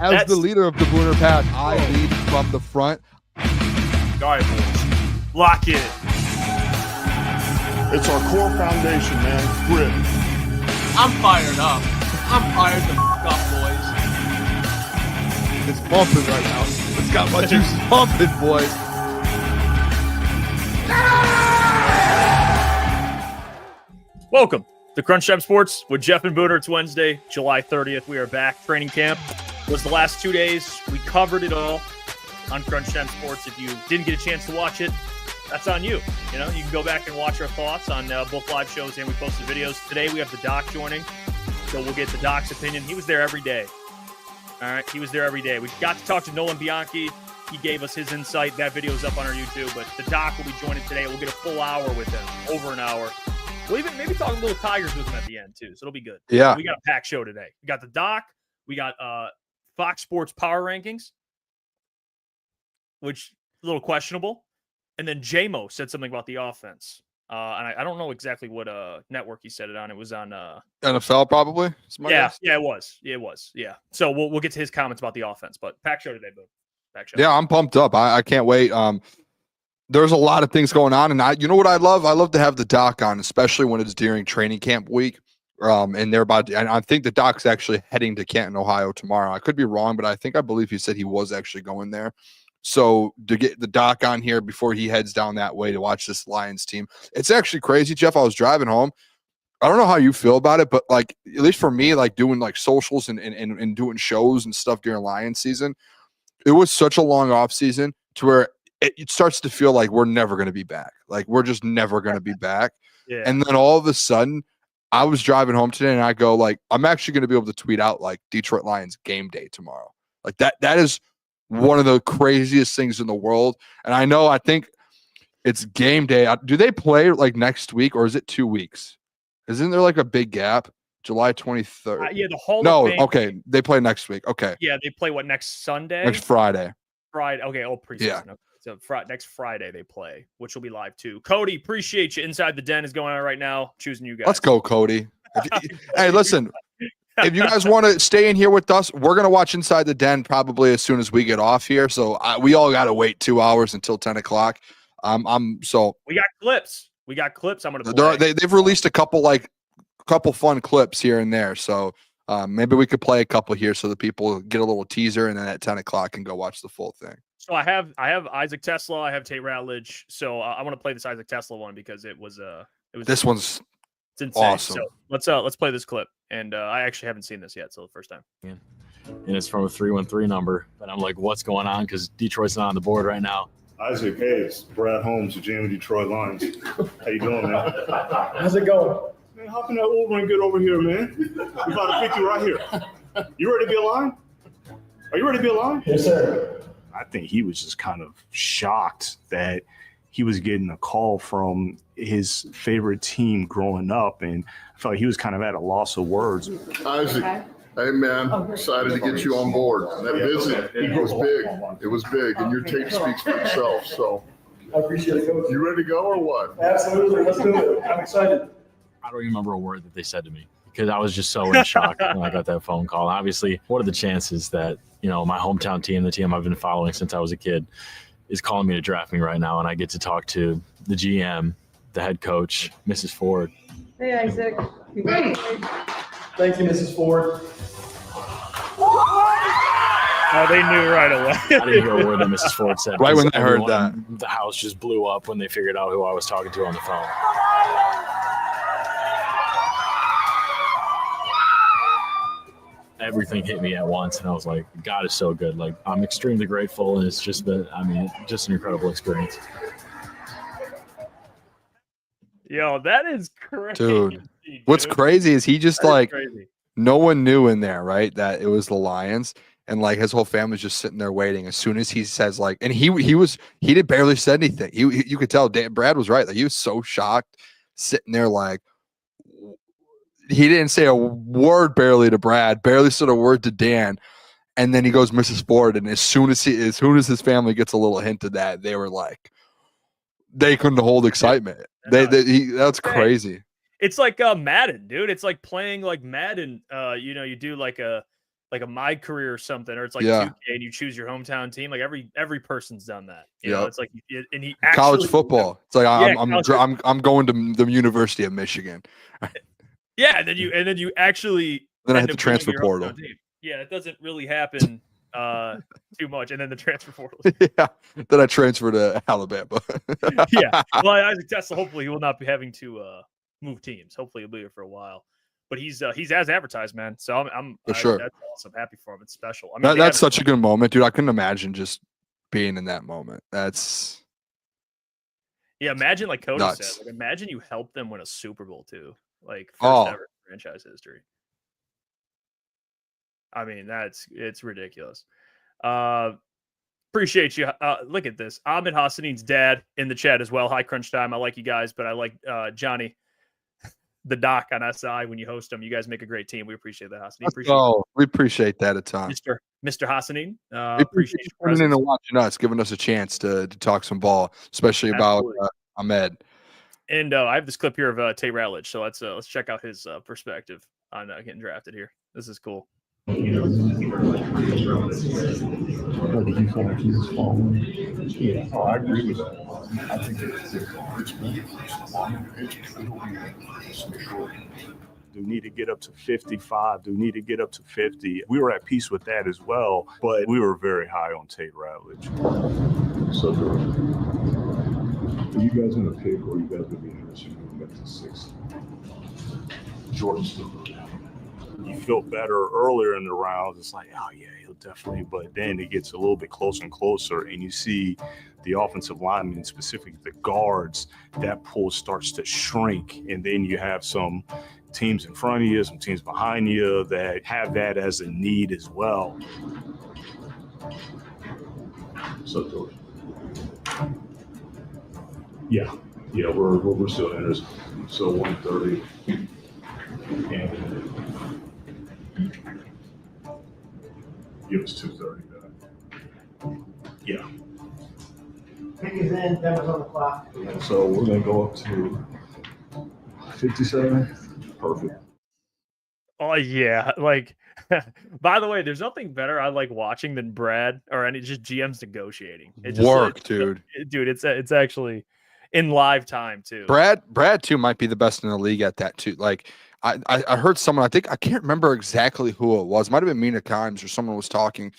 As the leader of the Booner Pack, I lead from the front. All right, boys. Lock in. It's our core foundation, man. Grit. I'm fired up. I'm fired the f*** up, boys. It's pumping right now. It's got my juices pumping, boys. Welcome to Crunch Time Sports with Jeff and Booner. It's Wednesday, July 30th. We are back. Training camp was the last 2 days. We covered it all on Crunch Time Sports. If you didn't get a chance to watch it, that's on you. You know, you can go back and watch our thoughts on both live shows, and we posted videos. Today we have the Doc joining, so we'll get the Doc's opinion. He was there every day. All right, he was there every day. We got to talk to Nolan Bianchi. He gave us his insight. That video is up on our YouTube, but the Doc will be joining today. We'll get a full hour with him, over an hour. We'll even maybe talk a little Tigers with him at the end, too, so it'll be good. Yeah. We got a packed show today. We got the Doc. We got Fox Sports Power Rankings, which is a little questionable. And then JMO said something about the offense. And I don't know exactly what network he said it on. It was on NFL, probably. Yeah, it was. Yeah. So we'll get to his comments about the offense. But pack show today, Boom. Pack show. Yeah, I'm pumped up. I can't wait. There's a lot of things going on, and you know what I love? I love to have the Doc on, especially when it's during training camp week. And they're about to, and I think the Doc's actually heading to Canton, Ohio tomorrow. I could be wrong, but I believe he said he was actually going there. So to get the Doc on here before he heads down that way to watch this Lions team, it's actually crazy, Jeff. I was driving home. I don't know how you feel about it, but like, at least for me, like doing like socials and doing shows and stuff during Lions season, it was such a long off season to where it starts to feel like we're never going to be back. Like we're just never going to be back. Yeah. And then all of a sudden I was driving home today and I go like, I'm actually going to be able to tweet out like Detroit Lions game day tomorrow. Like that is one of the craziest things in the world. And I think it's game day. Do they play like next week or is it 2 weeks? Isn't there like a big gap? July 23rd. Yeah, the Hall No, of Fame. okay. They play next week. Okay. Yeah, they play what, next Sunday? Next Friday. Friday. Okay, preseason. Yeah. Okay. So next Friday they play, which will be live too. Cody, appreciate you. Inside the Den is going on right now. Choosing you guys. Let's go, Cody. Hey, listen. If you guys want to stay in here with us, we're going to watch Inside the Den probably as soon as we get off here. So we all got to wait 2 hours until 10 o'clock. So we got clips. I'm going to play. They've released a couple fun clips here and there. So maybe we could play a couple here so that people get a little teaser and then at 10 o'clock can go watch the full thing. So I have Isaac Tesla. I have Tate Ratledge. So I want to play this Isaac Tesla one because it was this one's it's insane. awesome. So let's play this clip. And I actually haven't seen this yet, so the first time. And it's from a 313 number. And I'm like, what's going on? Because Detroit's not on the board right now. Isaac, hey, it's Brad Holmes, the GM of Detroit Lions. How you doing, man? How's it going? Man, hop in that Uber and get over here, man. We're about to pick you right here. You ready to be a Lion? Are you ready to be a Lion? Yes, sir. I think he was just kind of shocked that he was getting a call from his favorite team growing up, and I felt like he was kind of at a loss of words. Isaac, hey man, excited to get you on board. That visit, it was big. It was big, and your tape speaks for itself. So, I appreciate it, Coach. you ready to go or what? Absolutely. Let's do it. I'm excited. I don't even remember a word that they said to me because I was just so in shock when I got that phone call. Obviously, what are the chances that, my hometown team, the team I've been following since I was a kid, is calling me to draft me right now, and I get to talk to the GM, the head coach, Mrs. Ford. Hey, Isaac. Thank you, Mrs. Ford. Oh, they knew right away. I didn't hear a word that Mrs. Ford said. Right when they heard that, the house just blew up when they figured out who I was talking to on the phone. Everything hit me at once, and I was like, God is so good. Like, I'm extremely grateful, and it's just been, just an incredible experience. Yo, that is crazy. Dude. What's crazy is he just no one knew in there, right, that it was the Lions, and like his whole family's just sitting there waiting. As soon as he says and he did barely say anything. You could tell Brad was right. Like he was so shocked, sitting there like. He didn't say a word barely to Brad, barely said a word to Dan. And then he goes, Mrs. Ford. And as soon as his family gets a little hint of that, they were like, they couldn't hold excitement. That's crazy. It's like Madden, dude. It's like playing like Madden. You do like a like a My Career or something, or it's like Yeah. 2K and you choose your hometown team. Like every person's done that. You Yep. know, it's like and he actually, College football. It's like Yeah, I'm going to the University of Michigan. Yeah, and then you actually Then I end hit the up joining transfer your portal. hometown team. Yeah, it doesn't really happen too much. And then the transfer portal. Yeah. Then I transferred to Alabama. Yeah. Well, Isaac Tesla, hopefully he will not be having to move teams. Hopefully he'll be here for a while. But he's as advertised, man. So I'm For sure. That's awesome. Happy for him. It's special. I mean, That's such a good moment, dude. I couldn't imagine just being in that moment. That's imagine like Cody nuts. said. Like, imagine you helped them win a Super Bowl too. Like first ever franchise history. I mean, it's ridiculous. Appreciate you. Look at this. Ahmed Hassanin's dad in the chat as well. Hi, Crunch Time. I like you guys, but I like Johnny, the doc on SI when you host them. You guys make a great team. We appreciate that, Hassanin. We appreciate that a ton. Mr. Hassanin. We appreciate you coming in and watching us, giving us a chance to talk some ball, especially about Ahmed. And I have this clip here of Tate Ratledge, so let's check out his perspective on getting drafted here. This is cool. Did you feel like he was falling? Yeah. Oh, I agree with that. I think Do need to get up to 55? Do need to get up to 50? We were at peace with that as well, but we were very high on Tate Ratledge. So, are you guys going to pick, or you guys going to be interested in moving back to 6? Jordan still. You feel better earlier in the rounds. It's like, oh yeah, he'll definitely. But then it gets a little bit closer and closer, and you see the offensive linemen, specifically the guards, that pool starts to shrink, and then you have some teams in front of you, some teams behind you that have that as a need as well. So, George. Yeah, we're still interested. So 130, and give us 230 then. Yeah. Pick is in, that was on the clock. So we're gonna go up to 57. Perfect. Oh yeah, like. By the way, there's nothing better I like watching than Brad or any just GMs negotiating. It just, Work, dude. Dude, it's actually in live time too. Brad too might be the best in the league at that too. Like I heard someone, I can't remember exactly who it was. It might have been Mina Kimes or someone was talking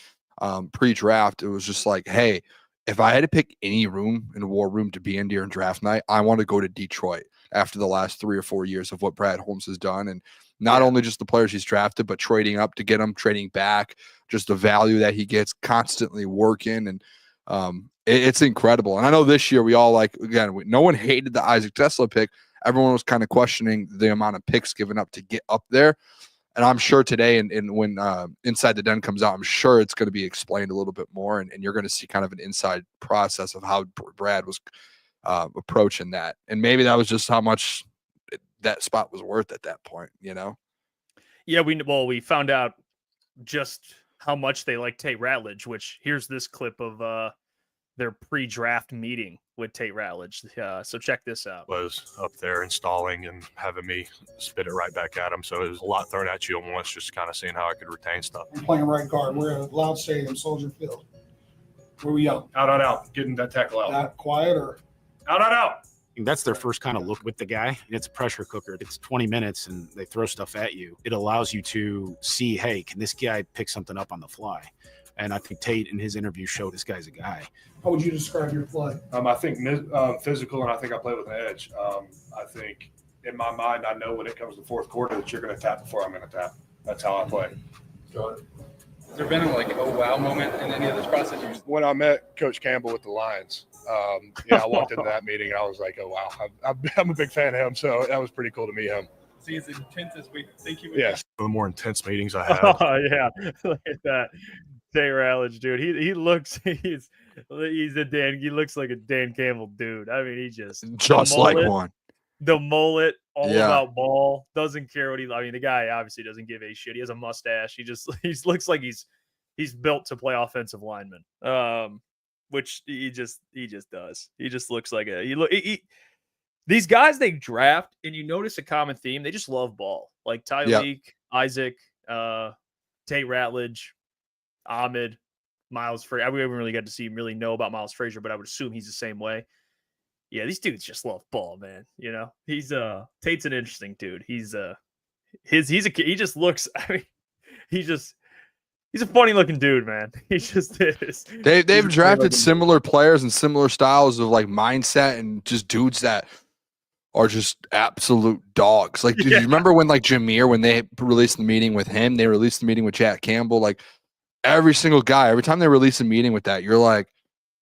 pre-draft. It was just like, hey, if I had to pick any room in a war room to be in during draft night, I want to go to Detroit after the last 3 or 4 years of what Brad Holmes has done. And not only just the players he's drafted, but trading up to get them, trading back, just the value that he gets, constantly working. And it's incredible. And I know this year we all no one hated the Isaac Tesla pick. Everyone was kind of questioning the amount of picks given up to get up there. And I'm sure today and when Inside the Den comes out, I'm sure it's going to be explained a little bit more. And you're going to see kind of an inside process of how Brad was approaching that. And maybe that was just how much that spot was worth at that point, you know? Yeah, we found out just how much they like Tate Ratledge, which here's this clip of their pre-draft meeting with Tate Ratledge. So check this out. Was up there installing and having me spit it right back at him. So it was a lot thrown at you at once, just kind of seeing how I could retain stuff. We're playing right guard. We're in a loud stadium, Soldier Field. Where we yelling? Out, getting that tackle out. Not quiet or? Out. That's their first kind of look with the guy. And it's a pressure cooker. It's 20 minutes and they throw stuff at you. It allows you to see, hey, can this guy pick something up on the fly? And I think Tate in his interview showed this guy's a guy. How would you describe your play? I think physical, and I think I play with an edge. I think in my mind, I know when it comes to fourth quarter that you're going to tap before I'm going to tap. That's how I play. Got it. Has there been a wow moment in any of this process? When I met Coach Campbell with the Lions, I walked into that meeting and I was like, oh, wow, I'm a big fan of him. So that was pretty cool to meet him. Is he as intense as we think he would? Yes. One of the more intense meetings I had. Oh, yeah. Look at that. Tate Ratledge, dude. He looks he looks like a Dan Campbell dude. I mean, he just like one. The mullet, all about ball, doesn't care what the guy obviously doesn't give a shit. He has a mustache. He looks like he's built to play offensive lineman. Which he just does. He just looks like these guys they draft, and you notice a common theme. They just love ball. Like Tyreek, Isaac, Tate Ratledge, Ahmed, Miles Frazier. We haven't really got to see really know about Miles Frazier, but I would assume he's the same way. Yeah, these dudes just love ball, man. You know, he's Tate's an interesting dude. He just looks. I mean, he's a funny looking dude, man. He just is. They've drafted similar players and similar styles of like mindset and just dudes that are just absolute dogs. Like, do you remember when like Jameer, when they released the meeting with him, they released the meeting with Jack Campbell? Like every single guy, every time they release a meeting with that, you're like,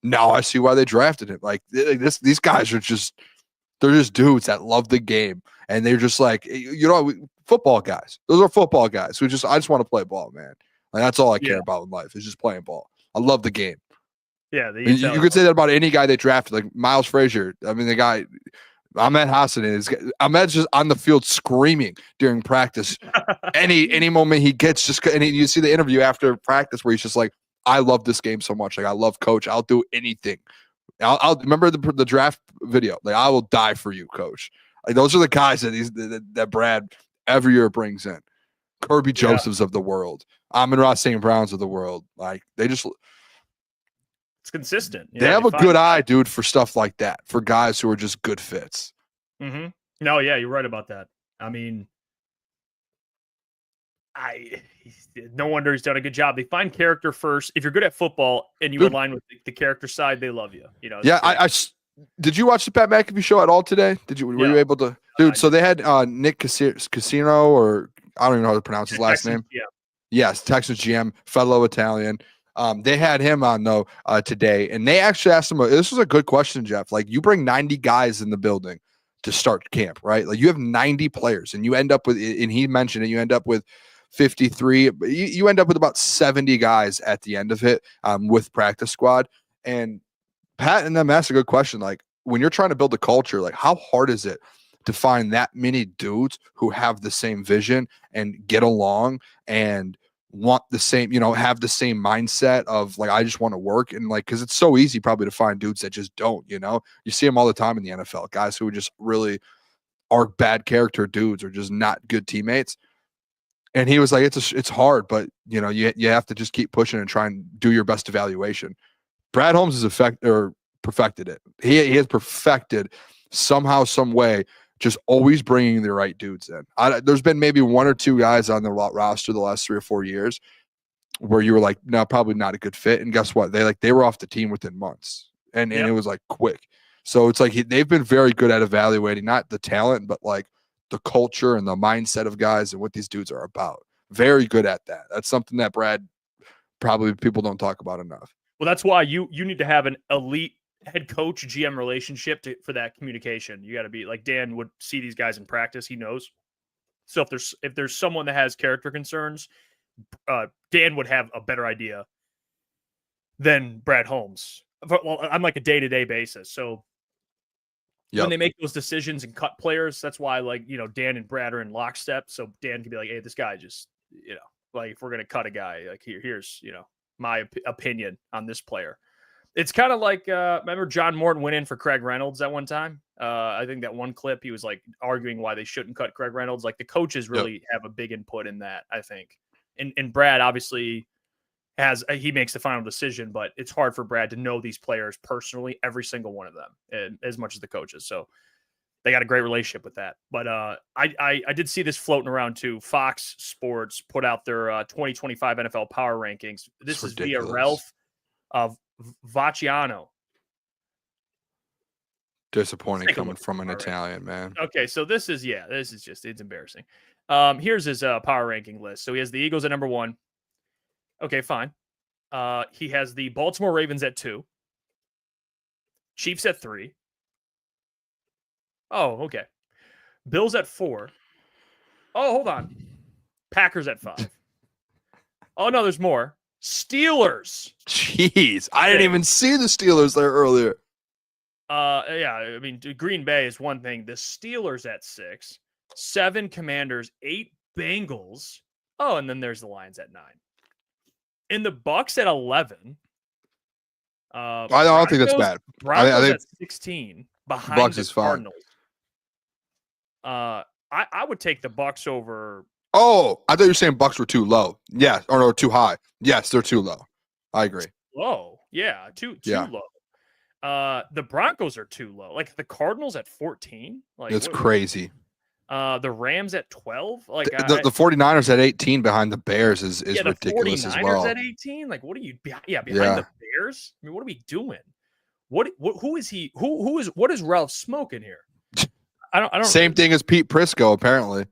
now I see why they drafted him. Like these guys are just, they're just dudes that love the game. And they're just like, football guys. Those are football guys who I just want to play ball, man. Like that's all I care about in life is just playing ball. I love the game. Yeah. You could say that about any guy they drafted, like Miles Frazier. I mean, the guy, Ahmed Hassan Ahmed's just on the field screaming during practice. any moment he gets you see the interview after practice where he's just like, I love this game so much. Like I love coach. I'll do anything. I'll remember the draft video. Like I will die for you, coach. Like those are the guys that Brad every year brings in. Kirby Josephs of the world, Amon-Ra St. Browns of the world. Like it's consistent. They have a good eye, dude, for stuff like that. For guys who are just good fits. Mm-hmm. No, yeah, you're right about that. I mean, no wonder he's done a good job. They find character first. If you're good at football and you align with the character side, they love you. You know. Yeah, I did you watch the Pat McAfee show at all today? Were you able to, dude? So they had Nick Casino, or I don't even know how to pronounce his last name. Yeah. Yes, Texas GM, fellow Italian. They had him on though today, and they actually asked him. This was a good question, Jeff. Like you bring 90 guys in the building to start camp, right? Like you have 90 players, and you end up with, and he mentioned it, you end up with 53. You end up with about 70 guys at the end of it with practice squad. And Pat and them asked a good question. Like when you're trying to build a culture, like how hard is it to find that many dudes who have the same vision and get along and want the same, have the same mindset of like, I just want to work. And like, cause it's so easy probably to find dudes that just don't, you see them all the time in the NFL, guys who just really are bad character dudes or just not good teammates. And he was like, it's hard, but you have to just keep pushing and try and do your best evaluation. Brad Holmes has perfected it. He has perfected somehow, some way, just always bringing the right dudes in. There's been maybe one or two guys on the roster the last 3 or 4 years where you were like, no, probably not a good fit. And guess what? They were off the team within months, and it was like quick. So it's like they've been very good at evaluating not the talent, but like the culture and the mindset of guys and what these dudes are about. Very good at that. That's something that Brad probably people don't talk about enough. Well, that's why you need to have an elite head coach GM relationship for that communication. You got to be like Dan would see these guys in practice. He knows. So if there's someone that has character concerns, Dan would have a better idea than Brad Holmes. Well, I'm like a day-to-day basis. So when they make those decisions and cut players, that's why Dan and Brad are in lockstep. So Dan can be like, hey, this guy just, like if we're going to cut a guy, like here's, my opinion on this player. It's kind of like, remember John Morton went in for Craig Reynolds at one time? I think that one clip, he was like arguing why they shouldn't cut Craig Reynolds. Like the coaches really have a big input in that, I think. And Brad obviously he makes the final decision, but it's hard for Brad to know these players personally, every single one of them, and as much as the coaches. So they got a great relationship with that. But I did see this floating around too. Fox Sports put out their 2025 NFL Power Rankings. This is via Ralph of Vacciano. Disappointing coming from an Italian, man. Okay, so this is just, it's embarrassing. Here's his power ranking list. So he has the Eagles at number 1. Okay, fine. He has the Baltimore Ravens at 2. Chiefs at 3. Oh, okay. Bills at 4. Oh, hold on. Packers at 5. Oh, no, there's more. Steelers. Jeez, I didn't even see the Steelers there earlier. Yeah, I mean, Green Bay is one thing. The Steelers at 6. 7 Commanders, 8 Bengals. Oh, and then there's the Lions at 9. In the Bucks at 11. I don't think that's bad. Broncos I think at 16 behind Bucks the is fine. Cardinals. I would take the Bucks over Oh, I thought you were saying Bucks were too low. Yeah, or no, too high. Yes, they're too low. I agree. Low, yeah, too low. The Broncos are too low. Like the Cardinals at 14. Like it's crazy. The Rams at 12. Like the 49ers at 18 behind the Bears is ridiculous as well. The 49ers at 18. Like what are you? Behind the Bears. I mean, what are we doing? Who is he? What is Ralph smoking here? I don't. Same thing as Pete Prisco, apparently.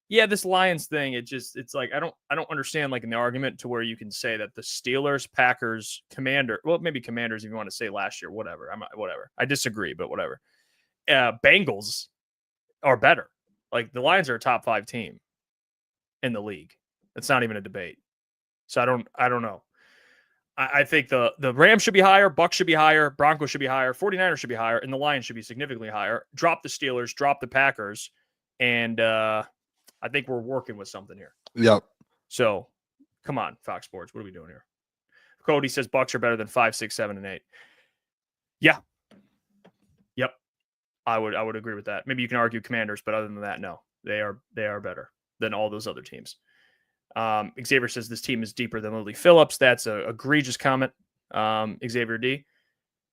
Yeah, this Lions thing, it's like I don't understand like in the argument to where you can say that the Steelers, Packers, maybe Commanders if you want to say last year, whatever. Whatever. I disagree, but whatever. Bengals are better. Like the Lions are a top 5 team in the league. It's not even a debate. So I don't know. I think the Rams should be higher, Bucks should be higher, Broncos should be higher, 49ers should be higher, and the Lions should be significantly higher. Drop the Steelers, drop the Packers, and I think we're working with something here. Yep. So, come on, Fox Sports. What are we doing here? Cody says Bucks are better than 5, 6, 7, and 8. Yeah. Yep. I would agree with that. Maybe you can argue Commanders, but other than that, no. They are better than all those other teams. Xavier says this team is deeper than Lily Phillips. That's a egregious comment. Xavier D.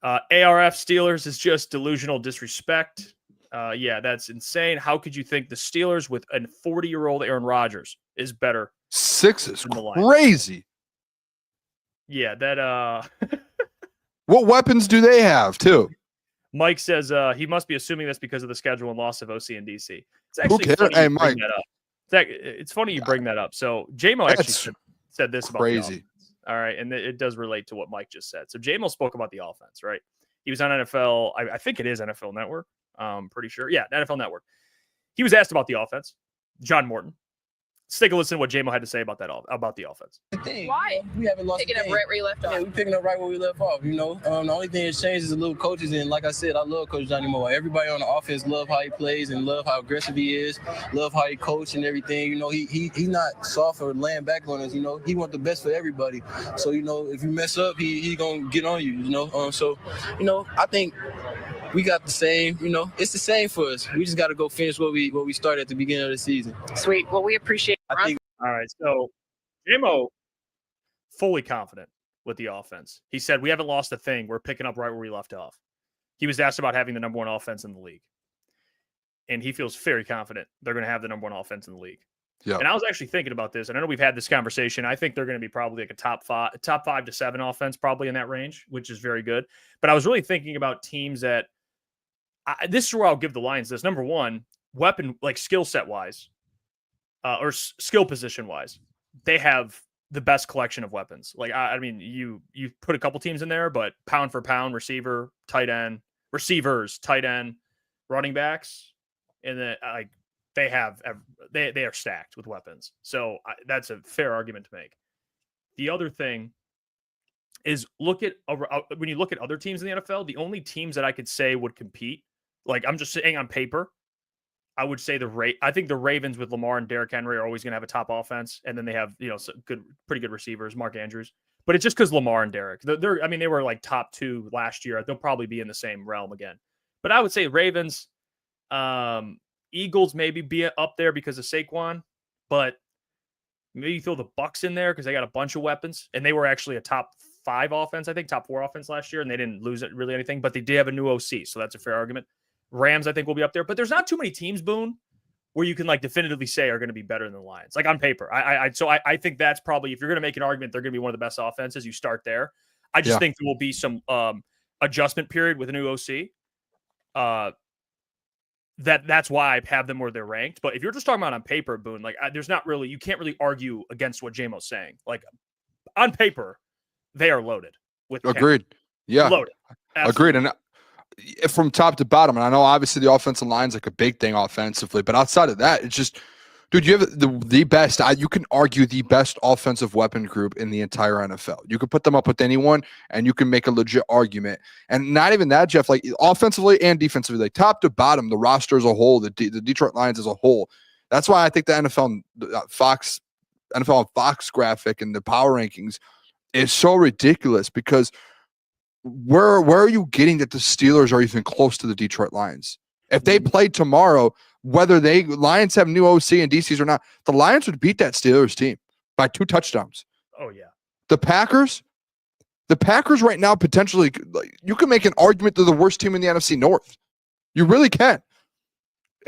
ARF Steelers is just delusional disrespect. Yeah, that's insane. How could you think the Steelers with a 40-year-old Aaron Rodgers is better? 6 is crazy. Yeah, that What weapons do they have, too? Mike says he must be assuming this because of the schedule and loss of OC and DC. It's Who actually cares? Hey, Mike. It's funny you bring that up. So JMO actually said this about crazy. The offense. All right, and it does relate to what Mike just said. So JMO spoke about the offense, right? He was on NFL. I think it is NFL Network. Pretty sure. Yeah, NFL Network. He was asked about the offense. John Morton. Let's take a listen to what JMO had to say about the offense. Why? We haven't lost. Picking up right where you left off. Yeah, we're picking up right where we left off. You know, the only thing that's changed is the little coaches, and like I said, I love Coach Johnny Moore. Everybody on the offense love how he plays and love how aggressive he is, love how he coaches and everything. You know, he's not soft or laying back on us. You know, he wants the best for everybody. So you know, if you mess up, he gonna get on you. You know, so you know, I think we got the same, you know, it's the same for us. We just got to go finish what we started at the beginning of the season. Sweet. Well, we appreciate it. All right. So, JMO, fully confident with the offense. He said, we haven't lost a thing. We're picking up right where we left off. He was asked about having the number 1 offense in the league. And he feels very confident they're going to have the number 1 offense in the league. Yeah. And I was actually thinking about this, and I know we've had this conversation. I think they're going to be probably like a top 5 to 7 offense, probably in that range, which is very good. But I was really thinking about teams that, this is where I'll give the Lions this. Number 1, weapon, like skill set wise, or skill position wise, they have the best collection of weapons. Like, I mean, you put a couple teams in there, but pound for pound, receiver, tight end, receivers, tight end, running backs, and then like they are stacked with weapons. So that's a fair argument to make. The other thing is when you look at other teams in the NFL, the only teams that I could say would compete, like I'm just saying on paper, I would say I think the Ravens with Lamar and Derrick Henry are always going to have a top offense, and then they have pretty good receivers, Mark Andrews. But it's just because Lamar and Derrick, they were like top 2 last year. They'll probably be in the same realm again. But I would say Ravens, Eagles maybe be up there because of Saquon, but maybe you throw the Bucks in there because they got a bunch of weapons, and they were actually a top 5 offense, I think top 4 offense last year, and they didn't lose it really anything. But they did have a new OC, so that's a fair argument. Rams, I think, will be up there, but there's not too many teams, Boone, where you can like definitively say are going to be better than the Lions. Like on paper, I think that's probably, if you're going to make an argument, they're going to be one of the best offenses. You start there. I just think there will be some adjustment period with a new OC. That's why I have them where they're ranked. But if you're just talking about on paper, Boone, like there's not really, you can't really argue against what JMO's saying. Like on paper, they are loaded with agreed. Talent. Yeah, loaded. Absolutely. Agreed. And from top to bottom, and I know obviously the offensive line's like a big thing offensively, but outside of that, it's just, dude, you have the best. You can argue the best offensive weapon group in the entire NFL. You can put them up with anyone, and you can make a legit argument. And not even that, Jeff. Like offensively and defensively, like top to bottom, the roster as a whole, the Detroit Lions as a whole. That's why I think the NFL Fox graphic and the power rankings is so ridiculous, because where are you getting that the Steelers are even close to the Detroit Lions? If they played tomorrow, whether Lions have new OC and DCs or not, the Lions would beat that Steelers team by 2 touchdowns. Oh yeah. The Packers right now potentially, you can make an argument they're the worst team in the NFC North. You really can.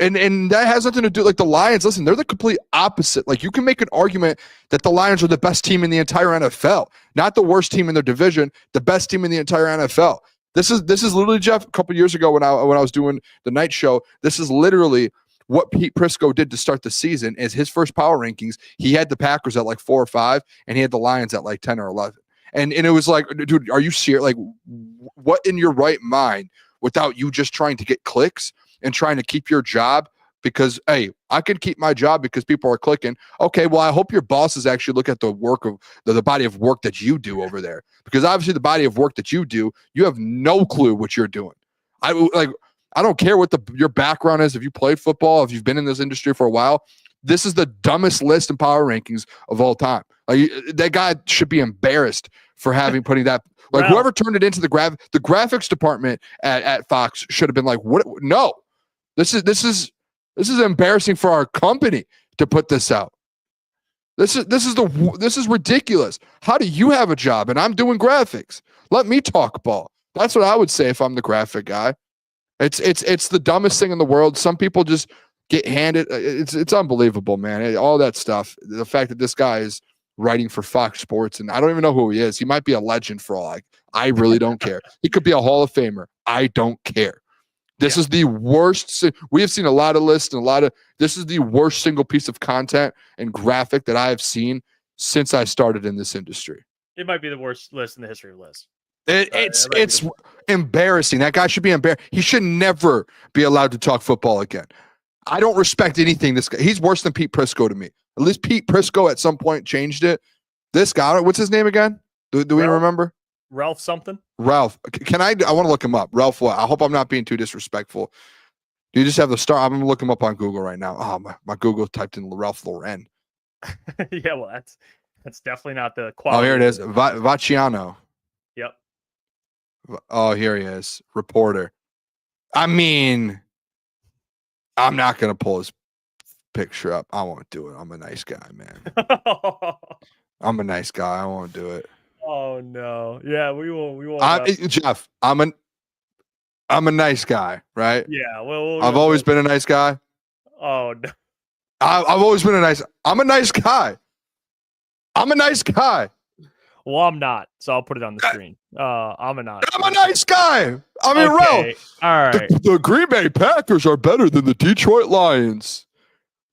And that has nothing to do, like the Lions, listen, they're the complete opposite. Like you can make an argument that the Lions are the best team in the entire NFL, not the worst team in their division, the best team in the entire NFL. This is literally, Jeff, a couple years ago when I was doing the night show, this is literally what Pete Prisco did to start the season. Is his first power rankings, he had the Packers at like 4 or 5, and he had the Lions at like 10 or 11. And it was like, dude, are you serious? Like, what in your right mind, without you just trying to get clicks and trying to keep your job? Because, hey, I can keep my job because people are clicking. Okay, well, I hope your bosses actually look at the work of the body of work that you do over there. Because obviously the body of work that you do, you have no clue what you're doing. I don't care what your background is. If you played football, if you've been in this industry for a while, this is the dumbest list in power rankings of all time. Like that guy should be embarrassed for putting that. Like Wow. Whoever turned it into the graphics department at Fox should have been like, what? No, this is embarrassing for our company to put this out. This is ridiculous. How do you have a job and I'm doing graphics? Let me talk ball. That's what I would say if I'm the graphic guy. It's the dumbest thing in the world. Some people just get handed. It's unbelievable, man. All that stuff. The fact that this guy is writing for Fox Sports, and I don't even know who he is. He might be a legend for all I really don't care. He could be a Hall of Famer. I don't care. This is the worst. We have seen a lot of lists and this is the worst single piece of content and graphic that I have seen since I started in this industry. It might be the worst list in the history of lists. It's embarrassing. That guy should be embarrassed. He should never be allowed to talk football again. I don't respect anything this guy. He's worse than Pete Prisco to me. At least Pete Prisco at some point changed it. This guy, what's his name again? Do we remember? Ralph something? Ralph. I want to look him up. Ralph what? I hope I'm not being too disrespectful. Do you just have the star? I'm going to look him up on Google right now. Oh, my Google typed in Ralph Lauren. Yeah, well, that's definitely not the quality. Oh, here it is. Vacciano. Yep. Oh, here he is. Reporter. I mean, I'm not going to pull his picture up. I won't do it. I'm a nice guy, man. I'm a nice guy. I won't do it. Oh no. Yeah, we won't. Jeff, I'm a nice guy, right? Yeah. Well, I've always been a nice guy. Oh no. I've always been I'm a nice guy. I'm a nice guy. Well, I'm not, so I'll put it on the screen. I'm a nice guy. I mean, okay. All right. The Green Bay Packers are better than the Detroit Lions.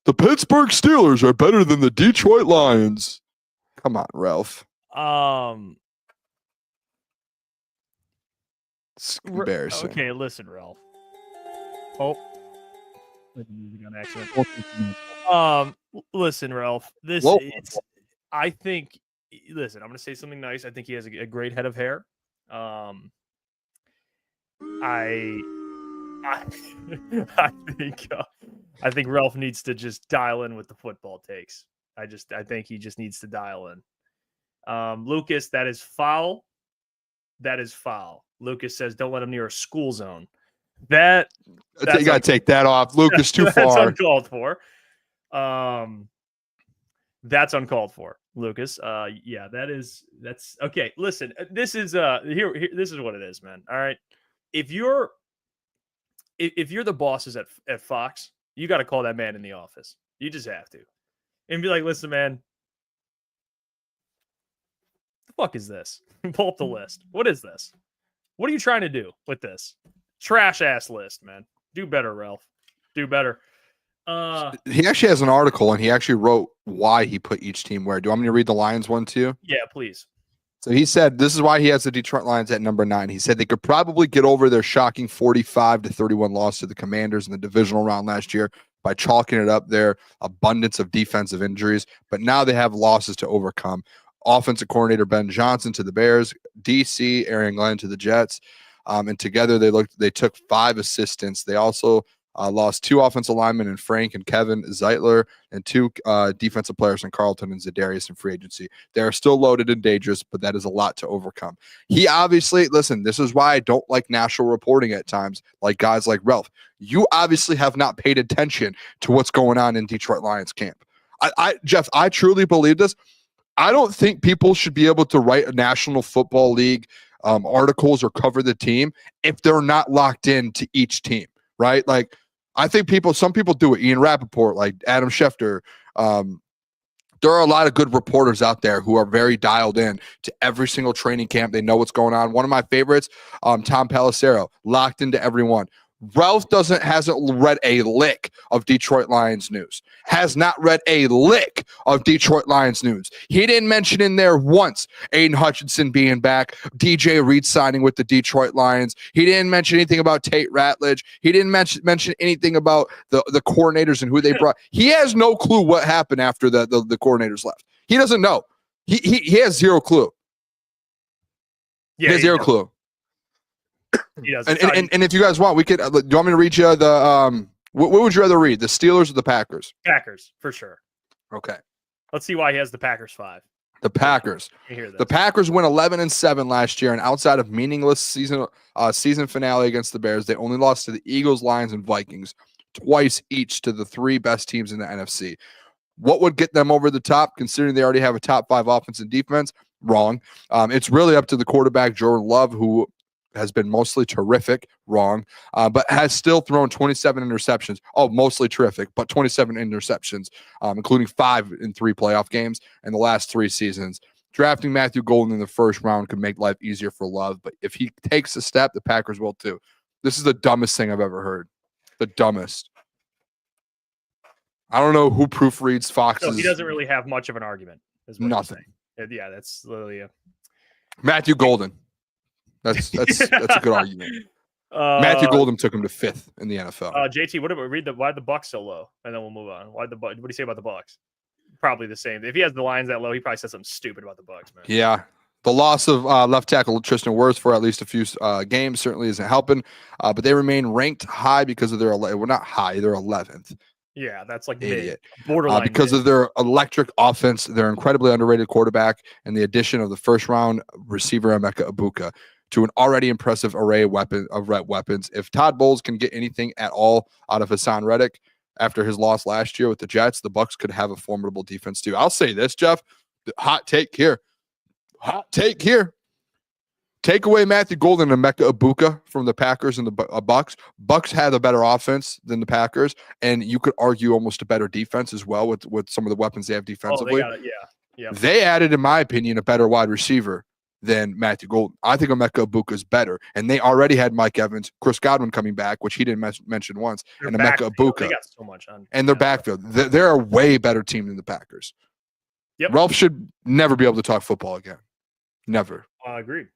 The Pittsburgh Steelers are better than the Detroit Lions. Come on, Ralph. It's embarrassing. Okay, listen, Ralph. Oh. On accident. Listen, Ralph. I think. Listen, I'm going to say something nice. I think he has a great head of hair. I think Ralph needs to just dial in with the football takes. I think he just needs to dial in. Lukas, that is foul. That is foul. Lucas says, "Don't let him near a school zone." You got to take that off. Lucas, too far. That's uncalled for. That's uncalled for, Lucas. Yeah, that's okay. Listen, this is here. This is what it is, man. All right, if you're the bosses at Fox, you got to call that man in the office. You just have to, and be like, "Listen, man, the fuck is this? Pull up the list. What is this? What are you trying to do with this trash ass list, man? Do better, Ralph. Do better." He actually has an article, and he actually wrote why he put each team where. Do you want me to read the Lions one to you? Yeah, please. So he said this is why he has the Detroit Lions at number 9. He said they could probably get over their shocking 45-31 loss to the Commanders in the divisional round last year by chalking it up their abundance of defensive injuries, but now they have losses to overcome. Offensive coordinator Ben Johnson to the Bears, DC Aaron Glenn to the Jets, and together they took 5 assistants. They also Lost 2 offensive linemen in Frank and Kevin Zeitler, and 2 defensive players in Carlton and Zadarius in free agency. They are still loaded and dangerous, but that is a lot to overcome. He obviously, listen, this is why I don't like national reporting at times, like guys like Ralph. You obviously have not paid attention to what's going on in Detroit Lions camp. Jeff, I truly believe this. I don't think people should be able to write a National Football League articles or cover the team if they're not locked into each team, right? Like, I think some people do it. Ian Rappaport, like Adam Schefter. There are a lot of good reporters out there who are very dialed in to every single training camp. They know what's going on. One of my favorites, Tom Pelissero, locked into everyone. Ralph hasn't read a lick of Detroit Lions news. Has not read a lick of Detroit Lions news. He didn't mention in there once Aiden Hutchinson being back, DJ Reed signing with the Detroit Lions. He didn't mention anything about Tate Ratledge. He didn't mention anything about the coordinators and who they brought. He has no clue what happened after the coordinators left. He doesn't know. He has zero clue. Yeah, he has zero clue. And if you guys want, we could. Do you want me to read you the what would you rather read, the Steelers or the Packers? Packers for sure. Okay. Let's see why he has the Packers 5. The Packers. The Packers went 11-7 last year, and outside of meaningless season finale against the Bears, they only lost to the Eagles, Lions, and Vikings twice each to the 3 best teams in the NFC. What would get them over the top, considering they already have a top 5 offense and defense? Wrong. It's really up to the quarterback, Jordan Love, who has been mostly terrific, wrong, but has still thrown 27 interceptions. Oh, mostly terrific, but 27 interceptions, including 5 in 3 playoff games in the last 3 seasons. Drafting Matthew Golden in the first round could make life easier for Love, but if he takes a step, the Packers will too. This is the dumbest thing I've ever heard. The dumbest. I don't know who proofreads Fox's. So he doesn't really have much of an argument. Nothing. Yeah, that's literally Matthew Golden. That's a good argument. Matthew Golden took him to 5th in the NFL. JT, why are the Bucks so low? And then we'll move on. What do you say about the Bucks? Probably the same. If he has the Lions that low, he probably said something stupid about the Bucks, man. Yeah. The loss of left tackle Tristan Wirfs for at least a few games certainly isn't helping, but they remain ranked high because of their not high, they're 11th. Yeah, that's like idiot. Borderline because of their electric offense, their incredibly underrated quarterback, and the addition of the first-round receiver Emeka Egbuka to an already impressive array of weapons. If Todd Bowles can get anything at all out of Hassan Reddick after his loss last year with the Jets, the Bucs could have a formidable defense too. I'll say this, Jeff. Hot take here. Take away Matthew Golden and Emeka Egbuka from the Packers and the Bucs. Bucs had a better offense than the Packers, and you could argue almost a better defense as well with some of the weapons they have defensively. They added, in my opinion, a better wide receiver than Matthew Golden. I think Emeka Egbuka is better, and they already had Mike Evans, Chris Godwin coming back, which he didn't mention once, and Emeka Egbuka. They got so much on, and their backfield. They're a way better team than the Packers. Yep. Ralph should never be able to talk football again. Never. Agreed.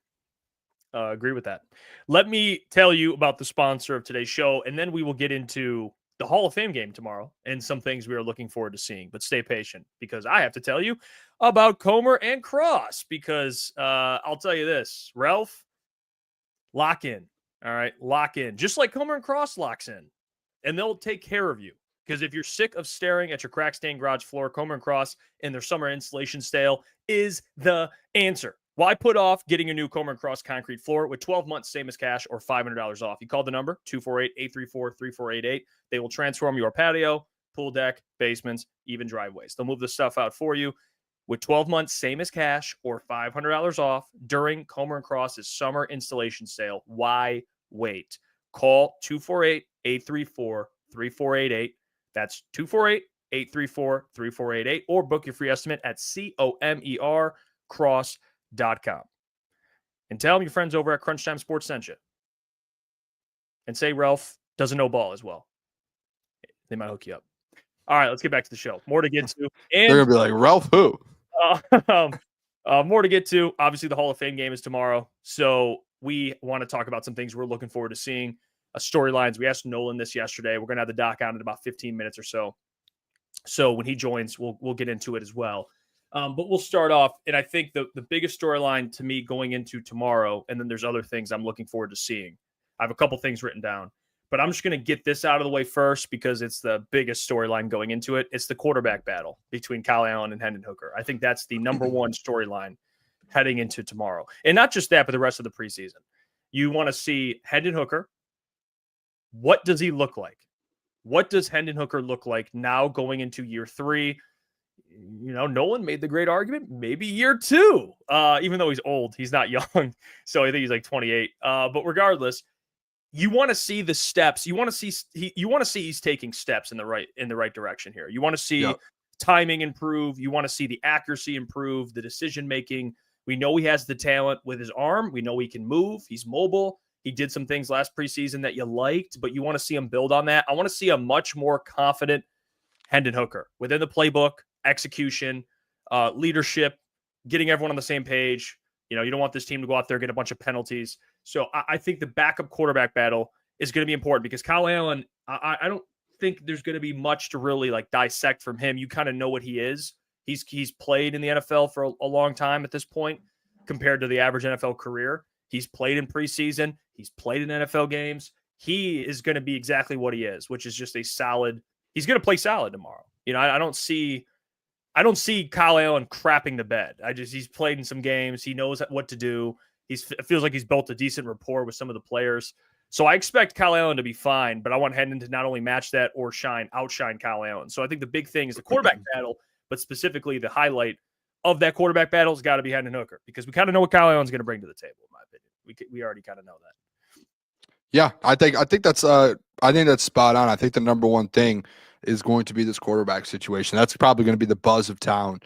Agree with that. Let me tell you about the sponsor of today's show, and then we will get into the Hall of Fame game tomorrow and some things we are looking forward to seeing. But stay patient, because I have to tell you about Comer and Cross, because I'll tell you this, Ralph, lock in. All right, lock in. Just like Comer and Cross locks in, and they'll take care of you. Because if you're sick of staring at your crack-stained garage floor, Comer and Cross and their summer insulation sale is the answer. Why put off getting a new Comer and Cross concrete floor with 12 months, same as cash, or $500 off? You call the number, 248-834-3488. They will transform your patio, pool deck, basements, even driveways. They'll move the stuff out for you with 12 months, same as cash, or $500 off during Comer and Cross's summer installation sale. Why wait? Call 248-834-3488. That's 248-834-3488, or book your free estimate at ComerCross.com. And tell them your friends over at Crunch Time Sports sent you. And say Ralph doesn't know ball as well. They might hook you up. All right, let's get back to the show. More to get to. And they're going to be like, Ralph who? More to get to. Obviously, the Hall of Fame game is tomorrow. So we want to talk about some things we're looking forward to seeing. Storylines. We asked Nolan this yesterday. We're going to have the doc on in about 15 minutes or so. So when he joins, we'll get into it as well. But we'll start off, and I think the biggest storyline to me going into tomorrow, and then there's other things I'm looking forward to seeing. I have a couple things written down. But I'm just going to get this out of the way first because it's the biggest storyline going into it. It's the quarterback battle between Kyle Allen and Hendon Hooker. I think that's the number one storyline heading into tomorrow. And not just that, but the rest of the preseason. You want to see Hendon Hooker. What does he look like? What does Hendon Hooker look like now going into year 3? Nolan made the great argument, maybe year 2, even though he's old, he's not young. So I think he's like 28. But regardless, you want to see the steps. You want to see he's taking steps in the right direction here. You want to see timing improve. You want to see the accuracy improve, the decision making. We know he has the talent with his arm. We know he can move. He's mobile. He did some things last preseason that you liked, but you want to see him build on that. I want to see a much more confident Hendon Hooker within the playbook, execution, leadership, getting everyone on the same page. You don't want this team to go out there and get a bunch of penalties. So I think the backup quarterback battle is going to be important because Kyle Allen, I don't think there's going to be much to really like dissect from him. You kind of know what he is. He's played in the NFL for a long time at this point compared to the average NFL career. He's played in preseason. He's played in NFL games. He is going to be exactly what he is, which is just a solid. He's going to play solid tomorrow. I don't see Kyle Allen crapping the bed. He's played in some games. He knows what to do. It feels like he's built a decent rapport with some of the players. So I expect Kyle Allen to be fine, but I want Hendon to not only match that or outshine Kyle Allen. So I think the big thing is the quarterback battle, but specifically the highlight of that quarterback battle has got to be Hendon Hooker because we kind of know what Kyle Allen's going to bring to the table, in my opinion. We already kind of know that. Yeah, I think that's spot on. I think the number one thing is going to be this quarterback situation. That's probably going to be the buzz of town.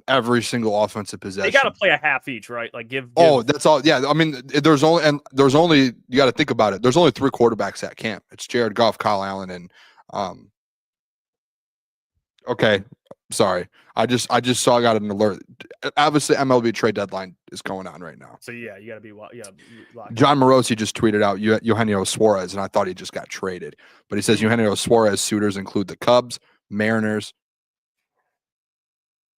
Every single offensive possession. They got to play a half each, right? Like give. Oh, that's all. Yeah, I mean, there's only you got to think about it. There's only 3 quarterbacks at camp. It's Jared Goff, Kyle Allen, and okay, sorry. I just saw I got an alert. Obviously, MLB trade deadline is going on right now. So yeah, you got to be John Morosi just tweeted out Eugenio Suarez, and I thought he just got traded. But he says Eugenio Suarez suitors include the Cubs, Mariners,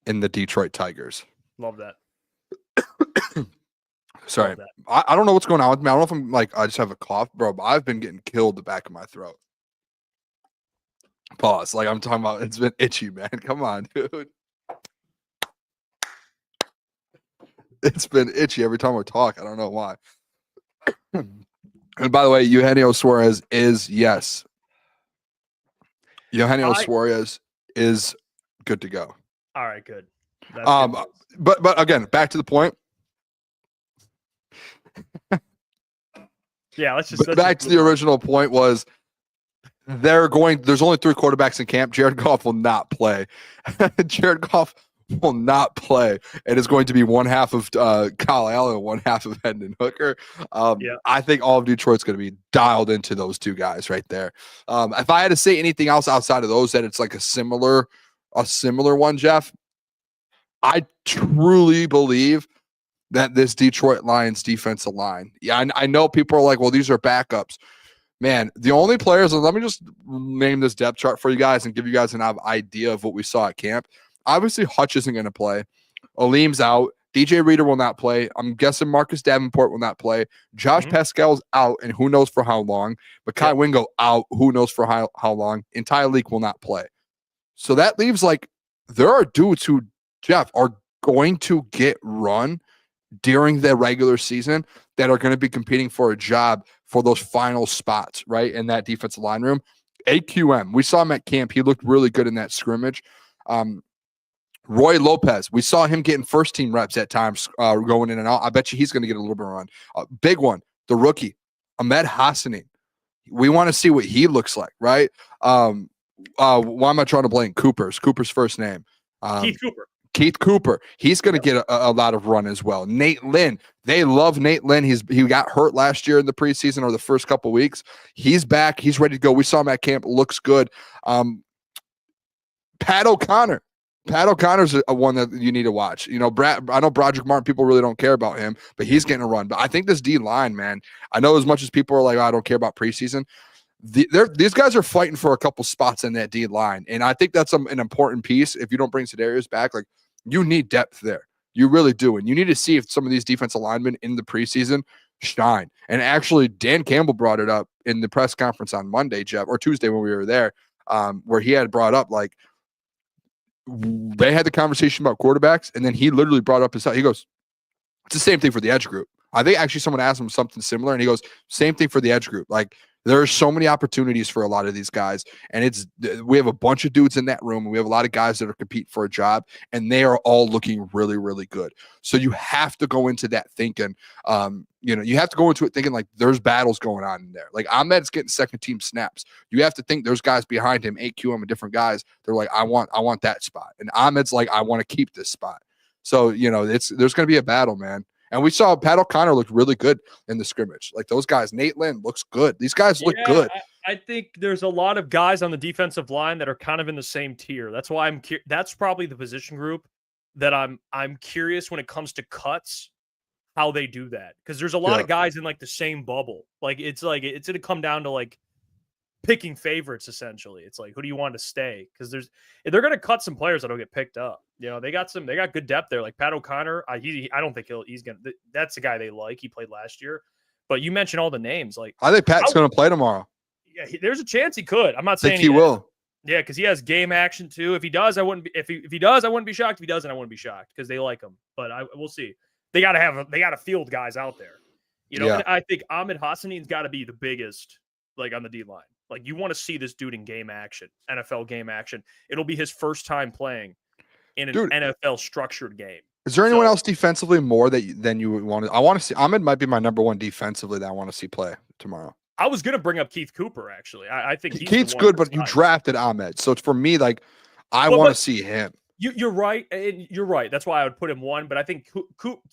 and the Detroit Tigers. Love that. Sorry. Love that. I don't know what's going on with me. I don't know if I'm I just have a cough, bro, but I've been getting killed the back of my throat. Pause. I'm talking about it's been itchy, man. Come on, dude. It's been itchy every time we talk. I don't know why. And by the way, Eugenio Suarez is Eugenio Suarez is good to go. All right, good. That's good. But again, back to the point. Yeah, let's back to the original point was there's only 3 quarterbacks in camp. Jared Goff will not play. Jared Goff will not play. It is going to be one half of Kyle Allen and one half of Hendon Hooker. I think all of Detroit's going to be dialed into those 2 guys right there. If I had to say anything else outside of those, that it's like a similar one, Jeff, I truly believe that this Detroit Lions defensive line. Yeah, I know people are like, well, these are backups. Man, the only players, and let me just name this depth chart for you guys and give you guys an idea of what we saw at camp. Obviously, Hutch isn't going to play. Aleem's out. DJ Reader will not play. I'm guessing Marcus Davenport will not play. Josh Pascal's out, and who knows for how long. But Kai Wingo out, who knows for how long. And Ty Leak will not play. So that leaves there are dudes who, Jeff, are going to get run during the regular season that are going to be competing for a job for those final spots, right, in that defensive line room. AQM, we saw him at camp. He looked really good in that scrimmage. Roy Lopez, we saw him getting first-team reps at times going in and out. I bet you he's going to get a little bit of run. Big one, the rookie, Ahmed Hassanin. We want to see what he looks like, right? Why am I trying to blame Cooper's first name? Keith Cooper. He's going to get a lot of run as well. Nate Lynn. They love Nate Lynn. He got hurt last year in the preseason or the first couple weeks. He's back. He's ready to go. We saw him at camp. Looks good. Pat O'Connor. Pat O'Connor's a one that you need to watch. I know Broderick Martin, people really don't care about him, but he's getting a run. But I think this D-line, man, I know as much as people are like, I don't care about preseason, these guys are fighting for a couple spots in that D-line. And I think that's an important piece. If you don't bring Sedarius back, you need depth there. You really do. And you need to see if some of these defensive linemen in the preseason shine. And actually, Dan Campbell brought it up in the press conference on Monday, Jeff, or Tuesday when we were there, where he had brought up like they had the conversation about quarterbacks, and then he literally brought up he goes, it's the same thing for the edge group. I think actually someone asked him something similar, and he goes, same thing for the edge group. Like there are so many opportunities for a lot of these guys, and we have a bunch of dudes in that room, and we have a lot of guys that are competing for a job, and they are all looking really, really good. So you have to go into that thinking, you have to go into it thinking like there's battles going on in there. Like Ahmed's getting second team snaps. You have to think there's guys behind him, AQM and different guys. They're like, I want that spot, and Ahmed's like, I want to keep this spot. So there's going to be a battle, man. And we saw Pat O'Connor look really good in the scrimmage. Like those guys, Nate Lynn looks good. These guys look good. I think there's a lot of guys on the defensive line that are kind of in the same tier. That's why that's probably the position group that I'm curious when it comes to cuts, how they do that. Because there's a lot of guys in like the same bubble. Like it's going to come down to like picking favorites essentially. It's like, who do you want to stay? Because they're going to cut some players that'll get picked up. They got good depth there. Like Pat O'Connor, I don't think he's going to. That's the guy they like. He played last year. But you mentioned all the names. Like I think Pat's going to play tomorrow. Yeah, there's a chance he could. I'm not saying he will. Yeah, because he has game action too. If he does, I wouldn't be. If he does, I wouldn't be shocked. If he doesn't, I wouldn't be shocked because they like him. But we'll see. They got to field guys out there. And I think Ahmed Hassanin's got to be the biggest, like on the D line. Like you want to see this dude in game action, NFL game action. It'll be his first time playing in an NFL structured game. Is there anyone else defensively more than you want to? I want to see. Ahmed might be my number one defensively that I want to see play tomorrow. I was going to bring up Keith Cooper, actually. I think Keith's good, but you drafted Ahmed. So it's for me, like, I want to see him. You're right. And you're right. That's why I would put him one. But I think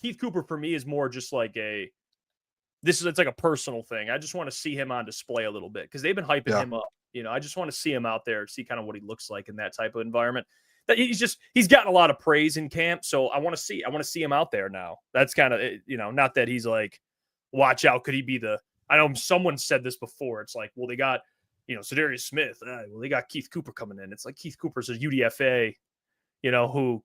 Keith Cooper for me is more just like it's like a personal thing. I just want to see him on display a little bit because they've been hyping him up. I just want to see him out there, see kind of what he looks like in that type of environment. That he's gotten a lot of praise in camp. So I want to see him out there now. That's kind of, not that he's like, watch out. Could he be I know someone said this before. It's like, well, they got, Zadarius Smith. Well, they got Keith Cooper coming in. It's like Keith Cooper's a UDFA, who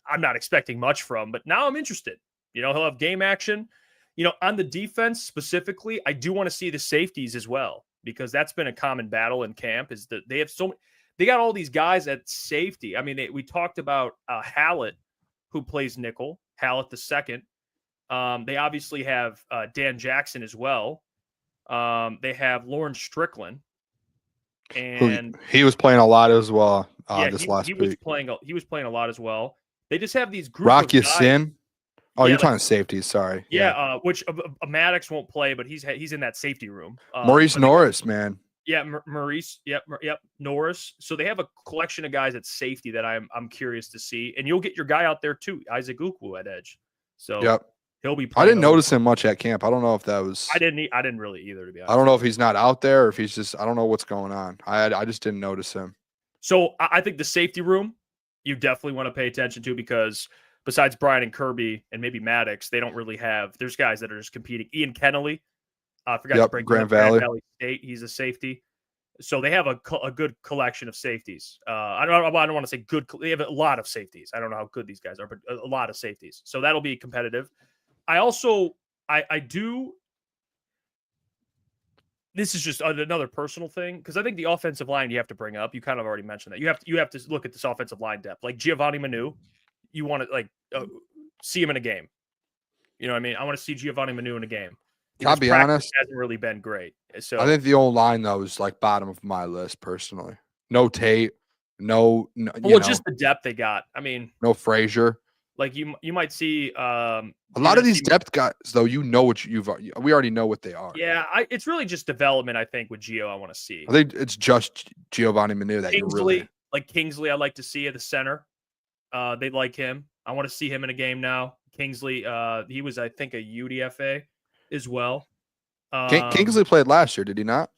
I'm not expecting much from, but now I'm interested. He'll have game action. On the defense specifically, I do want to see the safeties as well, because that's been a common battle in camp is that they got all these guys at safety. I mean, we talked about Hallett, who plays nickel, Hallett the second. They obviously have Dan Jackson as well. They have Lauren Strickland, and he was playing a lot as well. This last week, he was playing a lot as well. They just have these group Rocky of guys. Sin. Oh, you're talking safeties. Sorry. Yeah, which Maddox won't play, but he's in that safety room. Maurice Norris, man. Yeah, Maurice. Yep, Norris. So they have a collection of guys at safety that I'm curious to see, and you'll get your guy out there too, Isaac Ukwu at edge. So he'll be. I didn't notice him much at camp. I don't know if that was. I didn't really either, to be honest. I don't know if he's not out there or if he's just. I don't know what's going on. I just didn't notice him. So I think the safety room you definitely want to pay attention to because besides Brian and Kirby and maybe Maddox, they don't really have. There's guys that are just competing. Ian Kennelly. I forgot to bring Grand Valley State. He's a safety. So they have a good collection of safeties. I don't want to say good. They have a lot of safeties. I don't know how good these guys are, but a lot of safeties. So that'll be competitive. I do. This is just another personal thing because I think the offensive line you have to bring up. You kind of already mentioned that. You have to look at this offensive line depth. Like Giovanni Manu, you want to see him in a game. You know what I mean? I want to see Giovanni Manu in a game. Can I be honest? Hasn't really been great. So I think the old line though is like bottom of my list personally. No Tate, no. Just the depth they got. I mean, no Frazier. Like you might see a lot of these depth guys though. We already know what they are. Yeah, it's really just development. I think with Gio, I want to see. I think it's just Giovanni Manu that Kingsley, you really like Kingsley. I'd like to see at the center. They like him. I want to see him in a game now. Kingsley, he was I think a UDFA as well. Kingsley played last year, did he not?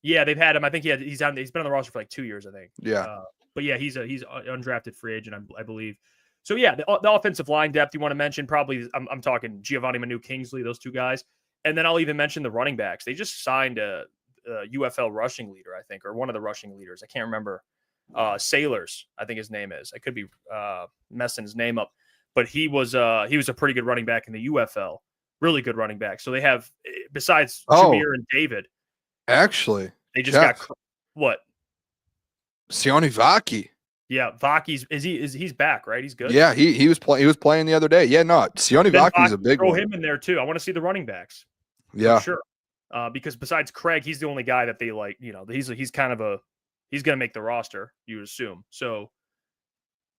Yeah, they've had him. I think he's been on the roster for like 2 years, I think. Yeah. But yeah, he's an undrafted free agent, I believe. So yeah, the offensive line depth you want to mention, probably I'm talking Giovanni Manu, Kingsley, those two guys. And then I'll even mention the running backs. They just signed a UFL rushing leader, I think, or one of the rushing leaders. I can't remember. Sailors, I think his name is. I could be messing his name up. But he was a pretty good running back in the UFL. Really good running back. So they have, besides Jameer and David, Actually, They just Jeff, got what? Sione Vaki. Yeah, Vaki's he's back, right? He's good. Yeah, he was playing the other day. Yeah, no, Sione Vaki's a big throw one. him in there too. I want to see the running backs. Yeah, for sure. Because besides Craig, he's the only guy that they like. He's kind of he's going to make the roster. You would assume. So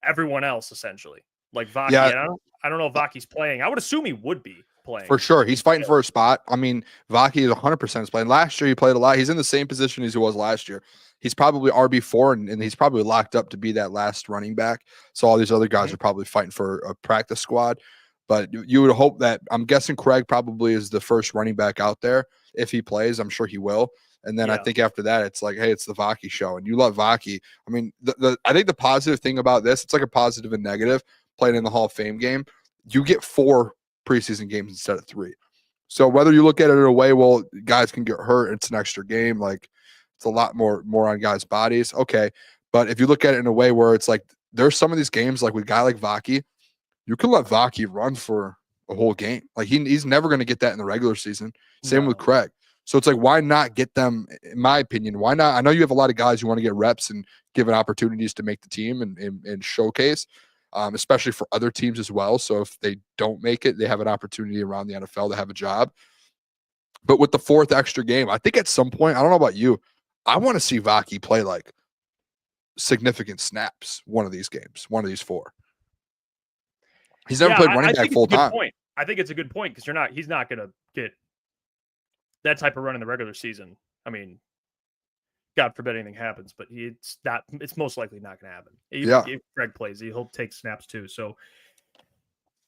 everyone else essentially, like Vaki. Yeah. I don't know if Vaki's playing. I would assume he would be playing for sure. He's fighting for a spot. I mean, Vaki is 100% playing. Last year he played a lot. He's in the same position as he was last year. He's probably RB4 and he's probably locked up to be that last running back. So all these other guys are probably fighting for a practice squad. But you would hope that, I'm guessing Craig probably is the first running back out there. If he plays, I'm sure he will. And then I think after that, it's like, hey, it's the Vaki show. And you love Vaki. I mean, I think the positive thing about this, it's like a positive and negative playing in the Hall of Fame game. You get 4 preseason games instead of 3. So whether you look at it in a way, well, guys can get hurt, it's an extra game. Like, it's a lot more on guys' bodies. Okay. But if you look at it in a way where it's like, there's some of these games, like with a guy like Vaki, you can let Vaki run for a whole game. Like he's never going to get that in the regular season. Same with Craig. So it's like, why not get them, in my opinion, why not? I know you have a lot of guys who want to get reps and given opportunities to make the team and showcase, especially for other teams as well. So if they don't make it, they have an opportunity around the NFL to have a job. But with the 4th extra game, I think at some point, I don't know about you, I want to see Vaki play like significant snaps one of these games, one of these 4. He's never played running back full time. I think it's a good point because he's not going to get that type of run in the regular season. I mean, God forbid anything happens, but it's most likely not going to happen. If Greg plays, he'll take snaps too. So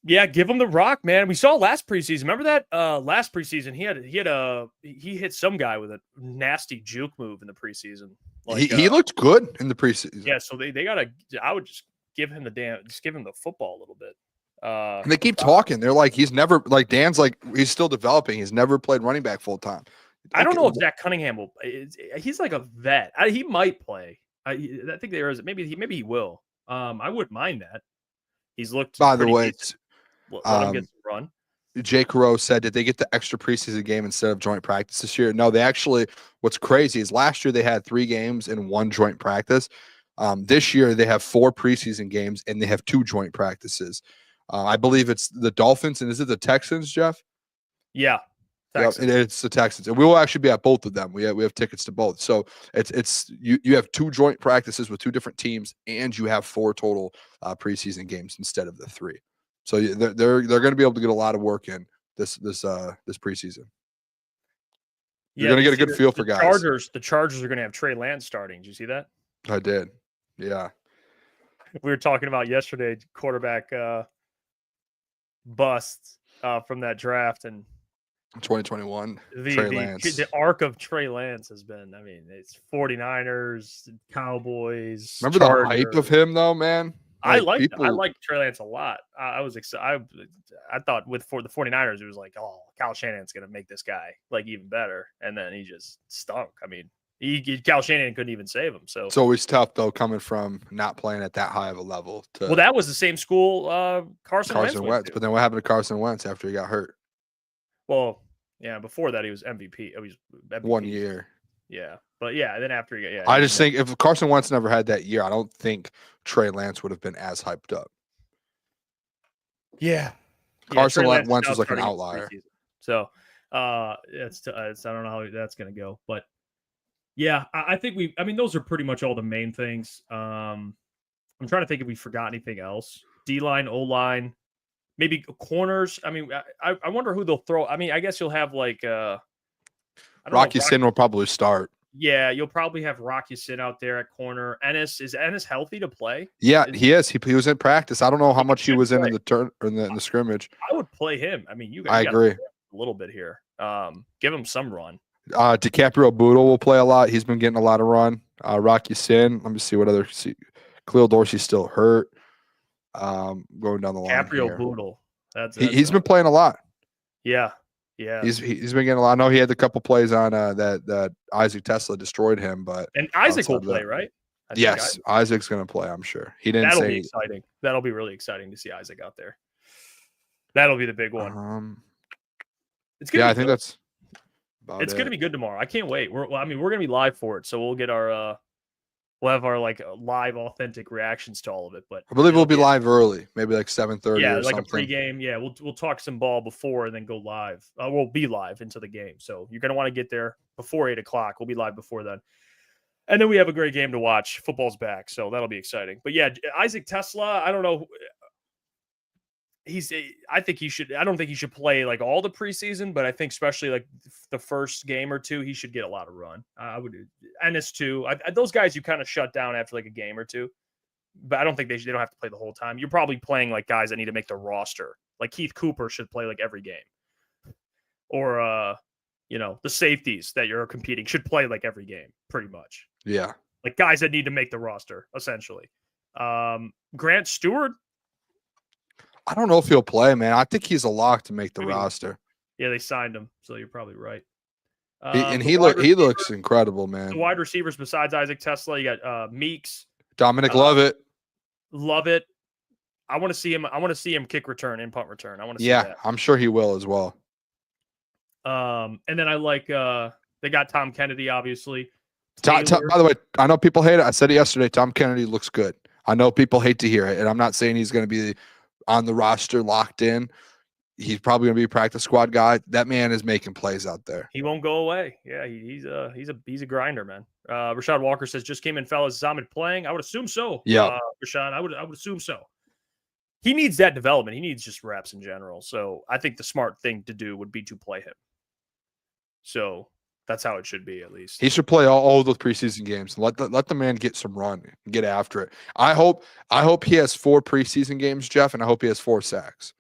yeah, give him the rock, man. We saw last preseason. Remember that last preseason he hit some guy with a nasty juke move in the preseason. Like, he looked good in the preseason. Yeah, so they gotta. I would just give him the football a little bit. And they keep talking. They're like, he's never, like Dan's like, he's still developing. He's never played running back full time. I don't know if Zach Cunningham will. He's like a vet. He might play. I think there is. Maybe he will. I wouldn't mind that. He's looked. By the way, let him get some run. Jay Carew said, did they get the extra preseason game instead of joint practice this year? No, they actually. What's crazy is last year they had 3 games and 1 joint practice. This year they have 4 preseason games and they have 2 joint practices. I believe it's the Dolphins, and is it the Texans, Jeff? Yeah, Texans. Yep, it's the Texans, and we will actually be at both of them. We have tickets to both, so it's you have 2 joint practices with 2 different teams, and you have 4 total preseason games instead of the 3. So they're going to be able to get a lot of work in this preseason. You're going to get a good feel for guys. The Chargers are going to have Trey Lance starting. Did you see that? I did. Yeah. We were talking about yesterday quarterback busts from that draft and 2021 Trey Lance. The arc of Trey Lance has been, I mean, it's 49ers, Cowboys. Remember Chargers. The hype of him though, man? I like Trey Lance a lot. I was excited. I thought for the 49ers, it was like, oh, Kyle Shanahan's going to make this guy like even better. And then he just stunk. I mean, Kyle Shanahan couldn't even save him. So it's always tough though, coming from not playing at that high of a level. Well, that was the same school Carson Wentz. But then what happened to Carson Wentz after he got hurt? Well, yeah, before that he was MVP. He was MVP. 1 year. Yeah, but yeah, then after he got, I just think if Carson Wentz never had that year, I don't think Trey Lance would have been as hyped up. Yeah, Carson Wentz was like an outlier. So I don't know how that's going to go, but yeah, I think those are pretty much all the main things. I'm trying to think if we forgot anything else. D-line, O-line, maybe corners. I mean, I wonder who they'll throw. I mean, I guess you'll have like Rocky Sin will probably start. Yeah, you'll probably have Rocky Sin out there at corner. Is Ennis healthy to play? Yeah, he is. He was in practice. I don't know how much he was in the scrimmage. I would play him. I mean, I agree a little bit here. Give him some run. DiCaprio Boodle will play a lot. He's been getting a lot of run. Rocky Sin. Let me see what other. Khalil Dorsey's still hurt. Going down the line. DiCaprio Boodle. He's been playing a lot. Yeah. He's been getting a lot. I know he had a couple plays on that Isaac Tesla destroyed him, but Isaac will play, right? Yes, Isaac's going to play. I'm sure he didn't. That'll be exciting. That'll be really exciting to see Isaac out there. That'll be the big one. It's gonna I think that's It's going to be good tomorrow. I can't wait. We're going to be live for it, so we'll get our we'll have our live authentic reactions to all of it. But I believe we'll be live early, maybe like 7:30. Yeah, or like something. a pregame. Yeah, we'll talk some ball before and then go live. We'll be live into the game, so you're going to want to get there before 8:00. We'll be live before then, and then we have a great game to watch. Football's back, so that'll be exciting. But yeah, Isaac Tesla, I don't know. I think he should. I don't think he should play like all the preseason, but I think especially like the first game or two, he should get a lot of run. I would. Ennis too. Those guys you kind of shut down after like a game or two, but I don't think they don't have to play the whole time. You're probably playing like guys that need to make the roster. Like Keith Cooper should play like every game, or the safeties that you're competing should play like every game, pretty much. Yeah, like guys that need to make the roster essentially. Grant Stewart. I don't know if he'll play, man. I think he's a lock to make the roster. Yeah, they signed him, so you're probably right. He looks incredible, man. The wide receivers besides Isaac Tesla, you got Meeks, Dominic Lovett. Love it. I want to see him. I want to see him kick return and punt return. I want to see that. I'm sure he will as well. And then I like they got Tom Kennedy, obviously. By the way, I know people hate it. I said it yesterday. Tom Kennedy looks good. I know people hate to hear it, and I'm not saying he's going to be on the roster locked in. He's probably going to be a practice squad guy. That man is making plays out there. He won't go away. Yeah, he's a grinder, man. Rashad Walker says, just came in, fellas. Is Ahmed playing? I would assume so. Yeah, Rashad, I would assume so. He needs that development. He needs just reps in general. So I think the smart thing to do would be to play him. So that's how it should be, at least. He should play all those preseason games. Let the man get some run and get after it. I hope he has 4 preseason games, Jeff, and I hope he has 4 sacks.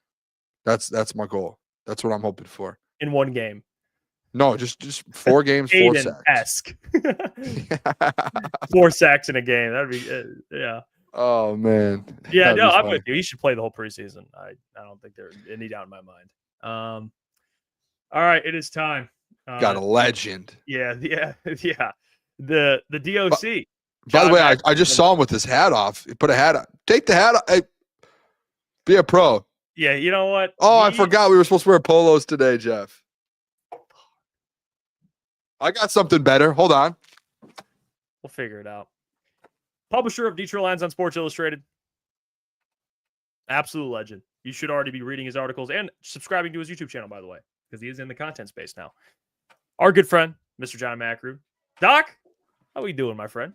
That's my goal. That's what I'm hoping for. In one game. No, just 4 games, 4 sacks. 4 sacks in a game. That'd be yeah. Oh man. Yeah, no, I'm with you. He should play the whole preseason. I don't think there's any doubt in my mind. All right, it is time. Got a legend. Yeah. The DOC. By the way, I just saw him with his hat off. He put a hat on. Take the hat off. Hey, be a pro. Yeah, you know what? Oh, I forgot we were supposed to wear polos today, Jeff. I got something better. Hold on. We'll figure it out. Publisher of Detroit Lions on Sports Illustrated. Absolute legend. You should already be reading his articles and subscribing to his YouTube channel, by the way, because he is in the content space now. Our good friend, Mr. John Maakaron. Doc, how are we doing, my friend?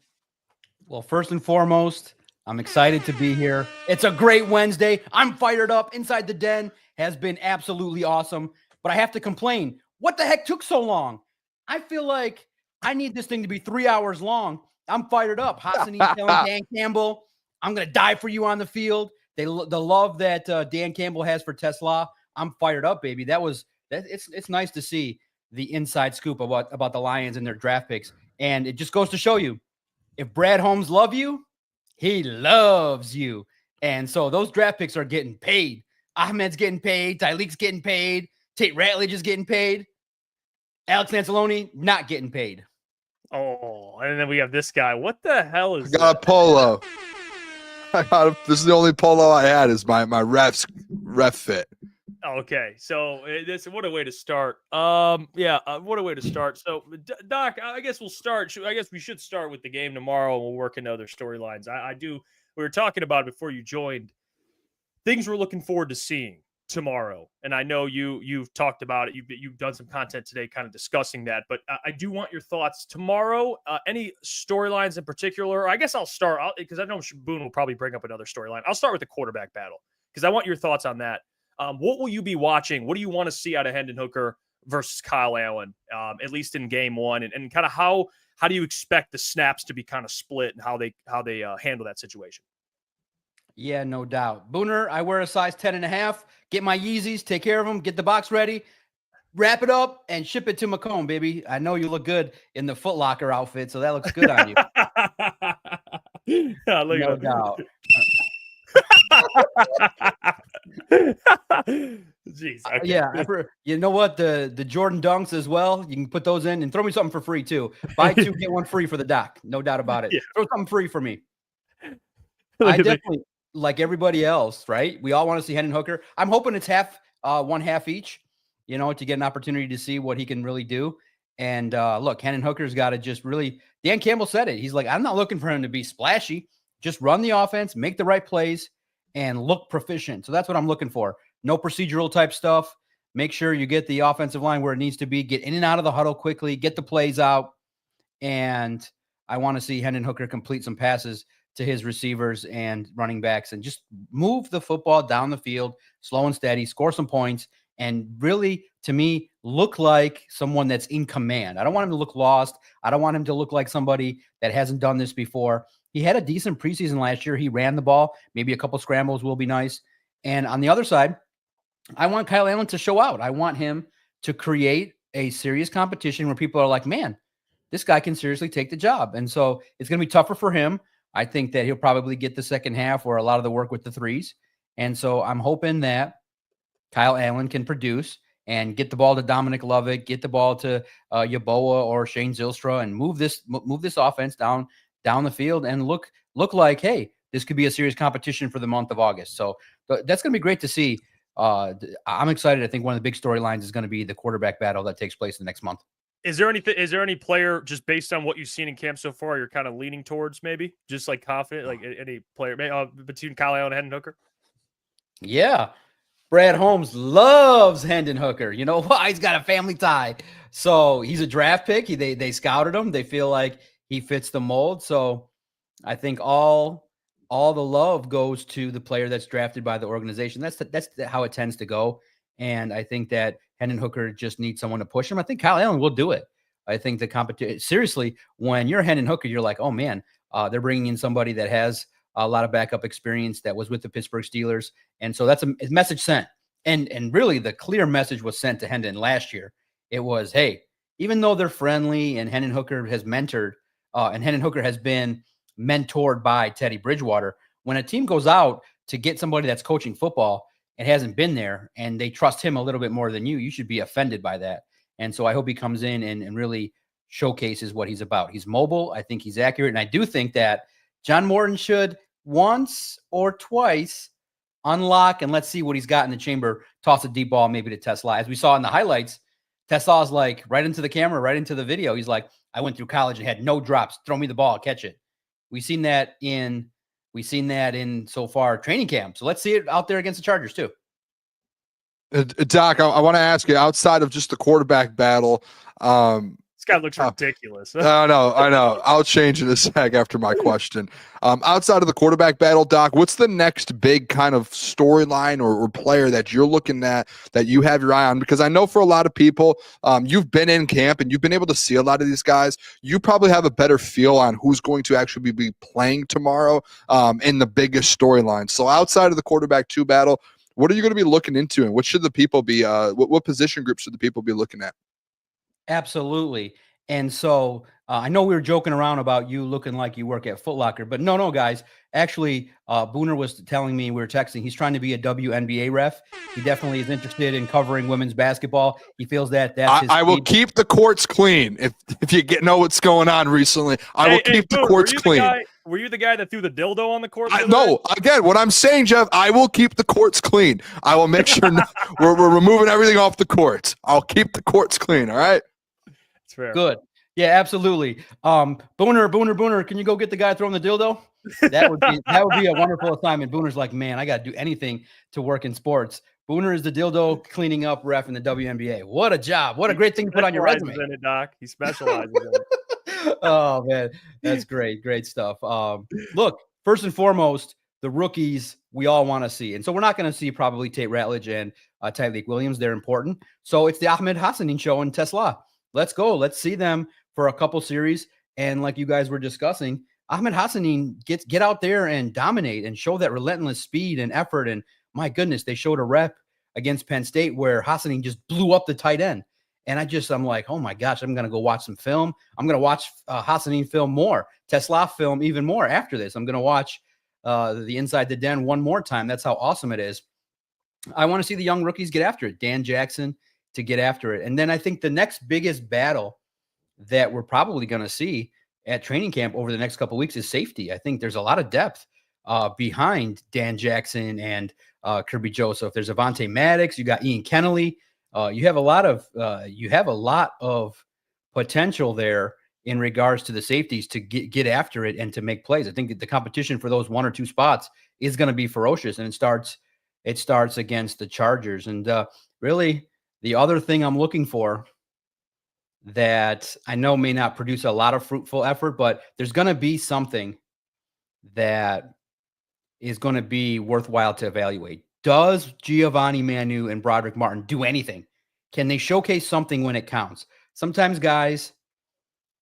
Well, first and foremost, I'm excited to be here. It's a great Wednesday. I'm fired up. Inside the Den has been absolutely awesome. But I have to complain. What the heck took so long? I feel like I need this thing to be 3 hours long. I'm fired up. Hassan telling Dan Campbell, I'm going to die for you on the field. The love that Dan Campbell has for Tesla. I'm fired up, baby. It's nice to see the inside scoop about the Lions and their draft picks. And it just goes to show you, if Brad Holmes loves you, he loves you. And so those draft picks are getting paid. Ahmed's getting paid. Tyleek's getting paid. Tate Ratledge is getting paid. Alex Anzalone not getting paid. Oh, and then we have this guy. What the hell is I got a polo. This is the only polo I had is my ref fit. Okay, so what a way to start. What a way to start. So, Doc, I guess we'll start. I guess we should start with the game tomorrow, and we'll work into other storylines. We were talking about it before you joined. Things we're looking forward to seeing tomorrow, and I know you've talked about it. You've done some content today, kind of discussing that. But I do want your thoughts tomorrow. Any storylines in particular? I guess I'll start because I know Boone will probably bring up another storyline. I'll start with the quarterback battle because I want your thoughts on that. What will you be watching? What do you want to see out of Hendon Hooker versus Kyle Allen, at least in game one? And kind of how do you expect the snaps to be kind of split and how they handle that situation? Yeah, no doubt. Booner, I wear a size 10.5. Get my Yeezys, take care of them, get the box ready, wrap it up, and ship it to Macomb, baby. I know you look good in the Foot Locker outfit, so that looks good on you. No doubt. Jeez, okay. Yeah, you know what? The Jordan Dunks as well. You can put those in and throw me something for free too. Buy 2, get 1 free for the Doc. No doubt about it. Yeah. Throw something free for me. I definitely, like everybody else, right? We all want to see Hendon Hooker. I'm hoping it's one half each, to get an opportunity to see what he can really do. And look, Hendon Hooker's got to just really, Dan Campbell said it. He's like, I'm not looking for him to be splashy. Just run the offense, make the right plays, and look proficient. So that's what I'm looking for. No procedural type stuff. Make sure you get the offensive line where it needs to be. Get in and out of the huddle quickly. Get the plays out. And I want to see Hendon Hooker complete some passes to his receivers and running backs and just move the football down the field, slow and steady, score some points, and really, to me, look like someone that's in command. I don't want him to look lost. I don't want him to look like somebody that hasn't done this before. He had a decent preseason last year. He ran the ball. Maybe a couple scrambles will be nice. And on the other side, I want Kyle Allen to show out. I want him to create a serious competition where people are like, man, this guy can seriously take the job. And so it's going to be tougher for him. I think that he'll probably get the second half or a lot of the work with the threes. And so I'm hoping that Kyle Allen can produce and get the ball to Dominic Lovett, get the ball to Yeboah or Shane Zylstra, and move this offense down the field and look like, hey, this could be a serious competition for the month of August. So that's going to be great to see. I'm excited. I think one of the big storylines is going to be the quarterback battle that takes place the next month. Is there any player, just based on what you've seen in camp so far, you're kind of leaning towards, maybe just like confident, like any player between Kyle Allen and Hendon Hooker? Yeah. Brad Holmes loves Hendon Hooker. You know why? He's got a family tie. So he's a draft pick. They scouted him. They feel like he fits the mold. So I think all the love goes to the player that's drafted by the organization. That's how it tends to go. And I think that Hendon Hooker just needs someone to push him. I think Kyle Allen will do it. I think the competition, seriously, when you're Hendon Hooker, you're like, oh man, they're bringing in somebody that has a lot of backup experience that was with the Pittsburgh Steelers. And so that's a message sent. And really the clear message was sent to Hendon last year. It was, hey, even though they're friendly and Hendon Hooker has mentored and Hendon Hooker has been mentored by Teddy Bridgewater, when a team goes out to get somebody that's coaching football and hasn't been there and they trust him a little bit more than you should be offended by that. And so I hope he comes in and really showcases what he's about. He's mobile. I think he's accurate. And I do think that John Morton should once or twice unlock and let's see what he's got in the chamber, toss a deep ball maybe to Tesla. As we saw in the highlights, Tesla's like right into the camera, right into the video. He's like, I went through college and had no drops. Throw me the ball, catch it. We've seen that in so far training camp. So let's see it out there against the Chargers too. Doc, I want to ask you, outside of just the quarterback battle, this guy looks ridiculous. I know. I'll change in a sec after my question. Outside of the quarterback battle, Doc, what's the next big kind of storyline or player that you're looking at that you have your eye on? Because I know for a lot of people, you've been in camp and you've been able to see a lot of these guys. You probably have a better feel on who's going to actually be playing tomorrow in the biggest storyline. So outside of the quarterback 2 battle, what are you going to be looking into, and what should the people be? What position groups should the people be looking at? Absolutely. And so I know we were joking around about you looking like you work at Foot Locker, but no, guys. Actually, Booner was telling me, we were texting, he's trying to be a WNBA ref. He definitely is interested in covering women's basketball. He feels that's his I will keep the courts clean. If you know what's going on recently, I will keep the courts clean. Were you the guy that threw the dildo on the court? No, again, what I'm saying, Jeff, I will keep the courts clean. I will make sure we're removing everything off the courts. I'll keep the courts clean, all right? That's fair. Good. Yeah, absolutely. Booner, can you go get the guy throwing the dildo? That would be a wonderful assignment. Booner's like, man, I got to do anything to work in sports. Booner is the dildo cleaning up ref in the WNBA. What a job. What a great thing to put on your resume. In it, Doc. He specializes in it. Oh, man. That's great. Great stuff. Look, first and foremost, the rookies we all want to see. And so we're not going to see probably Tate Ratledge and Tyreek Williams. They're important. So it's the Ahmed Hassanin show in Tesla. Let's go. Let's see them for a couple series. And like you guys were discussing, Ahmed Hassanin get out there and dominate and show that relentless speed and effort. And my goodness, they showed a rep against Penn State where Hassanin just blew up the tight end. And I'm like, oh my gosh, I'm going to go watch some film. I'm going to watch Hassanin film more, Tesla film even more after this. I'm going to watch the Inside the Den one more time. That's how awesome it is. I want to see the young rookies get after it. Dan Jackson to get after it. And then I think the next biggest battle that we're probably going to see at training camp over the next couple of weeks is safety. I think there's a lot of depth behind Dan Jackson and Kirby Joseph. There's Avonte Maddox. You got Ian Kennelly. You have a lot of potential there in regards to the safeties to get after it and to make plays. I think the competition for those 1 or 2 spots is going to be ferocious, and it starts against the Chargers. And really, the other thing I'm looking for that I know may not produce a lot of fruitful effort, but there's going to be something that is going to be worthwhile to evaluate. Does Giovanni Manu and Broderick Martin do anything? Can they showcase something when it counts? Sometimes guys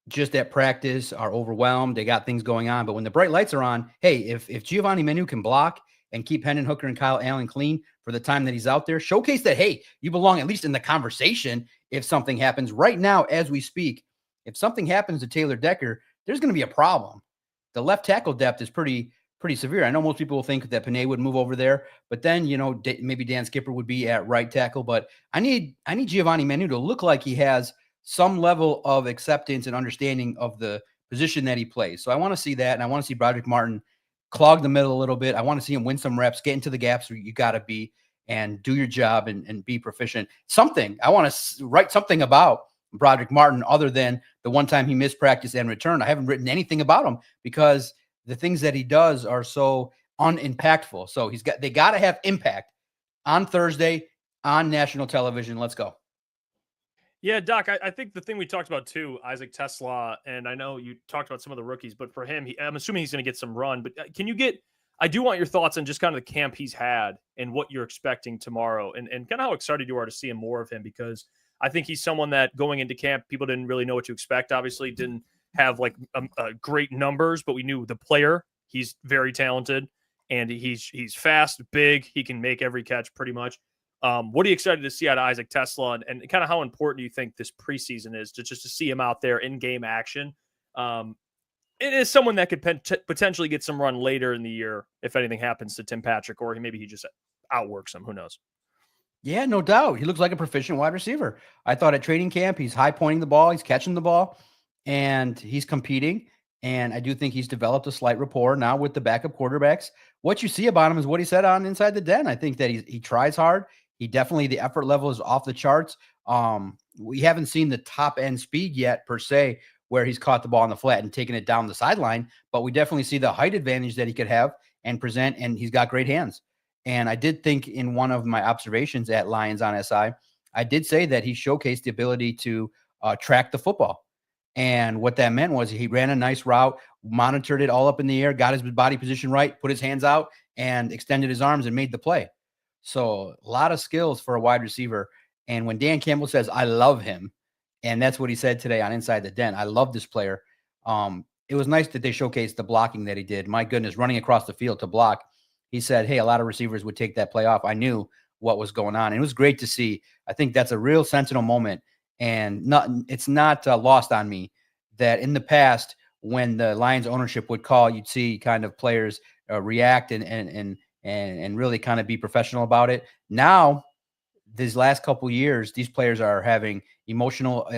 just at practice are overwhelmed. They got things going on. But when the bright lights are on, hey, if Giovanni Manu can block and keep Hendon Hooker and Kyle Allen clean for the time that he's out there, showcase that, hey, you belong at least in the conversation if something happens. Right now, as we speak, if something happens to Taylor Decker, there's going to be a problem. The left tackle depth is pretty severe. I know most people will think that Panay would move over there, but then, maybe Dan Skipper would be at right tackle. But I need Giovanni Manu to look like he has some level of acceptance and understanding of the position that he plays. So I want to see that, and I want to see Broderick Martin clog the middle a little bit. I want to see him win some reps, get into the gaps where you got to be, and do your job and be proficient. I want to write something about Broderick Martin other than the one time he missed practice and returned. I haven't written anything about him because the things that he does are so unimpactful. So they got to have impact on Thursday on national television. Let's go. Yeah, Doc, I think the thing we talked about too, Isaac Tesla, and I know you talked about some of the rookies, but for him, I'm assuming he's going to get some run. But I do want your thoughts on just kind of the camp he's had and what you're expecting tomorrow and kind of how excited you are to see more of him, because I think he's someone that going into camp, people didn't really know what to expect. Obviously, didn't have like great numbers, but we knew the player. He's very talented, and he's fast, big. He can make every catch pretty much. What are you excited to see out of Isaac Tesla, and kind of how important do you think this preseason is to see him out there in game action? It is someone that could potentially get some run later in the year if anything happens to Tim Patrick, or maybe he just outworks him. Who knows? Yeah, no doubt. He looks like a proficient wide receiver. I thought at training camp, he's high pointing the ball, he's catching the ball, and he's competing. And I do think he's developed a slight rapport now with the backup quarterbacks. What you see about him is what he said on Inside the Den. I think that he tries hard. The effort level is off the charts. We haven't seen the top end speed yet per se, where he's caught the ball on the flat and taken it down the sideline, but we definitely see the height advantage that he could have and present, and he's got great hands. And I did think in one of my observations at Lions on SI, I did say that he showcased the ability to track the football. And what that meant was he ran a nice route, monitored it all up in the air, got his body position right, put his hands out, and extended his arms and made the play. So a lot of skills for a wide receiver. And when Dan Campbell says, I love him, and that's what he said today on Inside the Den, I love this player. It was nice that they showcased the blocking that he did. My goodness, running across the field to block. He said, hey, a lot of receivers would take that play off. I knew what was going on. And it was great to see. I think that's a real sentinel moment. And it's not lost on me that in the past, when the Lions ownership would call, you'd see kind of players react and really kind of be professional about it. Now, these last couple years, these players are having emotional,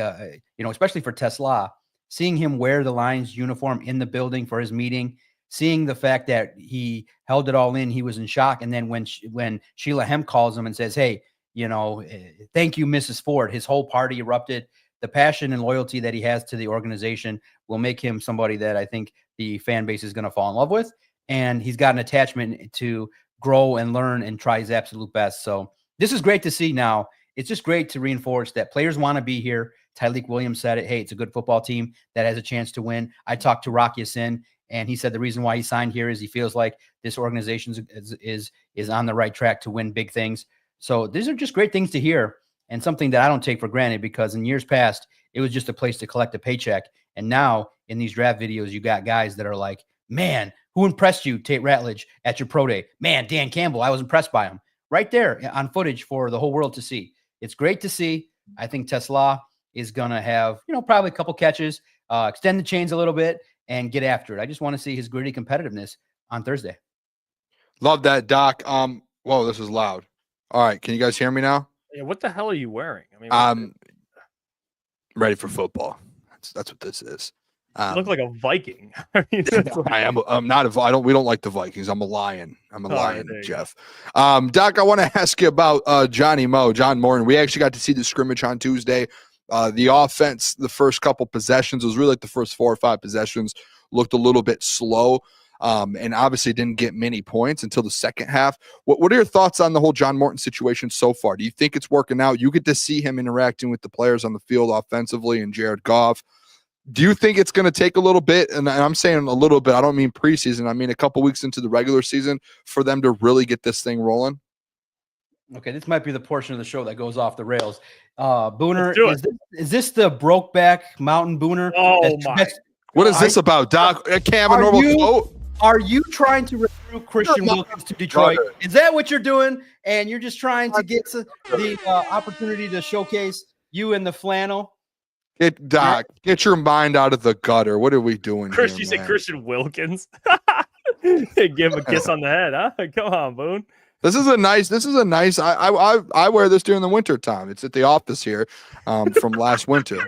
especially for Tesla, seeing him wear the Lions uniform in the building for his meeting, seeing the fact that he held it all in, he was in shock. And then when Sheila Hemp calls him and says, hey, thank you, Mrs. Ford, his whole party erupted. The passion and loyalty that he has to the organization will make him somebody that I think the fan base is going to fall in love with. And he's got an attachment to grow and learn and try his absolute best. So this is great to see now. It's just great to reinforce that players want to be here. Tyleek Williams said it. Hey, it's a good football team that has a chance to win. I talked to Rock Ya-Sin, and he said the reason why he signed here is he feels like this organization is on the right track to win big things. So these are just great things to hear, and something that I don't take for granted, because in years past, it was just a place to collect a paycheck. And now in these draft videos, you got guys that are like, man, who impressed you, Tate Ratledge, at your pro day? Man, Dan Campbell, I was impressed by him. Right there on footage for the whole world to see. It's great to see. I think Tesla is going to have, probably a couple catches, extend the chains a little bit, and get after it. I just want to see his gritty competitiveness on Thursday. Love that, Doc. Whoa, this is loud. All right, can you guys hear me now? Yeah, what the hell are you wearing? I mean, I'm ready for football. That's what this is. You look like a Viking. I mean, I am. I'm not we don't like the Vikings. I'm a Lion. I'm a Lion, Jeff. Doc, I want to ask you about John Morton. We actually got to see the scrimmage on Tuesday. The offense, the first couple possessions, it was really like the first 4 or 5 possessions looked a little bit slow. And obviously didn't get many points until the second half. What are your thoughts on the whole John Morton situation so far? Do you think it's working out? You get to see him interacting with the players on the field offensively and Jared Goff. Do you think it's going to take a little bit, and I'm saying a little bit, I don't mean preseason, I mean a couple weeks into the regular season for them to really get this thing rolling? Okay, this might be the portion of the show that goes off the rails. Booner, is this the Brokeback Mountain Booner? Oh, my. What is this about, Doc? I can't have a normal quote. Are you trying to recruit Christian Wilkins to Detroit? Is that what you're doing? And you're just trying to get to the opportunity to showcase you in the flannel? Doc, get your mind out of the gutter. What are we doing Chris, here, you said man? Christian Wilkins. Give him a kiss on the head, huh? Come on, Boone. This is a nice. I wear this during the winter time. It's at the office here, from last winter.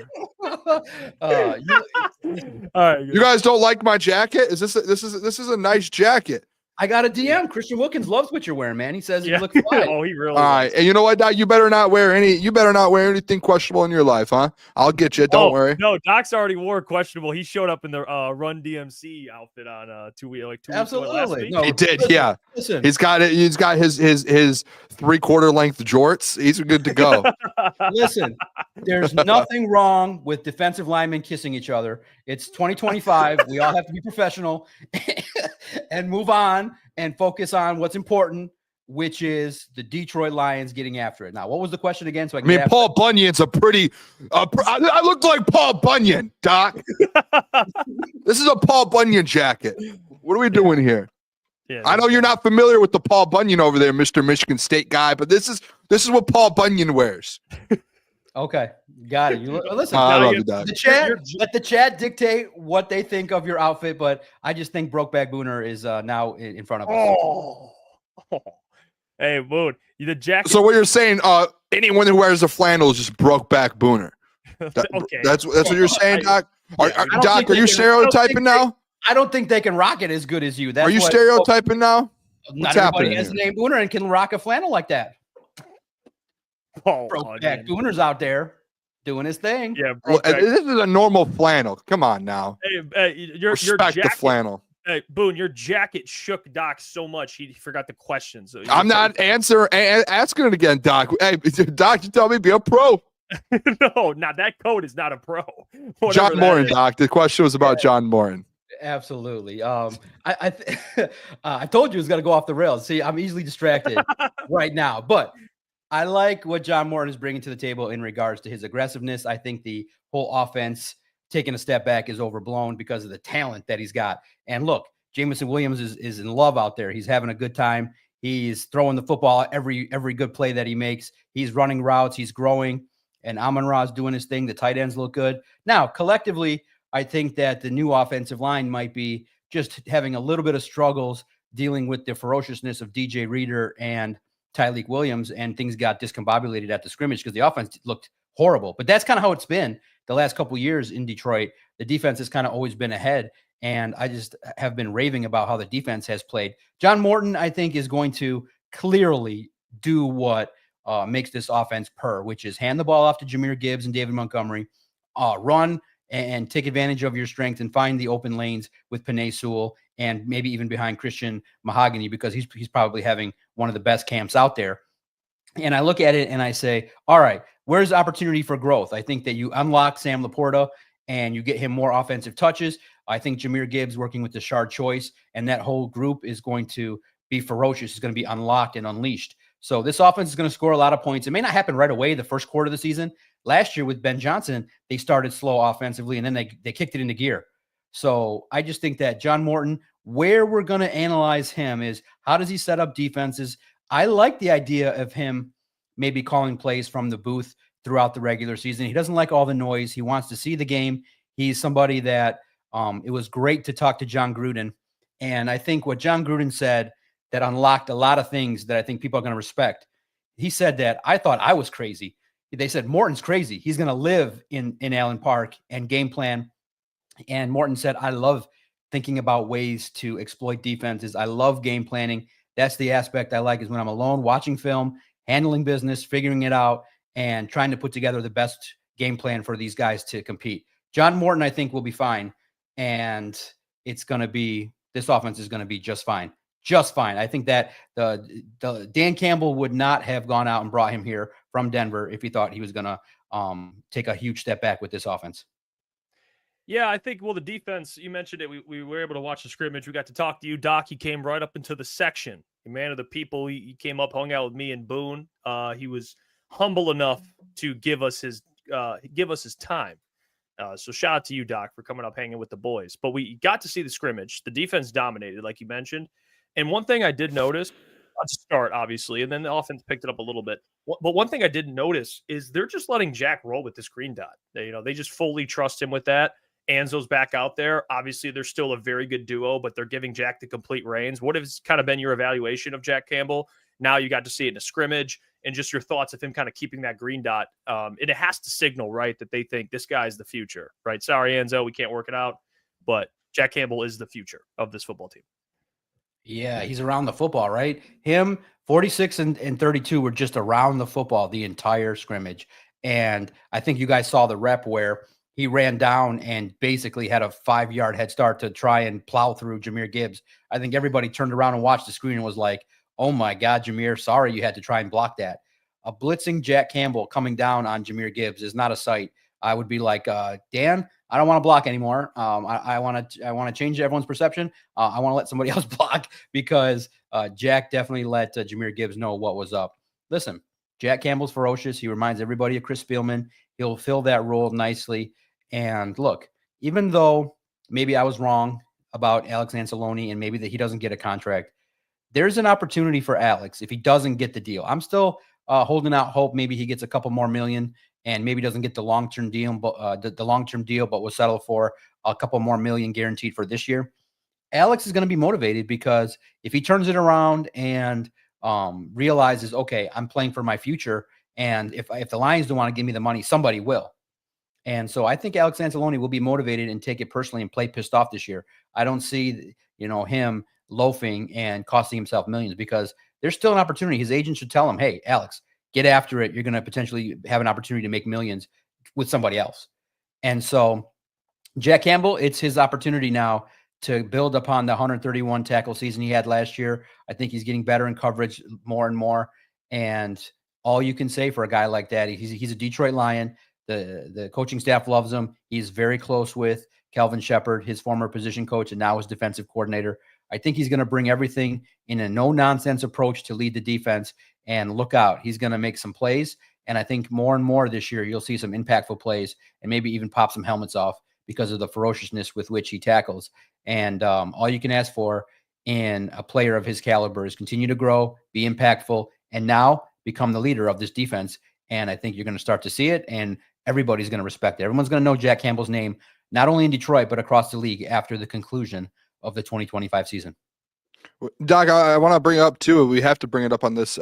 All right, you guys don't like my jacket? This is a nice jacket. I got a DM. Christian Wilkins loves what you're wearing, man. He says you look fine. Oh, he really. All right, and you know what, Doc? You better not wear anything questionable in your life, huh? I'll get you. Don't worry. No, Doc's already wore questionable. He showed up in the Run DMC outfit on 2 weeks. Absolutely. No, he did. Listen, yeah. Listen. He's got it. He's got his 3/4 length jorts. He's good to go. Listen, there's nothing wrong with defensive linemen kissing each other. It's 2025. We all have to be professional and move on and focus on what's important, which is the Detroit Lions getting after it. Now, what was the question again? So I mean, Paul Bunyan's a pretty. I look like Paul Bunyan, Doc. This is a Paul Bunyan jacket. What are we doing here? Yeah, I know you're not familiar with the Paul Bunyan over there, Mr. Michigan State guy, but this is what Paul Bunyan wears. Okay, got it. Listen, I love you, Doc. Let the chat dictate what they think of your outfit, but I just think Brokeback Booner is now in front of us. Oh. Hey, Boone, the jacket. So what you're saying? Anyone who wears a flannel is just Brokeback Booner. Okay, that's what you're saying, Doc. Doc, are you stereotyping now? I don't think they can rock it as good as you. Are you stereotyping now? Not everybody has the name Booner and can rock a flannel like that. Brokeback Booner's out there doing his thing. Yeah, this is a normal flannel. Come on now. Hey, your Respect jacket, the flannel. Hey, Boone, your jacket shook Doc so much he forgot the question. So I'm not asking it again, Doc. Hey, Doc, you tell me be a pro. No, that code is not a pro. John Morton, Doc. The question was about John Morton. Absolutely. I told you it was going to go off the rails. See, I'm easily distracted right now, but I like what John Morton is bringing to the table in regards to his aggressiveness. I think the whole offense taking a step back is overblown because of the talent that he's got. And look, Jameson Williams is in love out there. He's having a good time. He's throwing the football every good play that he makes. He's running routes. He's growing. And Amon-Ra's doing his thing. The tight ends look good. Now, collectively, I think that the new offensive line might be just having a little bit of struggles dealing with the ferociousness of DJ Reader and Tyleik Williams, and things got discombobulated at the scrimmage because the offense looked horrible. But that's kind of how it's been the last couple of years in Detroit. The defense has kind of always been ahead, and I just have been raving about how the defense has played. John Morton, I think, is going to clearly do what makes this offense purr, which is hand the ball off to Jahmyr Gibbs and David Montgomery, run and take advantage of your strength and find the open lanes with Penei Sewell and maybe even behind Christian Mahogany, because he's probably having one of the best camps out there. And I look at it and I say, all right, where's the opportunity for growth? I think that you unlock Sam Laporta and you get him more offensive touches. I think Jahmyr Gibbs working with Rashard Choice and that whole group is going to be ferocious. It's going to be unlocked and unleashed. So this offense is going to score a lot of points. It may not happen right away the first quarter of the season. Last year with Ben Johnson, they started slow offensively, and then they kicked it into gear. So I just think that John Morton, where we're going to analyze him is how does he set up defenses? I like the idea of him maybe calling plays from the booth throughout the regular season. He doesn't like all the noise. He wants to see the game. He's somebody that it was great to talk to John Gruden. And I think what John Gruden said that unlocked a lot of things that I think people are going to respect. He said that I thought I was crazy. They said, Morton's crazy. He's going to live in Allen Park and game plan. And Morton said, I love thinking about ways to exploit defenses. I love game planning. That's the aspect I like, is when I'm alone watching film, handling business, figuring it out, and trying to put together the best game plan for these guys to compete. John Morton, I think, will be fine. And this offense is going to be just fine. Just fine. I think that the Dan Campbell would not have gone out and brought him here from Denver if he thought he was going to take a huge step back with this offense. Yeah, I think, the defense, you mentioned it. We were able to watch the scrimmage. We got to talk to you, Doc. He came right up into the section. The man of the people. He came up, hung out with me and Boone. He was humble enough to give us his time. So shout out to you, Doc, for coming up, hanging with the boys. But we got to see the scrimmage. The defense dominated, like you mentioned. And one thing I did notice, I'll start, obviously, and then the offense picked it up a little bit. But one thing I didn't notice is they're just letting Jack roll with this green dot. They just fully trust him with that. Anzo's back out there. Obviously, they're still a very good duo, but they're giving Jack the complete reins. What has kind of been your evaluation of Jack Campbell? Now you got to see it in a scrimmage, and just your thoughts of him kind of keeping that green dot. It has to signal, right, that they think this guy is the future, right? Sorry, Anzo, we can't work it out, but Jack Campbell is the future of this football team. Yeah, he's around the football, right? Him, 46 and 32 were just around the football the entire scrimmage. And I think you guys saw the rep where he ran down and basically had a 5-yard head start to try and plow through Jahmyr Gibbs. I think everybody turned around and watched the screen and was like, oh my God, Jahmyr, sorry you had to try and block that. A blitzing Jack Campbell coming down on Jahmyr Gibbs is not a sight. I would be like, Dan, I don't want to block anymore. I want to change everyone's perception. I want to let somebody else block because Jack definitely let Jahmyr Gibbs know what was up. Listen, Jack Campbell's ferocious. He reminds everybody of Chris Spielman. He'll fill that role nicely. And look, even though maybe I was wrong about Alex Anzalone and maybe that he doesn't get a contract, there's an opportunity for Alex if he doesn't get the deal. I'm still holding out hope maybe he gets a couple more million and maybe doesn't get the long-term deal, but the long-term deal, but will settle for a couple more million guaranteed for this year. Alex is going to be motivated because if he turns it around and realizes, okay, I'm playing for my future, and if the Lions don't want to give me the money, somebody will. And so I think Alex Anzalone will be motivated and take it personally and play pissed off this year. I don't see, him loafing and costing himself millions because there's still an opportunity. His agent should tell him, hey, Alex, get after it. You're going to potentially have an opportunity to make millions with somebody else. And so Jack Campbell, it's his opportunity now to build upon the 131 tackle season he had last year. I think he's getting better in coverage more and more. And all you can say for a guy like that, he's a Detroit Lion. The coaching staff loves him. He's very close with Calvin Shepard, his former position coach, and now his defensive coordinator. I think he's going to bring everything in a no-nonsense approach to lead the defense. And look out, he's going to make some plays. And I think more and more this year, you'll see some impactful plays and maybe even pop some helmets off because of the ferociousness with which he tackles. And all you can ask for in a player of his caliber is continue to grow, be impactful, and now become the leader of this defense. And I think you're going to start to see it, and everybody's going to respect it. Everyone's going to know Jack Campbell's name, not only in Detroit, but across the league after the conclusion of the 2025 season. Doc, I want to bring up too. We have to bring it up on this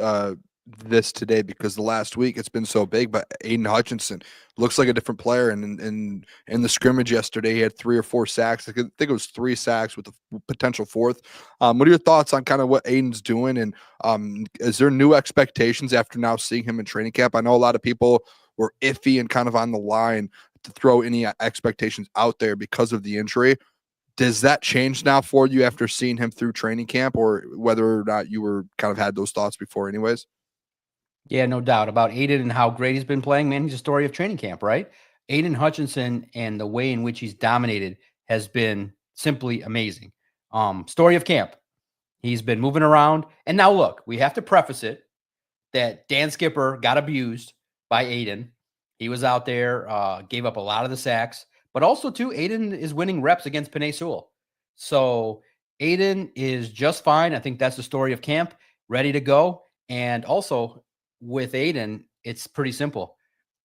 today because the last week it's been so big. But Aiden Hutchinson looks like a different player. And in the scrimmage yesterday, he had 3 or 4 sacks. I think it was 3 sacks with a potential 4th. What are your thoughts on kind of what Aiden's doing? And is there new expectations after now seeing him in training camp? I know a lot of people were iffy and kind of on the line to throw any expectations out there because of the injury. Does that change now for you after seeing him through training camp, or whether or not you were kind of had those thoughts before anyways? Yeah, no doubt about Aiden and how great he's been playing, man. He's a story of training camp, right? Aiden Hutchinson and the way in which he's dominated has been simply amazing. Story of camp. He's been moving around. And now look, we have to preface it that Dan Skipper got abused by Aiden. He was out there, gave up a lot of the sacks. But also, too, Aiden is winning reps against Penei Sewell. So Aiden is just fine. I think that's the story of camp, ready to go. And also, with Aiden, it's pretty simple.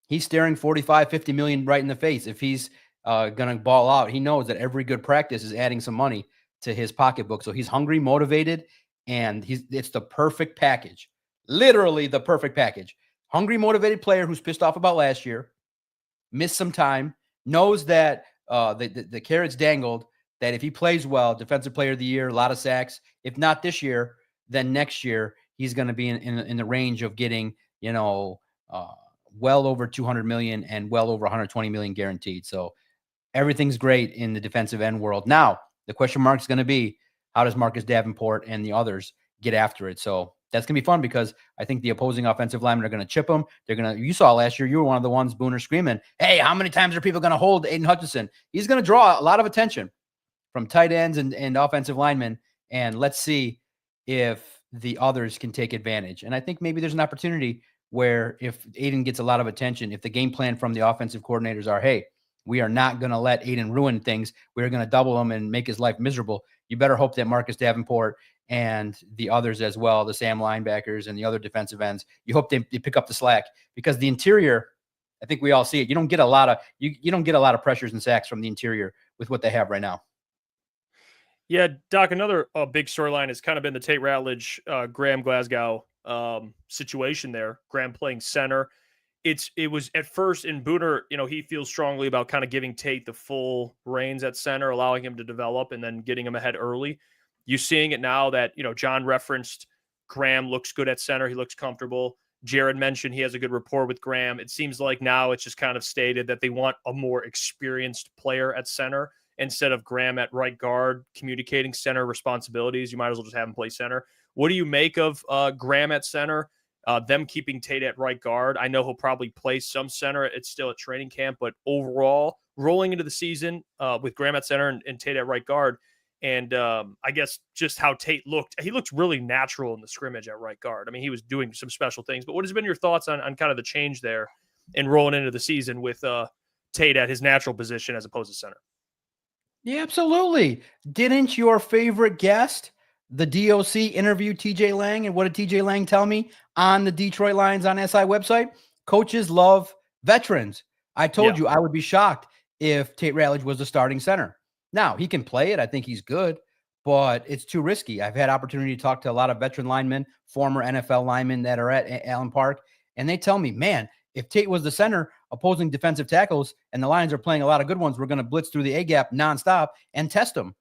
He's staring 45, 50 million right in the face. If he's going to ball out, he knows that every good practice is adding some money to his pocketbook. So he's hungry, motivated, and it's the perfect package. Literally the perfect package. Hungry, motivated player who's pissed off about last year, missed some time, knows that the carrot's dangled, that if he plays well, defensive player of the year, a lot of sacks. If not this year, then next year he's going to be in the range of getting, well over 200 million and well over 120 million guaranteed. So everything's great in the defensive end world. Now, the question mark is going to be, how does Marcus Davenport and the others get after it? So that's going to be fun because I think the opposing offensive linemen are going to chip them. You saw last year, you were one of the ones, Booner, screaming, hey, how many times are people going to hold Aiden Hutchinson? He's going to draw a lot of attention from tight ends and offensive linemen. And let's see if the others can take advantage. And I think maybe there's an opportunity where if Aiden gets a lot of attention, if the game plan from the offensive coordinators are, hey, we are not going to let Aiden ruin things. We're going to double him and make his life miserable. You better hope that Marcus Davenport and the others as well, the Sam linebackers and the other defensive ends, you hope they pick up the slack, because the interior, I think we all see it. You don't get a lot of you don't get a lot of pressures and sacks from the interior with what they have right now. Yeah, Doc, another big storyline has kind of been the Tate Ratledge, Graham Glasgow situation there. Graham playing center. It was at first in Booner, he feels strongly about kind of giving Tate the full reins at center, allowing him to develop and then getting him ahead early. You seeing it now that, John referenced Graham looks good at center. He looks comfortable. Jared mentioned he has a good rapport with Graham. It seems like now it's just kind of stated that they want a more experienced player at center instead of Graham at right guard communicating center responsibilities. You might as well just have him play center. What do you make of Graham at center? Them keeping Tate at right guard. I know he'll probably play some center. It's still at training camp, but overall, rolling into the season with Graham at center and Tate at right guard, and I guess just how Tate looked. He looked really natural in the scrimmage at right guard. I mean, he was doing some special things. But what has been your thoughts on kind of the change there and rolling into the season with Tate at his natural position as opposed to center? Yeah, absolutely. Didn't your favorite guest, the DOC, interview TJ Lang? And what did TJ Lang tell me on the Detroit Lions on SI website? Coaches love veterans. I told you I would be shocked if Tate Ratledge was the starting center. Now, he can play it. I think he's good, but it's too risky. I've had opportunity to talk to a lot of veteran linemen, former NFL linemen that are at Allen Park, and they tell me, man, if Tate was the center, opposing defensive tackles, and the Lions are playing a lot of good ones, we're going to blitz through the A-gap nonstop and test him.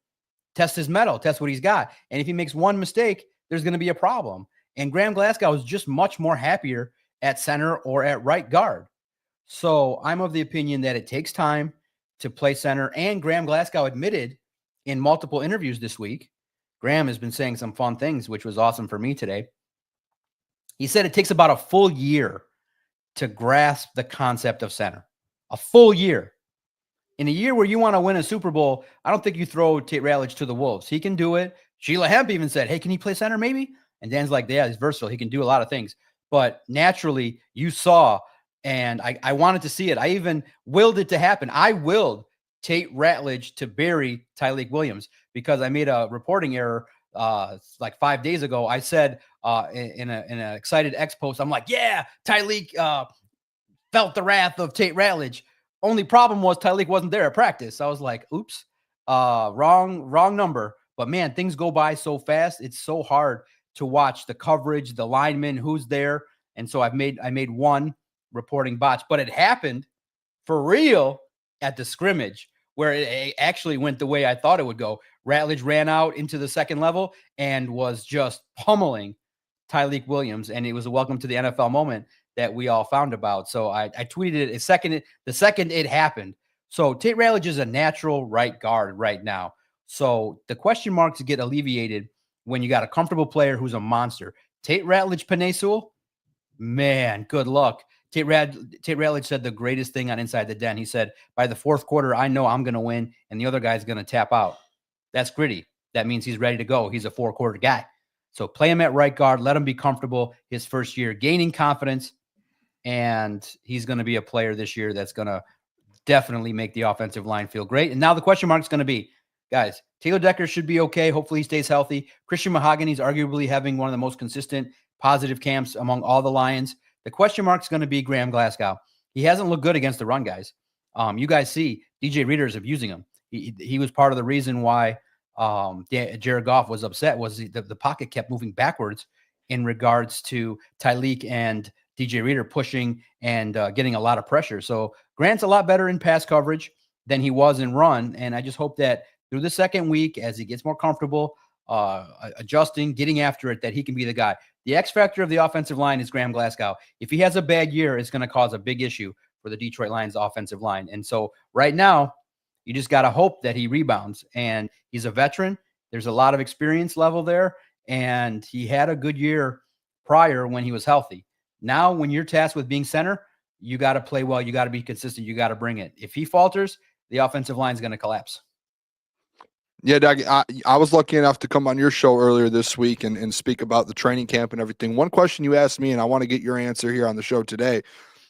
Test his mettle, test what he's got. And if he makes one mistake, there's going to be a problem. And Graham Glasgow is just much more happier at center or at right guard. So I'm of the opinion that it takes time to play center. And Graham Glasgow admitted in multiple interviews this week, Graham has been saying some fun things, which was awesome for me today. He said it takes about a full year to grasp the concept of center. A full year. In a year where you want to win a Super Bowl, I don't think you throw Tate Ratledge to the wolves. He can do it. Sheila Hemp even said, hey, can he play center maybe? And Dan's like, yeah, he's versatile. He can do a lot of things. But naturally, you saw, and I wanted to see it. I even willed it to happen. I willed Tate Ratledge to bury Tyleik Williams because I made a reporting error like 5 days ago. I said in an excited X post, I'm like, yeah, Tyleik felt the wrath of Tate Ratledge. Only problem was Tyleik wasn't there at practice. I was like, oops, wrong number. But man, things go by so fast. It's so hard to watch the coverage, the linemen, who's there. And so I made one reporting botch, but it happened for real at the scrimmage where it actually went the way I thought it would go. Ratledge ran out into the second level and was just pummeling Tyleik Williams. And it was a welcome to the NFL moment that we all found about. So I tweeted it the second it happened. So Tate Ratledge is a natural right guard right now. So the question marks get alleviated when you got a comfortable player who's a monster. Tate Ratledge Penesul, man, good luck. Tate Ratledge said the greatest thing on Inside the Den. He said, by the fourth quarter, I know I'm going to win, and the other guy's going to tap out. That's gritty. That means he's ready to go. He's a four-quarter guy. So play him at right guard. Let him be comfortable his first year, gaining confidence, and he's going to be a player this year that's going to definitely make the offensive line feel great. And now the question mark is going to be, guys, Taylor Decker should be okay. Hopefully he stays healthy. Christian Mahogany's arguably having one of the most consistent positive camps among all the Lions. The question mark is going to be Graham Glasgow. He hasn't looked good against the run guys. You guys see DJ Reader's abusing him. He was part of the reason why Jared Goff was upset was the pocket kept moving backwards in regards to Tyleik and DJ Reader pushing and getting a lot of pressure. So Grant's a lot better in pass coverage than he was in run. And I just hope that through the second week, as he gets more comfortable, adjusting, getting after it, that he can be the guy. The X factor of the offensive line is Graham Glasgow. If he has a bad year, it's going to cause a big issue for the Detroit Lions offensive line. And so right now, you just got to hope that he rebounds. And he's a veteran. There's a lot of experience level there. And he had a good year prior when he was healthy. Now, when you're tasked with being center, you got to play well. You got to be consistent. You got to bring it. If he falters, the offensive line is going to collapse. Yeah, Doug, I was lucky enough to come on your show earlier this week and speak about the training camp and everything. One question you asked me, and I want to get your answer here on the show today.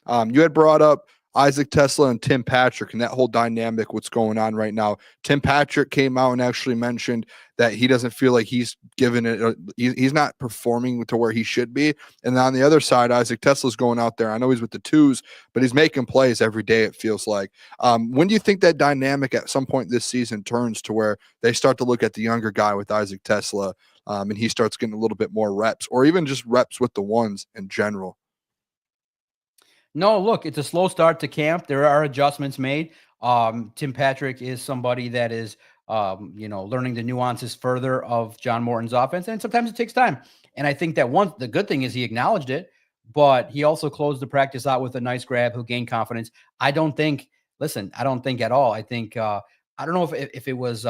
You had brought up Isaac Tesla and Tim Patrick and that whole dynamic, what's going on right now. Tim Patrick came out and actually mentioned that he doesn't feel like he's given it, he's not performing to where he should be. And on the other side, Isaac Tesla's going out there. I know he's with the twos, but he's making plays every day, it feels like. When do you think that dynamic at some point this season turns to where they start to look at the younger guy with Isaac Tesla and he starts getting a little bit more reps, or even just reps with the ones in general? No, look, it's a slow start to camp. There are adjustments made. Tim Patrick is somebody that is, learning the nuances further of John Morton's offense, and sometimes it takes time. And I think that the good thing is he acknowledged it, but he also closed the practice out with a nice grab who gained confidence. I don't think at all. I think, I don't know if it was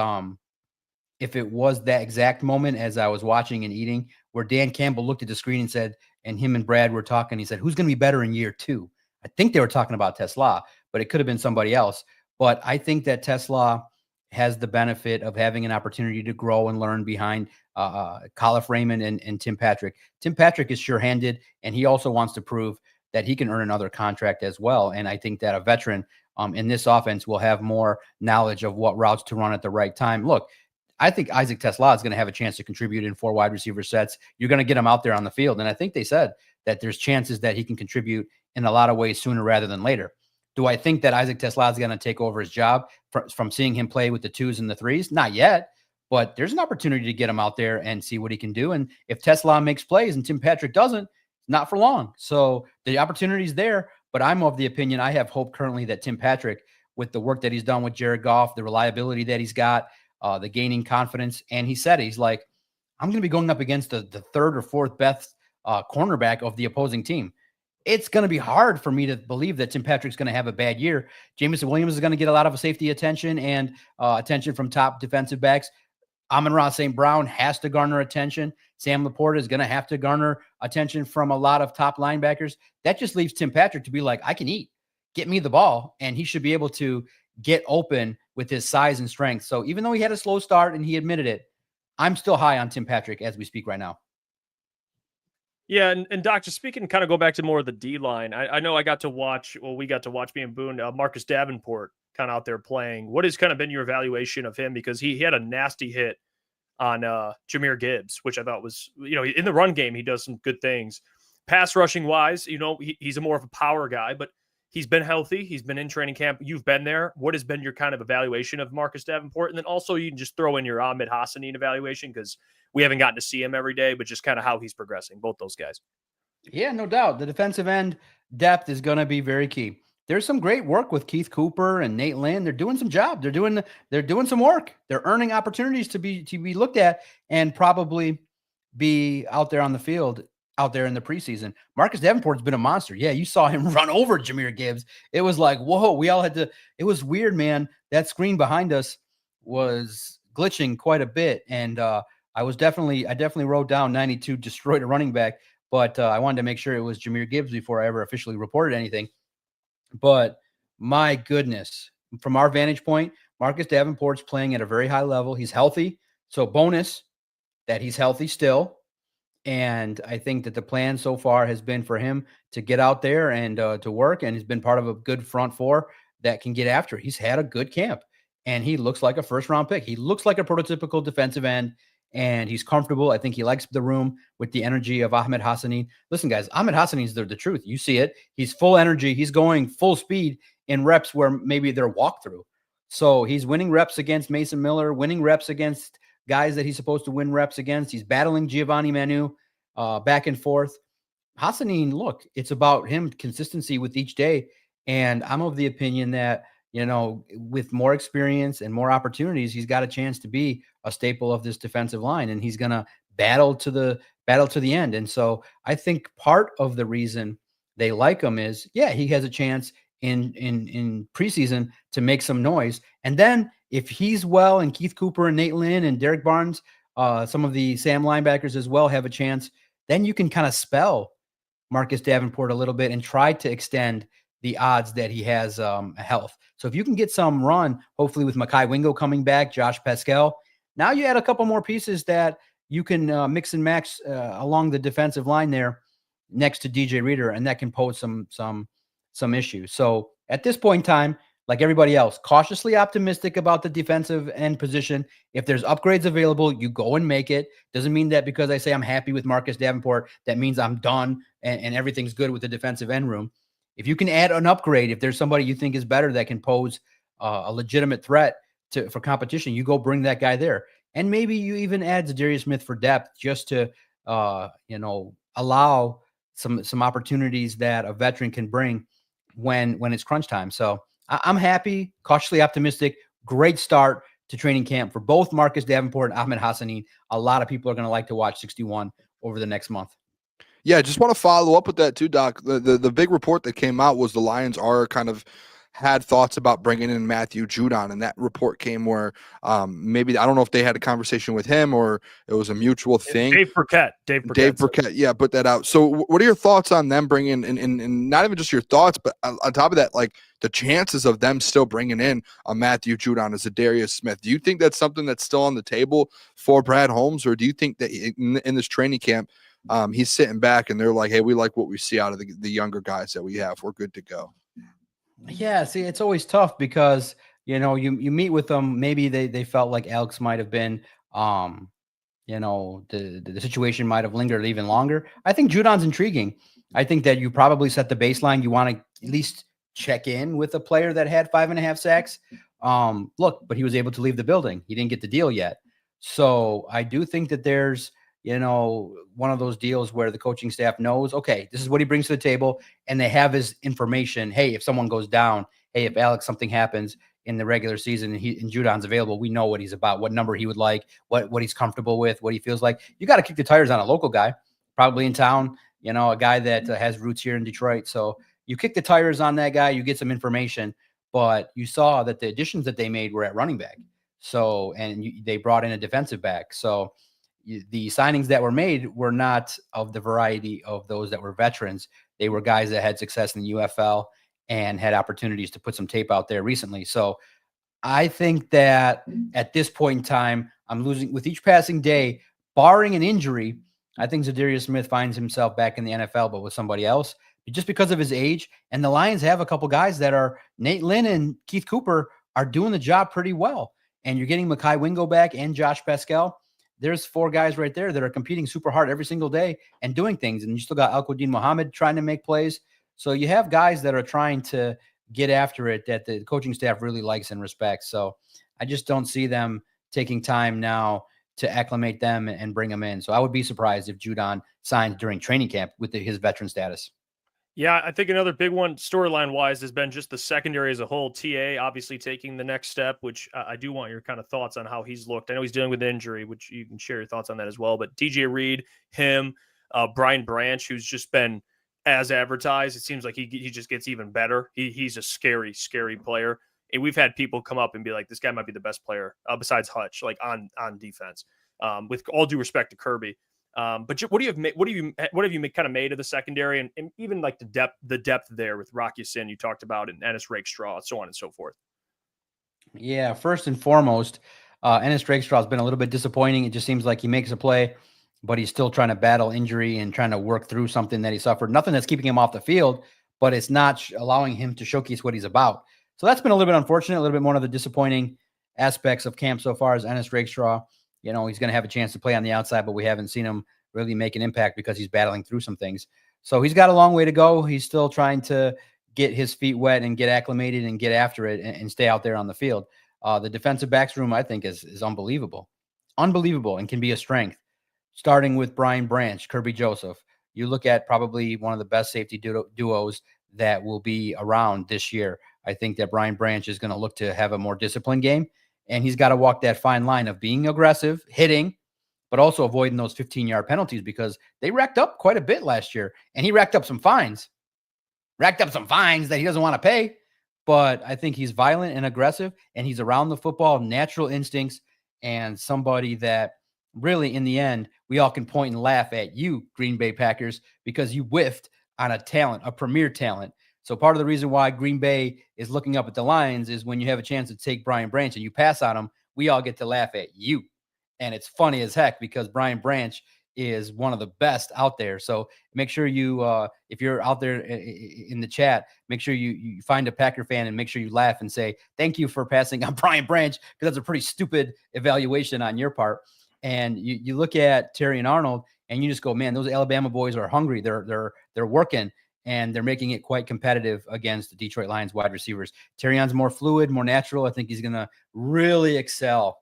that exact moment as I was watching and eating where Dan Campbell looked at the screen and said, and him and Brad were talking, he said, who's going to be better in year 2? I think they were talking about Tesla, but it could have been somebody else. But I think that Tesla has the benefit of having an opportunity to grow and learn behind Khalif Raymond and Tim Patrick. Tim Patrick is sure-handed, and he also wants to prove that he can earn another contract as well. And I think that a veteran in this offense will have more knowledge of what routes to run at the right time. Look, I think Isaac Tesla is going to have a chance to contribute in 4 wide receiver sets. You're going to get him out there on the field. And I think they said that there's chances that he can contribute in a lot of ways sooner rather than later. Do I think that Isaac Tesla is going to take over his job from seeing him play with the 2s and the 3s? Not yet, but there's an opportunity to get him out there and see what he can do. And if Tesla makes plays and Tim Patrick doesn't, not for long. So the opportunity's there, but I'm of the opinion, I have hope currently that Tim Patrick, with the work that he's done with Jared Goff, the reliability that he's got, the gaining confidence. And he said, he's like, I'm going to be going up against the 3rd or 4th best cornerback of the opposing team. It's going to be hard for me to believe that Tim Patrick's going to have a bad year. Jameson Williams is going to get a lot of safety attention and attention from top defensive backs. Amon-Ra St. Brown has to garner attention. Sam Laporta is going to have to garner attention from a lot of top linebackers. That just leaves Tim Patrick to be like, I can eat. Get me the ball. And he should be able to get open with his size and strength. So even though he had a slow start and he admitted it, I'm still high on Tim Patrick as we speak right now. Yeah, and Doc, just speaking, kind of go back to more of the D line. I know we got to watch PM Boone, Marcus Davenport kind of out there playing. What has kind of been your evaluation of him? Because he had a nasty hit on Jahmyr Gibbs, which I thought was, in the run game, he does some good things. Pass rushing wise, he's a more of a power guy, but he's been healthy. He's been in training camp. You've been there. What has been your kind of evaluation of Marcus Davenport? And then also you can just throw in your Ahmed Hassanin evaluation because we haven't gotten to see him every day, but just kind of how he's progressing, both those guys. Yeah, no doubt. The defensive end depth is going to be very key. There's some great work with Keith Cooper and Nate Lynn. They're doing some job. They're doing some work. They're earning opportunities to be looked at and probably be out there on the field out there in the preseason. Marcus Davenport's been a monster. Yeah, you saw him run over Jahmyr Gibbs. It was like, whoa, we all had to. It was weird, man. That screen behind us was glitching quite a bit, and I definitely wrote down 92 destroyed a running back, but I wanted to make sure it was Jahmyr Gibbs before I ever officially reported anything. But my goodness, from our vantage point, Marcus Davenport's playing at a very high level. He's healthy. So bonus that he's healthy still. And I think that the plan so far has been for him to get out there and to work. And he's been part of a good front four that can get after it. He's had a good camp and he looks like a first-round pick. He looks like a prototypical defensive end. And he's comfortable. I think he likes the room with the energy of Ahmed Hassanin. Listen, guys, Ahmed Hassanin is the truth. You see it. He's full energy. He's going full speed in reps where maybe they're walkthrough. So he's winning reps against Mason Miller, winning reps against guys that he's supposed to win reps against. He's battling Giovanni Manu back and forth. Hassanin, look, it's about him, consistency with each day. And I'm of the opinion that, with more experience and more opportunities, he's got a chance to be a staple of this defensive line, and he's going to battle to the end. And so I think part of the reason they like him is, he has a chance in preseason to make some noise. And then if he's well, and Keith Cooper and Nate Lynn and Derek Barnes, some of the Sam linebackers as well have a chance, then you can kind of spell Marcus Davenport a little bit and try to extend the odds that he has health. So if you can get some run, hopefully with Mekhi Wingo coming back, Josh Pascal, now you add a couple more pieces that you can mix and match along the defensive line there next to DJ Reader, and that can pose some issues. So at this point in time, like everybody else, cautiously optimistic about the defensive end position. If there's upgrades available, you go and make it. Doesn't mean that because I say I'm happy with Marcus Davenport, that means I'm done and everything's good with the defensive end room. If you can add an upgrade, if there's somebody you think is better that can pose a legitimate threat for competition, you go bring that guy there. And maybe you even add Zadarius Smith for depth just to, allow some opportunities that a veteran can bring when it's crunch time. So I'm happy, cautiously optimistic. Great start to training camp for both Marcus Davenport and Ahmed Hassanin. A lot of people are going to like to watch 61 over the next month. Yeah, just want to follow up with that too, Doc. The big report that came out was the Lions are kind of had thoughts about bringing in Matthew Judon, and that report came where maybe, I don't know if they had a conversation with him or it was a mutual thing. Dave Burkett, yeah, put that out. So what are your thoughts on them bringing in, and not even just your thoughts, but on top of that, like the chances of them still bringing in a Matthew Judon as a Darius Smith? Do you think that's something that's still on the table for Brad Holmes, or do you think that in this training camp, he's sitting back and they're like, hey, we like what we see out of the younger guys that we have. We're good to go. Yeah, see, it's always tough because, you meet with them. Maybe they felt like Alex might have been, the situation might have lingered even longer. I think Judon's intriguing. I think that you probably set the baseline. You want to at least check in with a player that had 5.5 sacks. But he was able to leave the building. He didn't get the deal yet. So I do think that there's, one of those deals where the coaching staff knows, okay, this is what he brings to the table, and they have his information. Hey, if someone goes down, hey, if Alex, something happens in the regular season and Judon's available, we know what he's about, what number he would like, what he's comfortable with, what he feels like. You got to kick the tires on a local guy, probably in town, a guy that has roots here in Detroit. So you kick the tires on that guy, you get some information, but you saw that the additions that they made were at running back. So, and they brought in a defensive back. So the signings that were made were not of the variety of those that were veterans. They were guys that had success in the UFL and had opportunities to put some tape out there recently. So I think that at this point in time, I'm losing with each passing day, barring an injury. I think Zadarius Smith finds himself back in the NFL, but with somebody else, just because of his age. And the Lions have a couple guys that are Nate Lynn and Keith Cooper are doing the job pretty well. And you're getting Mekhi Wingo back and Josh Pascal. There's 4 guys right there that are competing super hard every single day and doing things. And you still got Al-Quadin Muhammad trying to make plays. So you have guys that are trying to get after it that the coaching staff really likes and respects. So I just don't see them taking time now to acclimate them and bring them in. So I would be surprised if Judon signed during training camp with his veteran status. Yeah, I think another big one storyline wise has been just the secondary as a whole. TA obviously taking the next step, which I do want your kind of thoughts on how he's looked. I know he's dealing with injury, which you can share your thoughts on that as well. But DJ Reed, him, Brian Branch, who's just been as advertised. It seems like he just gets even better. He's a scary, scary player. And we've had people come up and be like, this guy might be the best player besides Hutch, like on defense. With all due respect to Kirby. But what have you kind of made of the secondary and even like the depth there with Rock Ya-Sin you talked about and Ennis Rakestraw, so on and so forth? Yeah, first and foremost, Ennis Rakestraw has been a little bit disappointing. It just seems like he makes a play, but he's still trying to battle injury and trying to work through something that he suffered. Nothing that's keeping him off the field, but it's not allowing him to showcase what he's about. So that's been a little bit unfortunate, a little bit one of the disappointing aspects of camp so far is Ennis Rakestraw. He's going to have a chance to play on the outside, but we haven't seen him really make an impact because he's battling through some things. So he's got a long way to go. He's still trying to get his feet wet and get acclimated and get after it and stay out there on the field. The defensive backs room, I think, is unbelievable. Unbelievable and can be a strength. Starting with Brian Branch, Kirby Joseph. You look at probably one of the best safety duos that will be around this year. I think that Brian Branch is going to look to have a more disciplined game, and he's got to walk that fine line of being aggressive, hitting, but also avoiding those 15-yard penalties because they racked up quite a bit last year, and he racked up some fines that he doesn't want to pay. But I think he's violent and aggressive, and he's around the football, natural instincts, and somebody that really, in the end, we all can point and laugh at you, Green Bay Packers, because you whiffed on a premier talent. So part of the reason why Green Bay is looking up at the Lions is when you have a chance to take Brian Branch and you pass on him, we all get to laugh at you. And it's funny as heck because Brian Branch is one of the best out there. So make sure you, if you're out there in the chat, make sure you find a Packer fan and make sure you laugh and say, thank you for passing on Brian Branch, because that's a pretty stupid evaluation on your part. And you look at Terry and Arnold and you just go, man, those Alabama boys are hungry. They're working, and they're making it quite competitive against the Detroit Lions wide receivers. Terrion's more fluid, more natural. I think he's going to really excel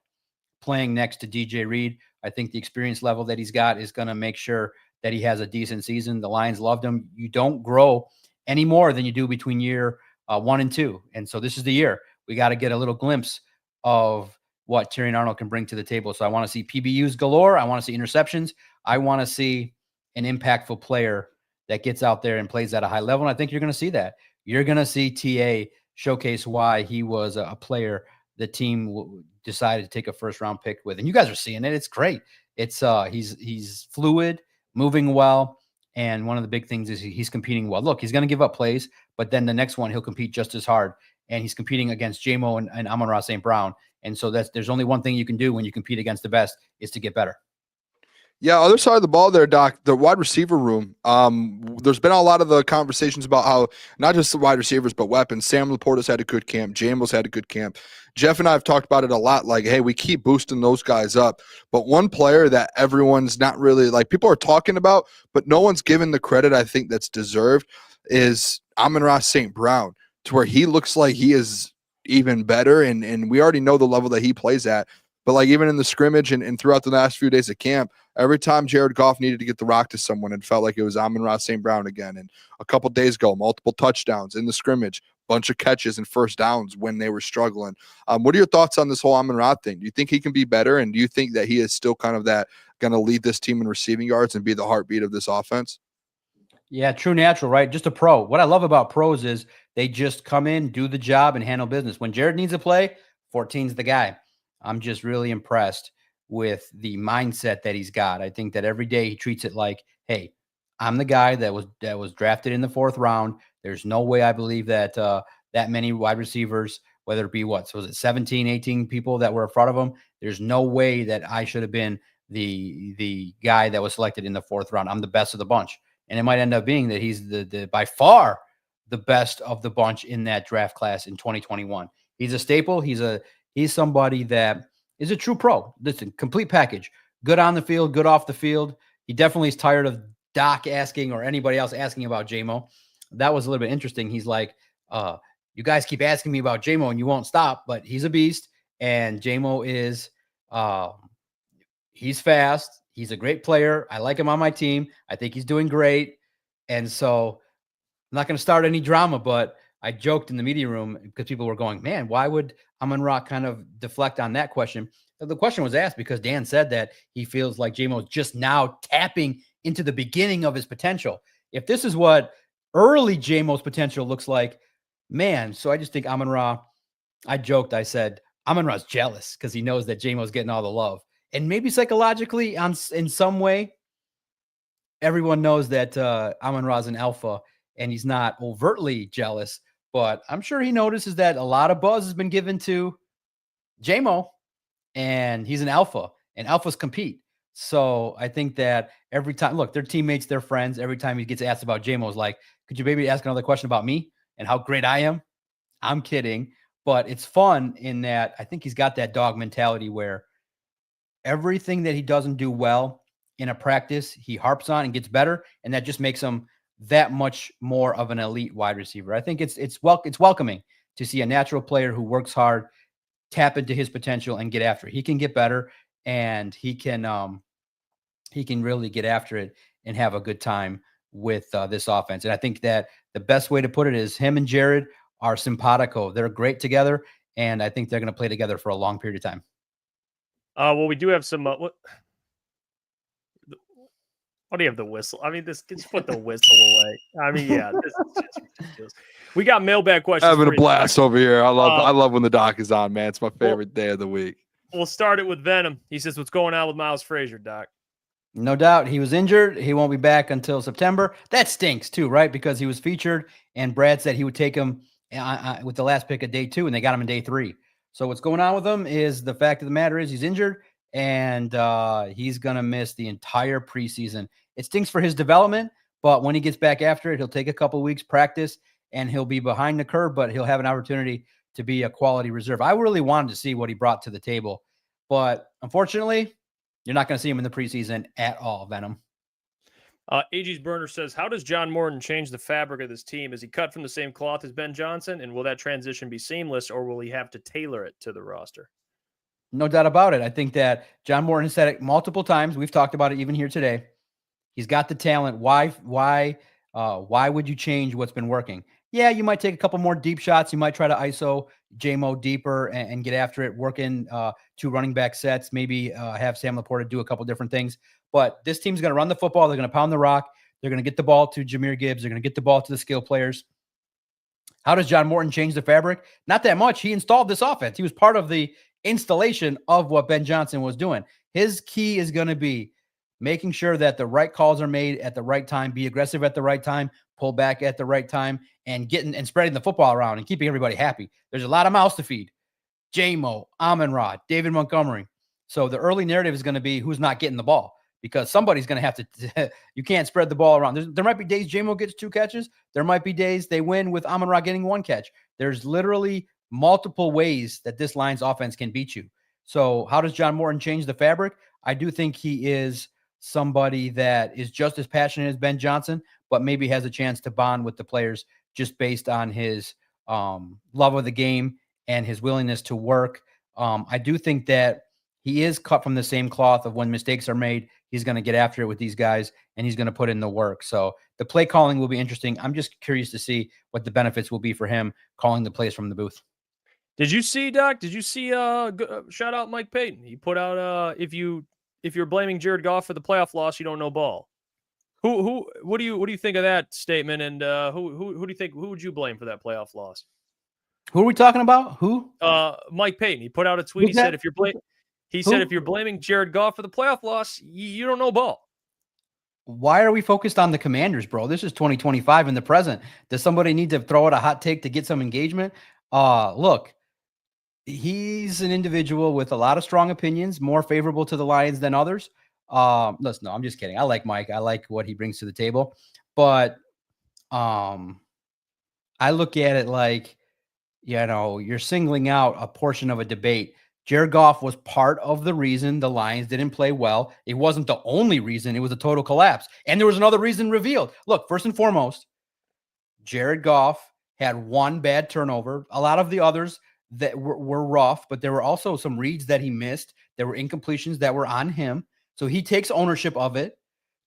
playing next to DJ Reed. I think the experience level that he's got is going to make sure that he has a decent season. The Lions loved him. You don't grow any more than you do between year 1 and 2. And so this is the year. We got to get a little glimpse of what Terry and Arnold can bring to the table. So I want to see PBUs galore. I want to see interceptions. I want to see an impactful player that gets out there and plays at a high level. And I think you're going to see that. You're going to see TA showcase why he was a player the team decided to take a first-round pick with. And you guys are seeing it. It's great. It's he's fluid, moving well, and one of the big things is he's competing well. Look, he's going to give up plays, but then the next one he'll compete just as hard. And he's competing against J-Mo and Amon-Ra St. Brown. And so there's only one thing you can do when you compete against the best is to get better. Yeah, other side of the ball there, Doc, the wide receiver room. There's been a lot of the conversations about how not just the wide receivers, but weapons. Sam Laporta's had a good camp. Jamel's had a good camp. Jeff and I have talked about it a lot, like, hey, we keep boosting those guys up. But one player that everyone's not really, like, people are talking about, but no one's given the credit I think that's deserved is Amon-Ra St. Brown, to where he looks like he is even better. And we already know the level that he plays at. But, like, even in the scrimmage and throughout the last few days of camp, every time Jared Goff needed to get the rock to someone, it felt like it was Amon-Ra St. Brown again. And a couple days ago, multiple touchdowns in the scrimmage, bunch of catches and first downs when they were struggling. What are your thoughts on this whole Amon-Ra thing? Do you think he can be better? And do you think that he is still kind of that going to lead this team in receiving yards and be the heartbeat of this offense? Yeah, true natural, right? Just a pro. What I love about pros is they just come in, do the job, and handle business. When Jared needs a play, 14's the guy. I'm just really impressed with the mindset that he's got. I think that every day he treats it like, hey, I'm the guy that was drafted in the 4th round. There's no way I believe that that many wide receivers, whether it be was it 17, 18 people that were in front of him, there's no way that I should have been the guy that was selected in the 4th round. I'm the best of the bunch. And it might end up being that he's the by far the best of the bunch in that draft class in 2021. He's a staple. He's somebody that is a true pro. Listen, complete package. Good on the field, good off the field. He definitely is tired of Doc asking or anybody else asking about J-Mo. That was a little bit interesting. He's like, you guys keep asking me about J-Mo and you won't stop, but he's a beast. And J-Mo is, he's fast. He's a great player. I like him on my team. I think he's doing great. And so I'm not going to start any drama, but I joked in the media room because people were going, man, why would Amon-Ra kind of deflect on that question? The question was asked because Dan said that he feels like J-Mo is just now tapping into the beginning of his potential. If this is what early J-Mo's potential looks like, man, so I just think Amon-Ra, I joked, I said, Amon-Ra's jealous because he knows that J-Mo's getting all the love. And maybe psychologically in some way, everyone knows that Amon-Ra's an alpha and he's not overtly jealous. But I'm sure he notices that a lot of buzz has been given to J-Mo, and he's an alpha, and alphas compete. So I think that every time, look, they're teammates, they're friends. Every time he gets asked about J-Mo, is like, could you maybe ask another question about me and how great I am? I'm kidding. But it's fun in that I think he's got that dog mentality where everything that he doesn't do well in a practice, he harps on and gets better, and that just makes him that much more of an elite wide receiver. I think it's welcoming to see a natural player who works hard, tap into his potential and get after it. He can get better, and he can really get after it and have a good time with this offense. And I think that the best way to put it is him and Jared are simpatico. They're great together, and I think they're going to play together for a long period of time. Well, we do have some. What do you have the whistle? I mean, just put the whistle away. I mean, yeah, this is just ridiculous. We got mailbag questions. Having a blast over here. I love when the doc is on, man. It's my favorite day of the week. We'll start it with Venom. He says, "What's going on with Miles Frazier, Doc?" No doubt, he was injured. He won't be back until September. That stinks too, right? Because he was featured, and Brad said he would take him with the last pick of day 2, and they got him in day 3. So what's going on with him is the fact of the matter is he's injured, and he's going to miss the entire preseason. It stinks for his development, but when he gets back after it, he'll take a couple weeks practice, and he'll be behind the curve, but he'll have an opportunity to be a quality reserve. I really wanted to see what he brought to the table, but unfortunately, you're not going to see him in the preseason at all, Venom. AG's Burner says, how does John Morton change the fabric of this team? Is he cut from the same cloth as Ben Johnson? And will that transition be seamless, or will he have to tailor it to the roster? No doubt about it. I think that John Morton said it multiple times. We've talked about it even here today. He's got the talent. Why would you change what's been working? Yeah, you might take a couple more deep shots. You might try to ISO JMO deeper and get after it, work in 2 running back sets, maybe have Sam Laporta do a couple different things. But this team's going to run the football. They're going to pound the rock. They're going to get the ball to Jahmyr Gibbs. They're going to get the ball to the skill players. How does John Morton change the fabric? Not that much. He installed this offense. He was part of the installation of what Ben Johnson was doing. His key is going to be making sure that the right calls are made at the right time, be aggressive at the right time, pull back at the right time, and getting and spreading the football around and keeping everybody happy. There's a lot of mouths to feed. J-Mo, Amon-Ra, David Montgomery. So the early narrative is going to be who's not getting the ball, because somebody's going to have to – you can't spread the ball around. There might be days J-Mo gets 2 catches. There might be days they win with Amon-Ra getting 1 catch. There's literally multiple ways that this Lions offense can beat you. So how does John Morton change the fabric? I do think he is somebody that is just as passionate as Ben Johnson, but maybe has a chance to bond with the players just based on his love of the game and his willingness to work. I do think that he is cut from the same cloth of when mistakes are made. He's going to get after it with these guys, and he's going to put in the work. So the play calling will be interesting. I'm just curious to see what the benefits will be for him calling the plays from the booth. Did you see, Doc? Did you see? Shout out Mike Payton. He put out if you're blaming Jared Goff for the playoff loss, you don't know ball. What do you think of that statement? And who do you think, who would you blame for that playoff loss? Who are we talking about? Who? Mike Payton. He put out a tweet. He said if you're blaming Jared Goff for the playoff loss, you don't know ball. Why are we focused on the Commanders, bro? This is 2025 in the present. Does somebody need to throw out a hot take to get some engagement? Look, he's an individual with a lot of strong opinions, more favorable to the Lions than others. Listen, no, I'm just kidding. I like Mike. I like what he brings to the table, but I look at it like, you're singling out a portion of a debate. Jared Goff was part of the reason the Lions didn't play well. It wasn't the only reason. It was a total collapse. And there was another reason revealed. Look, first and foremost, Jared Goff had 1 bad turnover. A lot of the others that were rough, but there were also some reads that he missed. There were incompletions that were on him. So he takes ownership of it.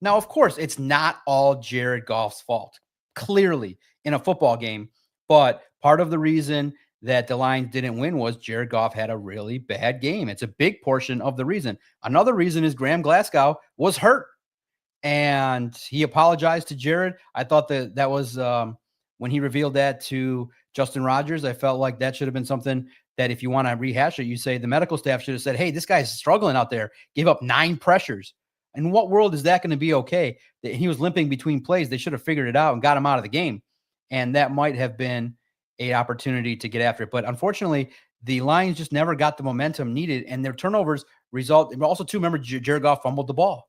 Now, of course, it's not all Jared Goff's fault, clearly, in a football game. But part of the reason that the Lions didn't win was Jared Goff had a really bad game. It's a big portion of the reason. Another reason is Graham Glasgow was hurt, and he apologized to Jared. I thought that was when he revealed that to Justin Rogers. I felt like that should have been something that if you want to rehash it, you say the medical staff should have said, hey, this guy's struggling out there, gave up 9 pressures. In what world is that going to be okay? He was limping between plays. They should have figured it out and got him out of the game. And that might have been an opportunity to get after it. But unfortunately, the Lions just never got the momentum needed, and their turnovers result. Also, too, remember, Jared Goff fumbled the ball.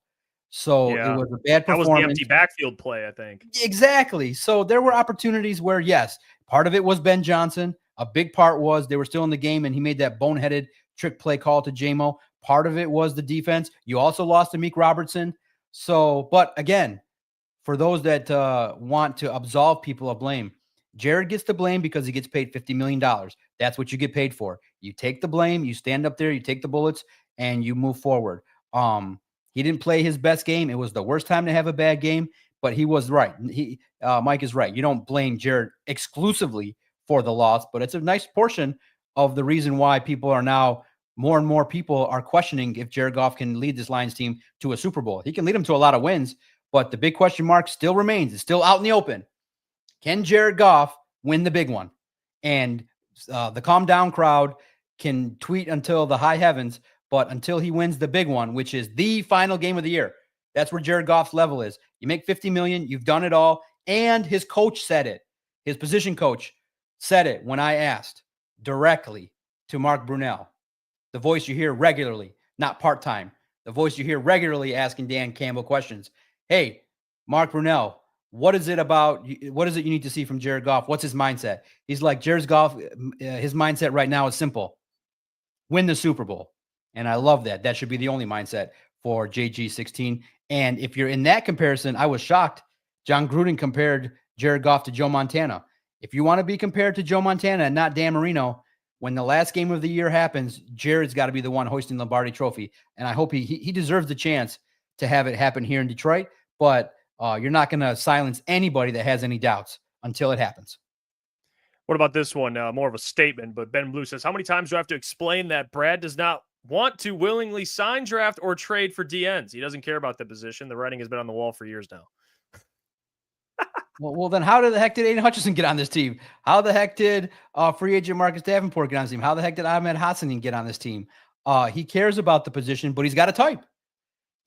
So it was a bad performance. That was the empty backfield play, I think. Exactly. So there were opportunities where, yes, part of it was Ben Johnson. A big part was they were still in the game, and he made that boneheaded trick play call to J-Mo. Part of it was the defense. You also lost to Meek Robertson. So, but again, for those that want to absolve people of blame, Jared gets the blame because he gets paid $50 million. That's what you get paid for. You take the blame, you stand up there, you take the bullets, and you move forward. He didn't play his best game. It was the worst time to have a bad game, but he was right. Mike is right. You don't blame Jared exclusively for the loss, but it's a nice portion of the reason why people are now more and more people are questioning if Jared Goff can lead this Lions team to a Super Bowl. He can lead them to a lot of wins, but the big question mark still remains. It's still out in the open. Can Jared Goff win the big one? And the calm down crowd can tweet until the high heavens, but until he wins the big one, which is the final game of the year, that's where Jared Goff's level is. You make $50 million, you've done it all. And his coach said it. His position coach said it when I asked directly to Mark Brunell, the voice you hear regularly, not part-time, the voice you hear regularly asking Dan Campbell questions. Hey, Mark Brunell, what is it you need to see from Jared Goff? What's his mindset? He's like, Jared Goff, his mindset right now is simple. Win the Super Bowl. And I love that. That should be the only mindset for JG16. And if you're in that comparison, I was shocked. John Gruden compared Jared Goff to Joe Montana. If you want to be compared to Joe Montana and not Dan Marino, when the last game of the year happens, Jared's got to be the one hoisting the Lombardi Trophy. And I hope he deserves the chance to have it happen here in Detroit. But you're not going to silence anybody that has any doubts until it happens. What about this one? More of a statement, but Ben Blue says, how many times do I have to explain that Brad does not want to willingly sign, draft, or trade for DNs? He doesn't care about the position. The writing has been on the wall for years now. Well, then how the heck did Aiden Hutchinson get on this team? How the heck did free agent Marcus Davenport get on this team? How the heck did Ahmed Hassanin get on this team? He cares about the position, but he's got a type.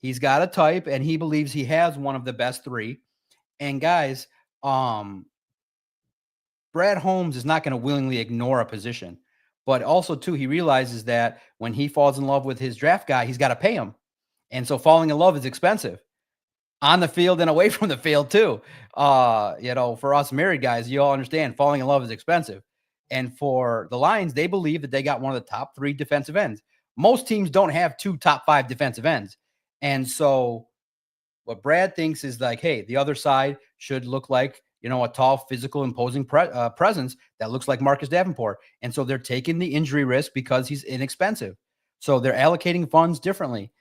He's got a type, and he believes he has one of the best three. And guys, Brad Holmes is not going to willingly ignore a position. But also, too, he realizes that when he falls in love with his draft guy, he's got to pay him. And so falling in love is expensive. On the field and away from the field, too. For us married guys, you all understand falling in love is expensive. And for the Lions, they believe that they got one of the top 3 defensive ends. Most teams don't have 2 top 5 defensive ends. And so what Brad thinks is like, hey, the other side should look like, a tall, physical, imposing presence that looks like Marcus Davenport. And so they're taking the injury risk because he's inexpensive. So they're allocating funds differently.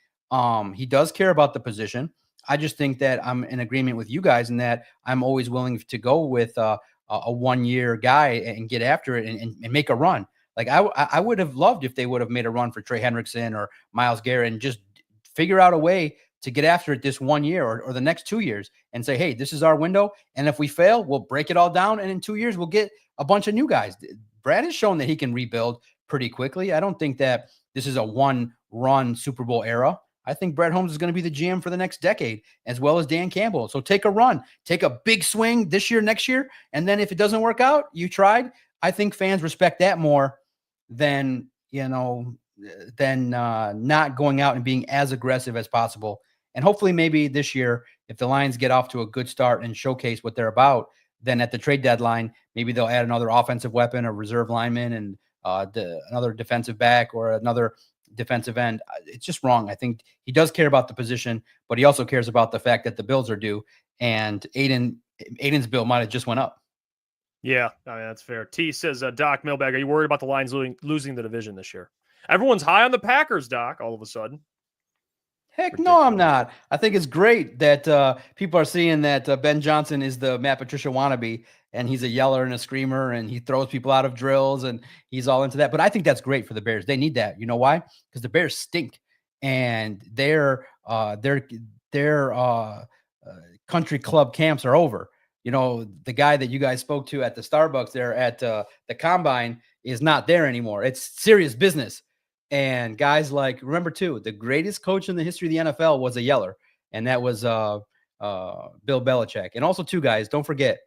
He does care about the position. I just think that I'm in agreement with you guys in that I'm always willing to go with a 1-year guy and get after it and make a run. Like I would have loved if they would have made a run for Trey Hendrickson or Myles Garrett and just figure out a way to get after it this 1 year or the next 2 years and say, hey, this is our window. And if we fail, we'll break it all down. And in 2 years, we'll get a bunch of new guys. Brad has shown that he can rebuild pretty quickly. I don't think that this is a one-run Super Bowl era. I think Brad Holmes is going to be the GM for the next decade, as well as Dan Campbell. So take a run, take a big swing this year, next year. And then if it doesn't work out, you tried. I think fans respect that more than, not going out and being as aggressive as possible. And hopefully maybe this year, if the Lions get off to a good start and showcase what they're about, then at the trade deadline, maybe they'll add another offensive weapon, a reserve lineman, and another defensive back or another defensive end. It's just wrong. I think he does care about the position, but he also cares about the fact that the bills are due, and Aiden's bill might have just went up. Yeah, that's fair. T says, Doc Mailbag, are you worried about the Lions losing the division this year? Everyone's high on the Packers, Doc, all of a sudden. Heck no, I'm not. I think it's great that people are seeing that Ben Johnson is the Matt Patricia wannabe, and he's a yeller and a screamer, and he throws people out of drills, and he's all into that. But I think that's great for the Bears. They need that. You know why? Because the Bears stink, and their country club camps are over. The guy that you guys spoke to at the Starbucks there at the Combine is not there anymore. It's serious business. And guys remember too, the greatest coach in the history of the NFL was a yeller, and that was Bill Belichick. And also too, guys, don't forget,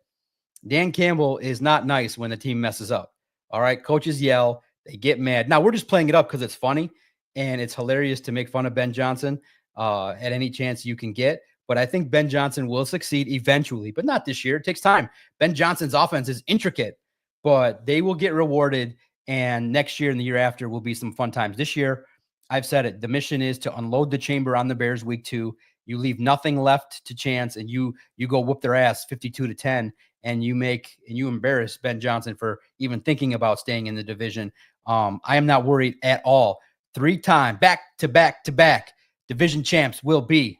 Dan Campbell is not nice when the team messes up. All right, coaches yell, they get mad. Now we're just playing it up because it's funny and it's hilarious to make fun of Ben Johnson at any chance you can get. But I think Ben Johnson will succeed eventually, but not this year. It takes time. Ben Johnson's offense is intricate, but they will get rewarded. And next year and the year after will be some fun times. This year, I've said it. The mission is to unload the chamber on the Bears week 2. You leave nothing left to chance, and you go whoop their ass 52-10, and you embarrass Ben Johnson for even thinking about staying in the division. I am not worried at all. 3-time back-to-back division champs will be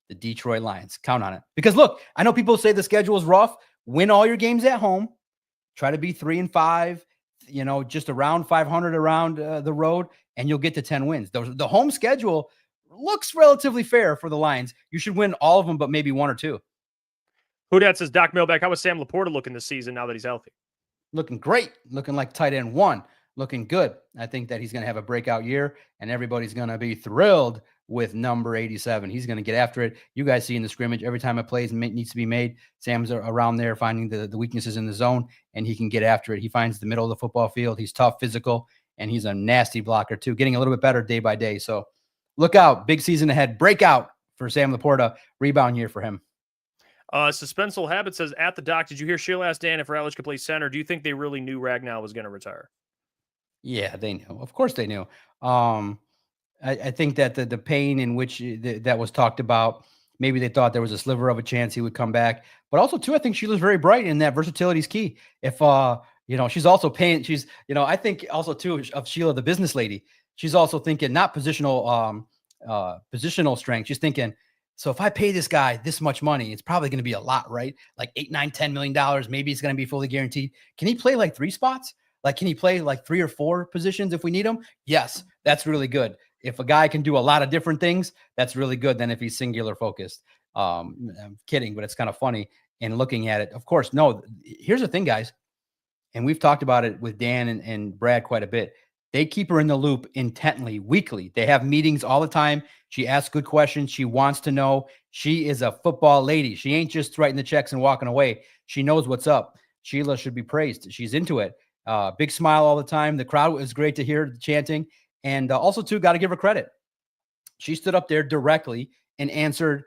the Detroit Lions. Count on it. Because look, I know people say the schedule is rough. Win all your games at home. Try to be 3-5, just around 500 around the road, and you'll get to 10 wins. The home schedule looks relatively fair for the Lions. You should win all of them, but maybe one or two. Who dat says, Doc Mailbag, how is Sam Laporta looking this season now that he's healthy? Looking great. Looking like tight end 1. Looking good. I think that he's going to have a breakout year, and everybody's going to be thrilled with number 87. He's going to get after it. You guys see in the scrimmage, every time a play needs to be made, Sam's around there finding the weaknesses in the zone, and he can get after it. He finds the middle of the football field. He's tough, physical, and he's a nasty blocker too, getting a little bit better day by day. So look out. Big season ahead. Breakout for Sam Laporta. Rebound year for him. Suspenseful Habit says, at the Doc, did you hear Sheila ask Dan if Rowledge could play center? Do you think they really knew Ragnow was going to retire? Yeah, they knew. Of course they knew. I think that the pain in which that was talked about, maybe they thought there was a sliver of a chance he would come back. But also, too, I think Sheila's very bright in that versatility is key. If, she's also paying, I think also, too, of Sheila, the business lady, she's also thinking not positional strength. She's thinking, so if I pay this guy this much money, it's probably going to be a lot, right? Like $8, $9, $10 million. Maybe it's going to be fully guaranteed. Can he play like 3 spots? Like, can he play like 3 or 4 positions if we need him? Yes, that's really good. If a guy can do a lot of different things, that's really good than if he's singular focused. I'm kidding, but it's kind of funny in looking at it. Of course, no, here's the thing, guys. And we've talked about it with Dan and Brad quite a bit. They keep her in the loop intently, weekly. They have meetings all the time. She asks good questions. She wants to know. She is a football lady. She ain't just writing the checks and walking away. She knows what's up. Sheila should be praised. She's into it. Big smile all the time. The crowd was great to hear chanting. And also, too, got to give her credit. She stood up there directly and answered.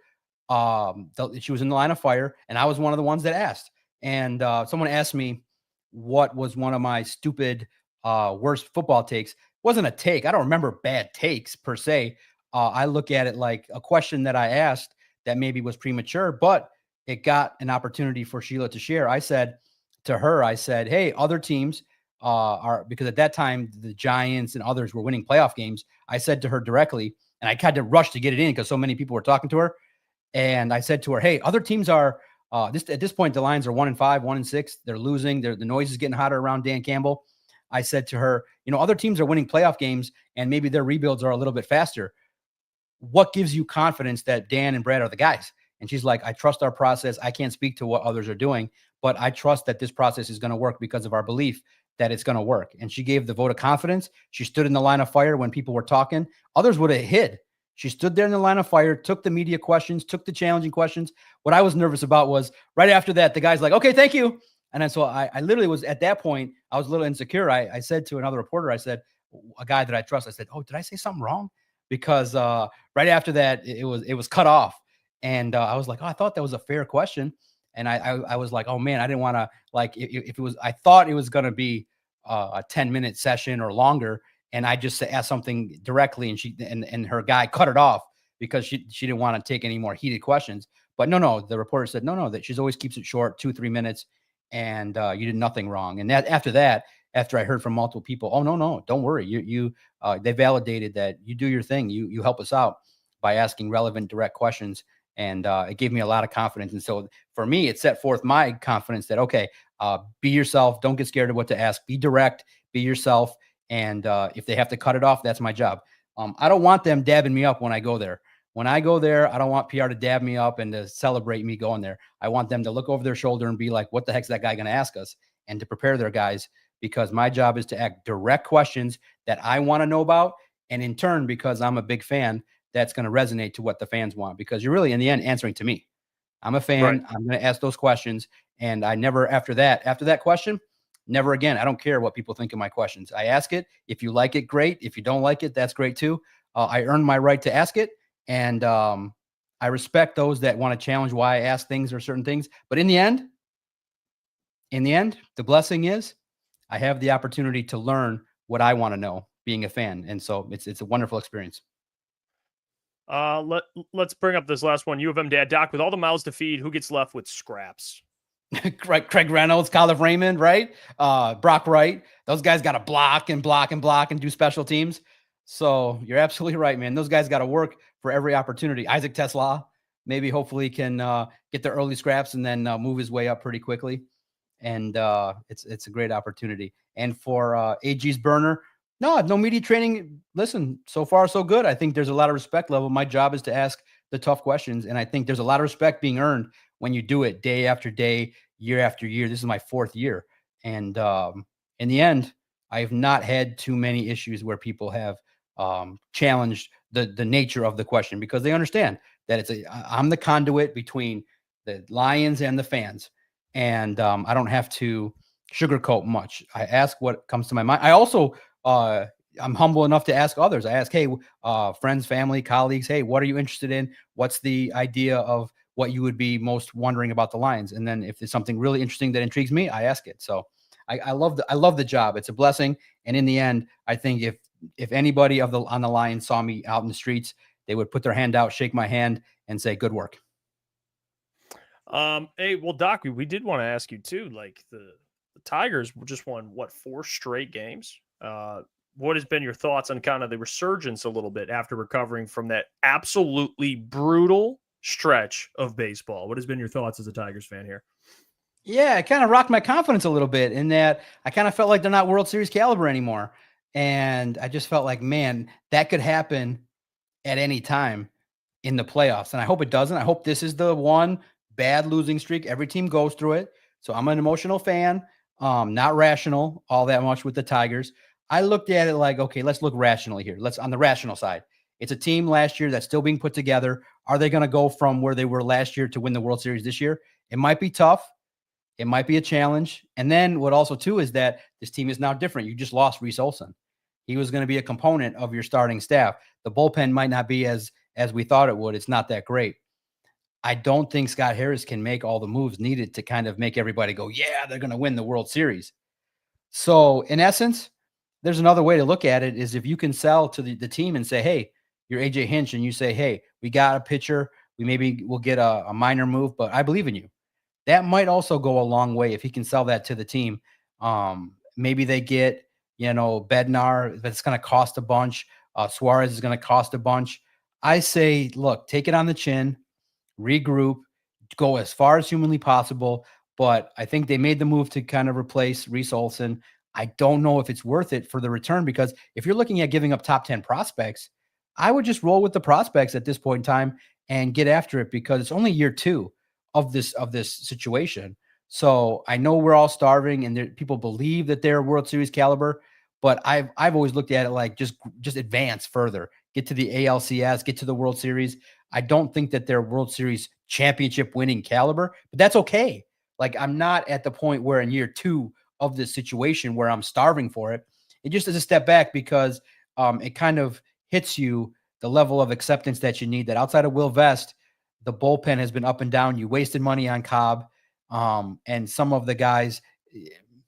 She was in the line of fire, and I was one of the ones that asked. And someone asked me what was one of my stupid worst football takes. It wasn't a take. I don't remember bad takes per se. I look at it like a question that I asked that maybe was premature, but it got an opportunity for Sheila to share. I said to her, hey, other teams because at that time the Giants and others were winning playoff games. I said to her directly, and I had to rush to get it in because so many people were talking to her. And I said to her, hey, other teams are at this point, the Lions are 1-5, 1-6. They're losing. The noise is getting hotter around Dan Campbell. I said to her, other teams are winning playoff games and maybe their rebuilds are a little bit faster. What gives you confidence that Dan and Brad are the guys? And she's like, I trust our process. I can't speak to what others are doing, but I trust that this process is going to work because of our belief that it's going to work. And she gave the vote of confidence. She stood in the line of fire when people were talking. Others would have hid. She stood there in the line of fire, took the media questions, took the challenging questions. What I was nervous about was right after that, the guy's like, okay, thank you. And then so I literally was at that point, I was a little insecure. I said to another reporter, I said, a guy that I trust, I said, oh, did I say something wrong? Because right after that, it was cut off. And I was like, oh, I thought that was a fair question. And I was like, oh man, I didn't want to if it was, I thought it was going to be a 10-minute session or longer. And I just asked something directly and her guy cut it off because she didn't want to take any more heated questions. But no, the reporter said, no, that she always keeps it short, 2-3 minutes. And you did nothing wrong. And after I heard from multiple people, oh, no, don't worry. They validated that you do your thing. You help us out by asking relevant, direct questions. And it gave me a lot of confidence. And so for me, it set forth my confidence that, okay, be yourself. Don't get scared of what to ask. Be direct, be yourself. And if they have to cut it off, that's my job. I don't want them dabbing me up when I go there. When I go there, I don't want PR to dab me up and to celebrate me going there. I want them to look over their shoulder and be like, what the heck's that guy going to ask us? And to prepare their guys, because my job is to ask direct questions that I want to know about. And in turn, because I'm a big fan, that's going to resonate to what the fans want, because you're really in the end answering to me. I'm a fan. Right. I'm going to ask those questions. And I never, after that question, never again. I don't care what people think of my questions. I ask it. If you like it, great. If you don't like it, that's great too. I earned my right to ask it. And I respect those that want to challenge why I ask things or certain things. But in the end, the blessing is I have the opportunity to learn what I want to know being a fan. And so it's a wonderful experience. Let's bring up this last one. U of M dad, Doc, with all the mouths to feed, who gets left with scraps? Craig Reynolds, Caleb Raymond, right? Brock Wright. Those guys got to block and do special teams. So you're absolutely right, man. Those guys got to work for every opportunity. Isaac Tesla, maybe hopefully can get the early scraps and then move his way up pretty quickly. and it's a great opportunity. And for AG's burner, no media training. Listen, so far so good. I think there's a lot of respect level. My job is to ask the tough questions, and I think there's a lot of respect being earned when you do it day after day, year after year. This is my 4th year, and in the end, I have not had too many issues where people have challenged the nature of the question, because they understand that I'm the conduit between the Lions and the fans, and I don't have to sugarcoat much. I ask what comes to my mind. I also I'm humble enough to ask others. I ask, hey, friends, family, colleagues, hey, what are you interested in? What's the idea of what you would be most wondering about the Lions? And then if there's something really interesting that intrigues me, I ask it. So I love the job. It's a blessing. And in the end, I think if anybody on the Lions saw me out in the streets, they would put their hand out, shake my hand, and say, good work. Hey, well, Doc, we did want to ask you too, like the Tigers just won 4 straight games. What has been your thoughts on kind of the resurgence a little bit after recovering from that absolutely brutal stretch of baseball? What has been your thoughts as a Tigers fan here? Yeah, it kind of rocked my confidence a little bit in that I kind of felt like they're not World Series caliber anymore. And I just felt like, man, that could happen at any time in the playoffs. And I hope it doesn't. I hope this is the one bad losing streak. Every team goes through it. So I'm an emotional fan, not rational all that much with the Tigers. I looked at it like, okay, let's look rationally here. Let's on the rational side. It's a team last year that's still being put together. Are they going to go from where they were last year to win the World Series this year? It might be tough. It might be a challenge. And then what also too is that this team is now different. You just lost Reese Olson. He was going to be a component of your starting staff. The bullpen might not be as we thought it would. It's not that great. I don't think Scott Harris can make all the moves needed to kind of make everybody go, yeah, they're going to win the World Series. So in essence, there's another way to look at it is if you can sell to the team and say, hey, you're AJ Hinch, and you say, hey, we got a pitcher. We'll get a minor move, but I believe in you. That might also go a long way if he can sell that to the team. Maybe they get, Bednar, that's going to cost a bunch. Suarez is going to cost a bunch. I say, look, take it on the chin, regroup, go as far as humanly possible. But I think they made the move to kind of replace Reese Olson. I don't know if it's worth it for the return, because if you're looking at giving up top 10 prospects, I would just roll with the prospects at this point in time and get after it, because it's only year 2 of this situation. So I know we're all starving and people believe that they're World Series caliber, but I've always looked at it like just advance further, get to the ALCS, get to the World Series. I don't think that they're World Series championship winning caliber, but that's okay. Like, I'm not at the point where in year 2 of this situation where I'm starving for it. It just is a step back, because it kind of hits you the level of acceptance that you need, that outside of Will Vest, the bullpen has been up and down. You wasted money on Cobb. And some of the guys,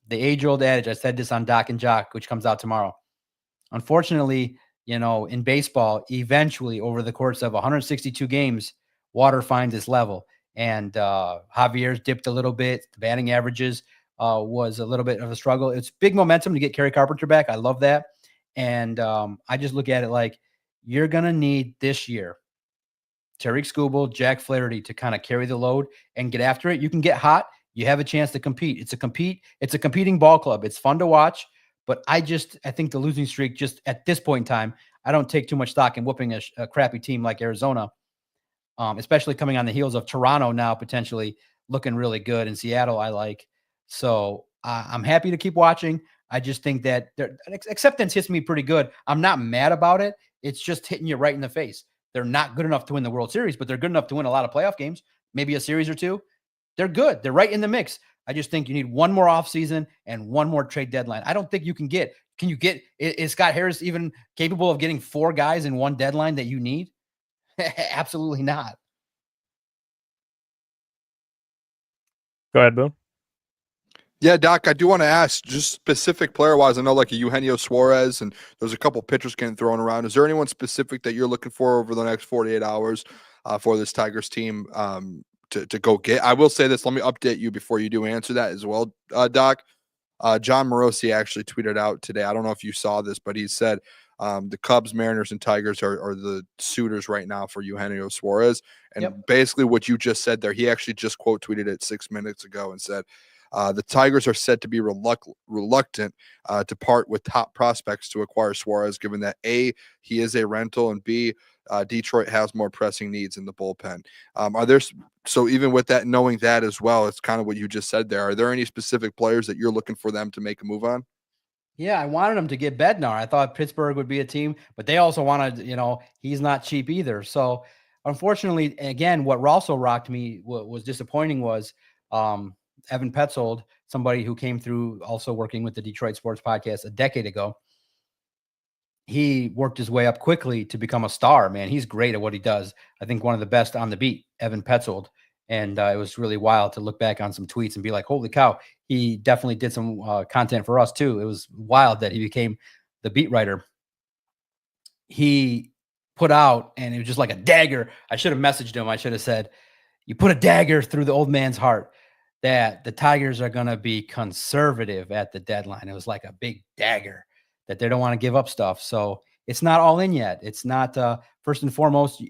the age-old adage, I said this on Doc and Jock, which comes out tomorrow. Unfortunately, in baseball, eventually over the course of 162 games, water finds its level. And Javier's dipped a little bit. The batting averages was a little bit of a struggle. It's big momentum to get Kerry Carpenter back. I love that. And I just look at it like, you're going to need this year Tariq Skubal, Jack Flaherty to kind of carry the load and get after it. You can get hot. You have a chance to compete. It's a competing ball club. It's fun to watch, but I think the losing streak, just at this point in time, I don't take too much stock in whooping a crappy team like Arizona, especially coming on the heels of Toronto now potentially looking really good, and Seattle I like. So I'm happy to keep watching. I just think that acceptance hits me pretty good. I'm not mad about it. It's just hitting you right in the face. They're not good enough to win the World Series, but they're good enough to win a lot of playoff games, maybe a series or two. They're good. They're right in the mix. I just think you need one more offseason and one more trade deadline. I don't think you can get is Scott Harris even capable of getting 4 guys in one deadline that you need? Absolutely not. Go ahead, Boone. Yeah, Doc, I do want to ask, just specific player-wise, I know like a Eugenio Suarez, and there's a couple pitchers getting thrown around. Is there anyone specific that you're looking for over the next 48 hours for this Tigers team to go get? I will say this. Let me update you before you do answer that as well, Doc. John Morosi actually tweeted out today. I don't know if you saw this, but he said the Cubs, Mariners, and Tigers are the suitors right now for Eugenio Suarez. And basically what you just said there, he actually just quote tweeted it 6 minutes ago and said, The Tigers are said to be reluctant to part with top prospects to acquire Suarez, given that A, he is a rental, and B, Detroit has more pressing needs in the bullpen. So even with that, knowing that as well, it's kind of what you just said there. Are there any specific players that you're looking for them to make a move on? Yeah, I wanted them to get Bednar. I thought Pittsburgh would be a team, but they also wanted, he's not cheap either. So unfortunately, again, what also rocked me, what was disappointing was Evan Petzold, somebody who came through also working with the Detroit Sports Podcast a decade ago. He worked his way up quickly to become a star, man. He's great at what he does. I think one of the best on the beat, Evan Petzold. And it was really wild to look back on some tweets and be like, holy cow, he definitely did some content for us too. It was wild that he became the beat writer. He put out, and it was just like a dagger. I should have messaged him. I should have said, you put a dagger through the old man's heart that the Tigers are going to be conservative at the deadline. It was like a big dagger that they don't want to give up stuff. So it's not all in yet. It's not first and foremost,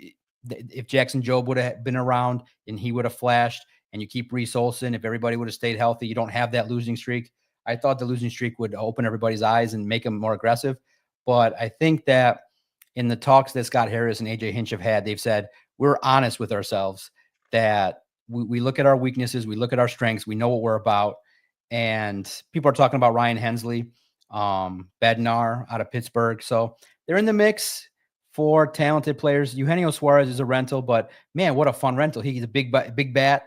if Jackson Jobe would have been around and he would have flashed, and you keep Reese Olson, if everybody would have stayed healthy, you don't have that losing streak. I thought the losing streak would open everybody's eyes and make them more aggressive. But I think that in the talks that Scott Harris and AJ Hinch have had, they've said, we're honest with ourselves that we look at our weaknesses, we look at our strengths, we know what we're about. And people are talking about Ryan Hensley, Bednar out of Pittsburgh. So they're in the mix for talented players. Eugenio Suarez is a rental, but man, what a fun rental. He's a big bat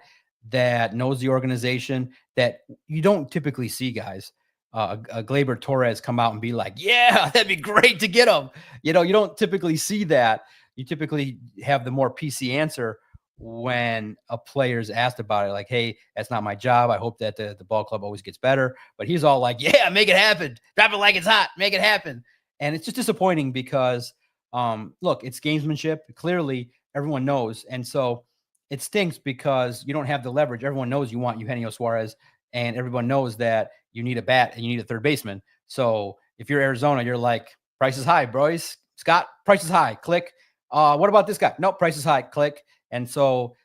that knows the organization that you don't typically see guys. A Gleyber Torres come out and be like, yeah, that'd be great to get him. You don't typically see that. You typically have the more PC answer when a player's asked about it, like, hey, that's not my job. I hope that the ball club always gets better. But he's all like, yeah, make it happen. Drop it like it's hot. Make it happen. And it's just disappointing because, look, it's gamesmanship. Clearly, everyone knows. And so it stinks because you don't have the leverage. Everyone knows you want Eugenio Suarez, and everyone knows that you need a bat and you need a third baseman. So if you're Arizona, you're like, price is high, boys. Scott, price is high. Click. What about this guy? Nope, price is high. Click. And so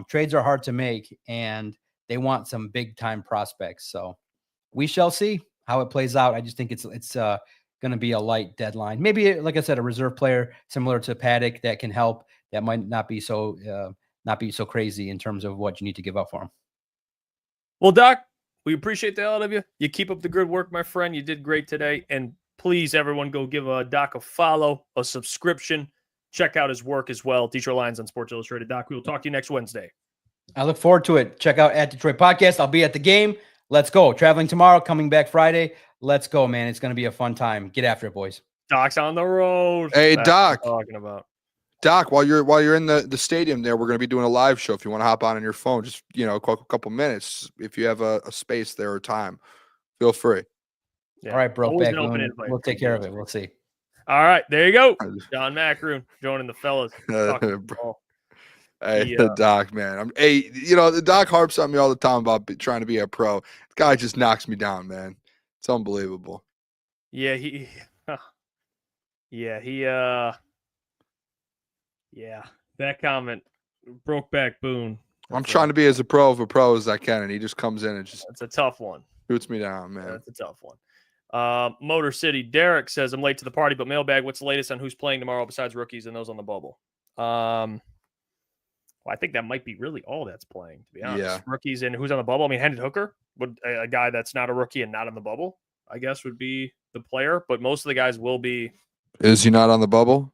trades are hard to make, and they want some big time prospects. So we shall see how it plays out. I just think it's going to be a light deadline. Maybe, like I said, a reserve player similar to Paddock that can help. That might not be so crazy in terms of what you need to give up for him. Well, Doc, we appreciate the hell out of you. You keep up the good work, my friend. You did great today. And please, everyone, go give Doc a follow, a subscription. Check out his work as well. Detroit Lions on Sports Illustrated. Doc, we will talk to you next Wednesday. I look forward to it. Check out @Detroit Podcast. I'll be at the game. Let's go. Traveling tomorrow, coming back Friday. Let's go, man. It's going to be a fun time. Get after it, boys. Doc's on the road. Hey, That's Doc. what I'm talking about. Doc, while you're in the stadium there, we're going to be doing a live show. If you want to hop on your phone, just a couple minutes. If you have a space there or time, feel free. Yeah. All right, bro. Always Back an open when invite. we'll take care of it. We'll see. All right, there you go. John Maakaron joining the fellas. Hey, the Doc, man. The Doc harps on me all the time about trying to be a pro. The guy just knocks me down, man. It's unbelievable. Yeah, that comment, Brokeback Boone. I'm trying to be as a pro of a pro as I can, and he just comes in and just That's a tough one. shoots me down, man. That's a tough one. Motor City Derek says, I'm late to the party, but Mailbag, what's the latest on who's playing tomorrow besides rookies and those on the bubble? Well, I think that might be really all that's playing, to be honest. Yeah. Rookies and who's on the bubble. I mean, Hendon Hooker, would a guy that's not a rookie and not on the bubble, I guess, would be the player. But most of the guys will be. Is he not on the bubble?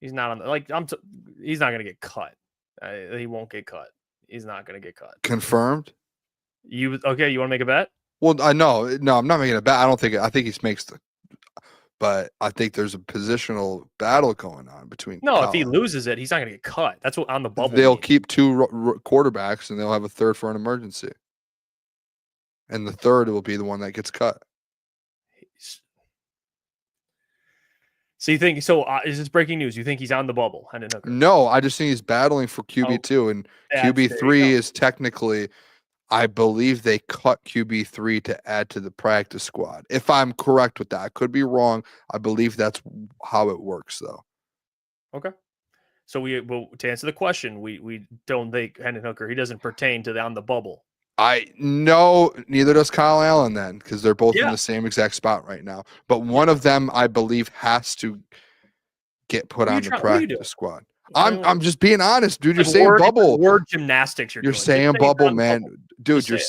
He's not on the he's not going to get cut. He won't get cut. He's not going to get cut. Confirmed? You want to make a bet? Well, I know. No, I'm not making a bet. I think he makes but I think there's a positional battle going on between. No, if he loses it, he's not going to get cut. That's what on the bubble. They'll keep two quarterbacks, and they'll have a third for an emergency. And the third will be the one that gets cut. So you think is this breaking news? You think he's on the bubble, Hendon Hooker? No, I just think he's battling for QB2, and QB3 is technically, I believe they cut QB3 to add to the practice squad. If I'm correct with that, I could be wrong. I believe that's how it works, though. Okay. So to answer the question, we don't think Hendon Hooker, he doesn't pertain to on the bubble. No, neither does Kyle Allen then, because they're both in the same exact spot right now. But one of them, I believe, has to get put on the practice squad. I'm just being honest, dude. You're saying bubble. Word gymnastics. You're saying bubble, man. Dude, you're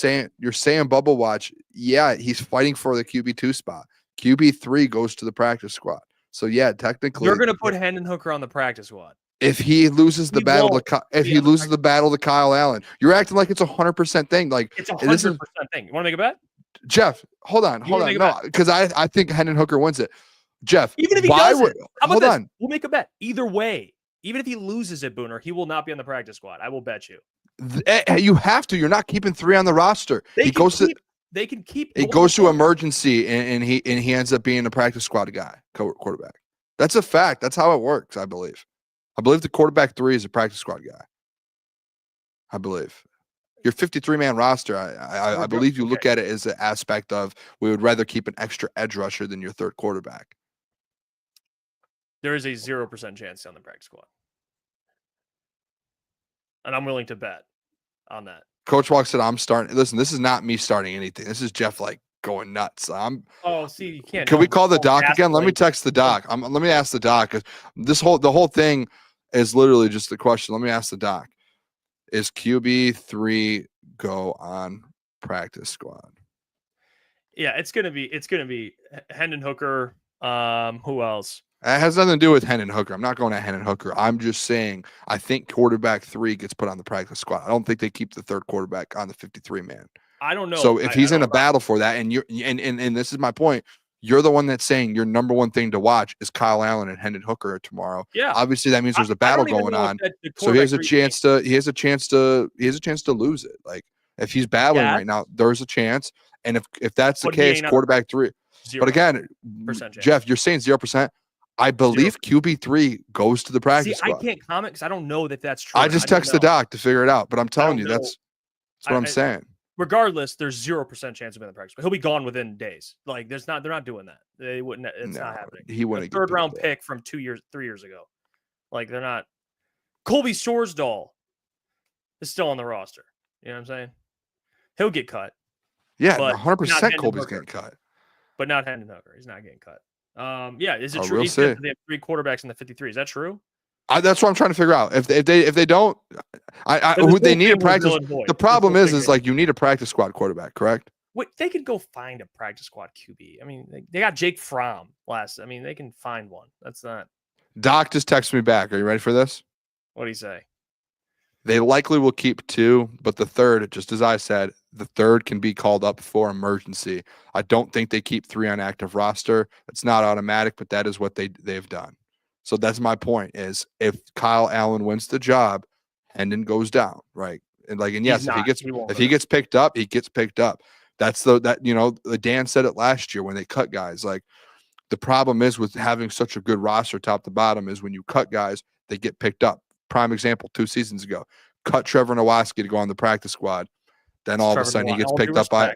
saying bubble watch. Yeah, he's fighting for the QB2 spot. QB3 goes to the practice squad. So yeah, technically, you're going to put Hendon Hooker on the practice squad. If he loses the battle to Kyle Allen, you're acting like it's 100% thing. Like it's 100% thing. You want to make a bet? Jeff, hold on. No, because I think Hendon Hooker wins it. Jeff, even if he doesn't, hold on. We'll make a bet. Either way, even if he loses it, Booner, he will not be on the practice squad. I will bet you. You have to. You're not keeping 3 on the roster. They can keep. It goes to emergency, and he ends up being a practice squad guy, quarterback. That's a fact. That's how it works. I believe the quarterback 3 is a practice squad guy. I believe your 53-man roster. I believe you look at it as an aspect of we would rather keep an extra edge rusher than your third quarterback. There is a 0% chance on the practice squad, and I'm willing to bet on that. Coach Walk said, "I'm starting." Listen, this is not me starting anything. This is Jeff going nuts. Oh, see, you can't. Can we call the doc again? Let me text the doc. Let me ask the doc. The whole thing is literally just the question. Let me ask the doc: is QB3 go on practice squad? Yeah, it's gonna be Hendon Hooker. Who else? It has nothing to do with Hendon Hooker. I'm not going at Hendon Hooker. I'm just saying I think quarterback 3 gets put on the practice squad. I don't think they keep the third quarterback on the 53-man. I don't know. So if he's in a battle for that, and and this is my point, you're the one that's saying your number one thing to watch is Kyle Allen and Hendon Hooker tomorrow. Yeah. Obviously that means there's a battle going on. So he has a chance to lose it. Like if he's battling right now, there's a chance. And if that's the case, quarterback 3. 0%. But again, Jeff, you're saying 0%. I believe QB3 goes to the practice squad. I can't comment because I don't know that that's true. I just text the doc to figure it out, but I'm telling you that's what I'm saying. Regardless, there's 0% chance of being in the practice. But he'll be gone within days. Like they're not doing that. They wouldn't. It's not happening. He wouldn't. Third round pick from 3 years ago. Like they're not. Colby Sorsdahl is still on the roster. You know what I'm saying? He'll get cut. Yeah, 100% Colby's getting cut. But not Hendon Hooker. He's not getting cut. Yeah, is it true? They have 3 quarterbacks in the 53. Is that true? That's what I'm trying to figure out. If they don't, they need a practice. The problem is like you need a practice squad quarterback, correct? Wait, they could go find a practice squad QB. I mean, they got Jake Fromm last. I mean, they can find one. That's not. Doc just texted me back. Are you ready for this? What do you say? They likely will keep 2, but the third, just as I said, the third can be called up for emergency. I don't think they keep 3 on active roster. It's not automatic, but that is what they've done. So that's my point is if Kyle Allen wins the job, Hendon goes down, right? And yes, if he gets picked up, he gets picked up. That's Dan said it last year when they cut guys. Like the problem is with having such a good roster top to bottom is when you cut guys, they get picked up. Prime example, 2 seasons ago, cut Trevor Nowatzki to go on the practice squad. Then all of a sudden he gets picked up by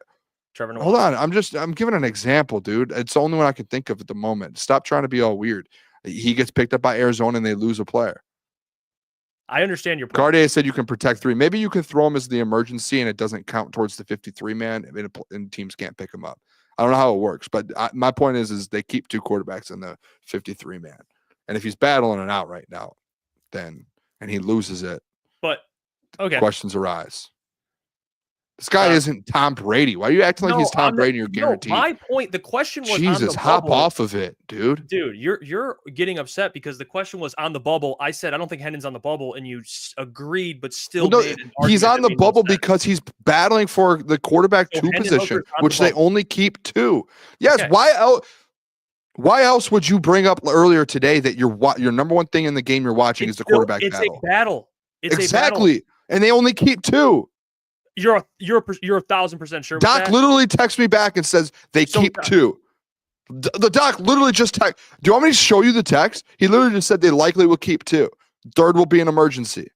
Trevor Nowatzki. Hold on. I'm giving an example, dude. It's the only one I can think of at the moment. Stop trying to be all weird. He gets picked up by Arizona and they lose a player. I understand your point. Gardeer said you can protect 3. Maybe you can throw him as the emergency and it doesn't count towards the 53-man and teams can't pick him up. I don't know how it works, but my point is they keep 2 quarterbacks in the 53-man. And if he's battling it out right now, then and he loses it. But okay. Questions arise. This guy isn't Tom Brady. Why are you acting like he's Tom Brady? You're guaranteed. My point. The question was Jesus, on the hop bubble. off of it, dude. Dude, you're getting upset because the question was on the bubble. I said I don't think Hendon's on the bubble, and you agreed, but still. Well, no, he's on the bubble because he's battling for the quarterback 2 position, which they only keep 2. Yes. Okay. Why else would you bring up earlier today that your number one thing in the game you're watching is the quarterback battle? It's a battle. It's exactly, a battle. And they only keep 2. You're 1,000% sure. Doc literally texts me back and says they keep 2. The doc literally just text. Do you want me to show you the text? He literally just said they likely will keep 2. Third will be an emergency.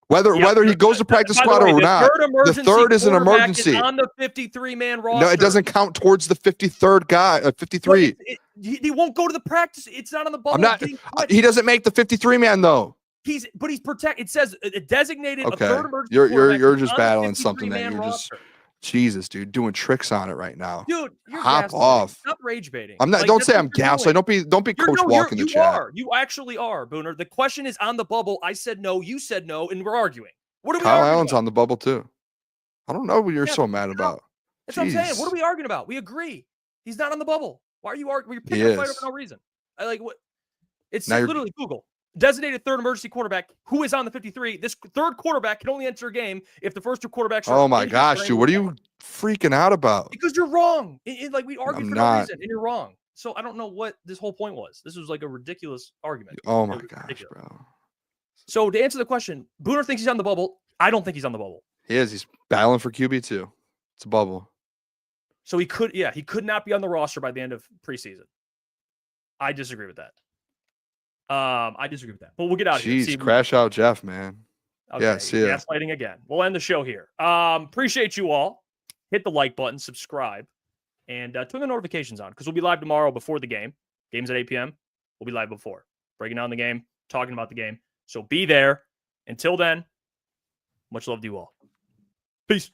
Whether he goes to practice squad or not, the third is an emergency. On the 53-man roster. No, it doesn't count towards the 53rd guy. 53. He won't go to the practice. It's not on the bubble. He doesn't make the 53-man though. He's protect. It says a designated. Okay. A third emergency You're quarterback just on the battling something that 53-man you're just roster. Jesus, dude, doing tricks on it right now. Dude, you're hop gaslighting. off. Stop rage baiting. I'm not. Like, don't that's say what I'm you're gaslight. doing. Don't be Coach Walk in the You chat. are. You actually are, Booner. The question is on the bubble. I said no. You said no, and we're arguing. What are we Kyle arguing Allen's about? on the bubble too. I don't know what you're Yeah, so mad about. That's what I'm saying. What are we arguing about? We agree. He's not on the bubble. Why are you arguing? You're picking a fight over no reason. I like what? It's literally Google. Designated third emergency quarterback who is on the 53. This third quarterback can only enter a game if the first two quarterbacks are Oh my injured gosh, or dude, what are you freaking out about? Because you're wrong. Like we argue I'm for not. no reason, and you're wrong. So I don't know what this whole point was. This was like a ridiculous argument. Oh my gosh, bro. So to answer the question, Booner thinks he's on the bubble. I don't think he's on the bubble. He is. He's battling for QB too. It's a bubble. So he could not be on the roster by the end of preseason. I disagree with that. I disagree with that. But we'll get out of here. Jeez, crash out Jeff, man. Okay, yeah, see ya. gaslighting again. We'll end the show here. Appreciate you all. Hit the like button, subscribe, and turn the notifications on because we'll be live tomorrow before the game. Game's at 8 p.m. We'll be live before. Breaking down the game, talking about the game. So be there. Until then, much love to you all. Peace.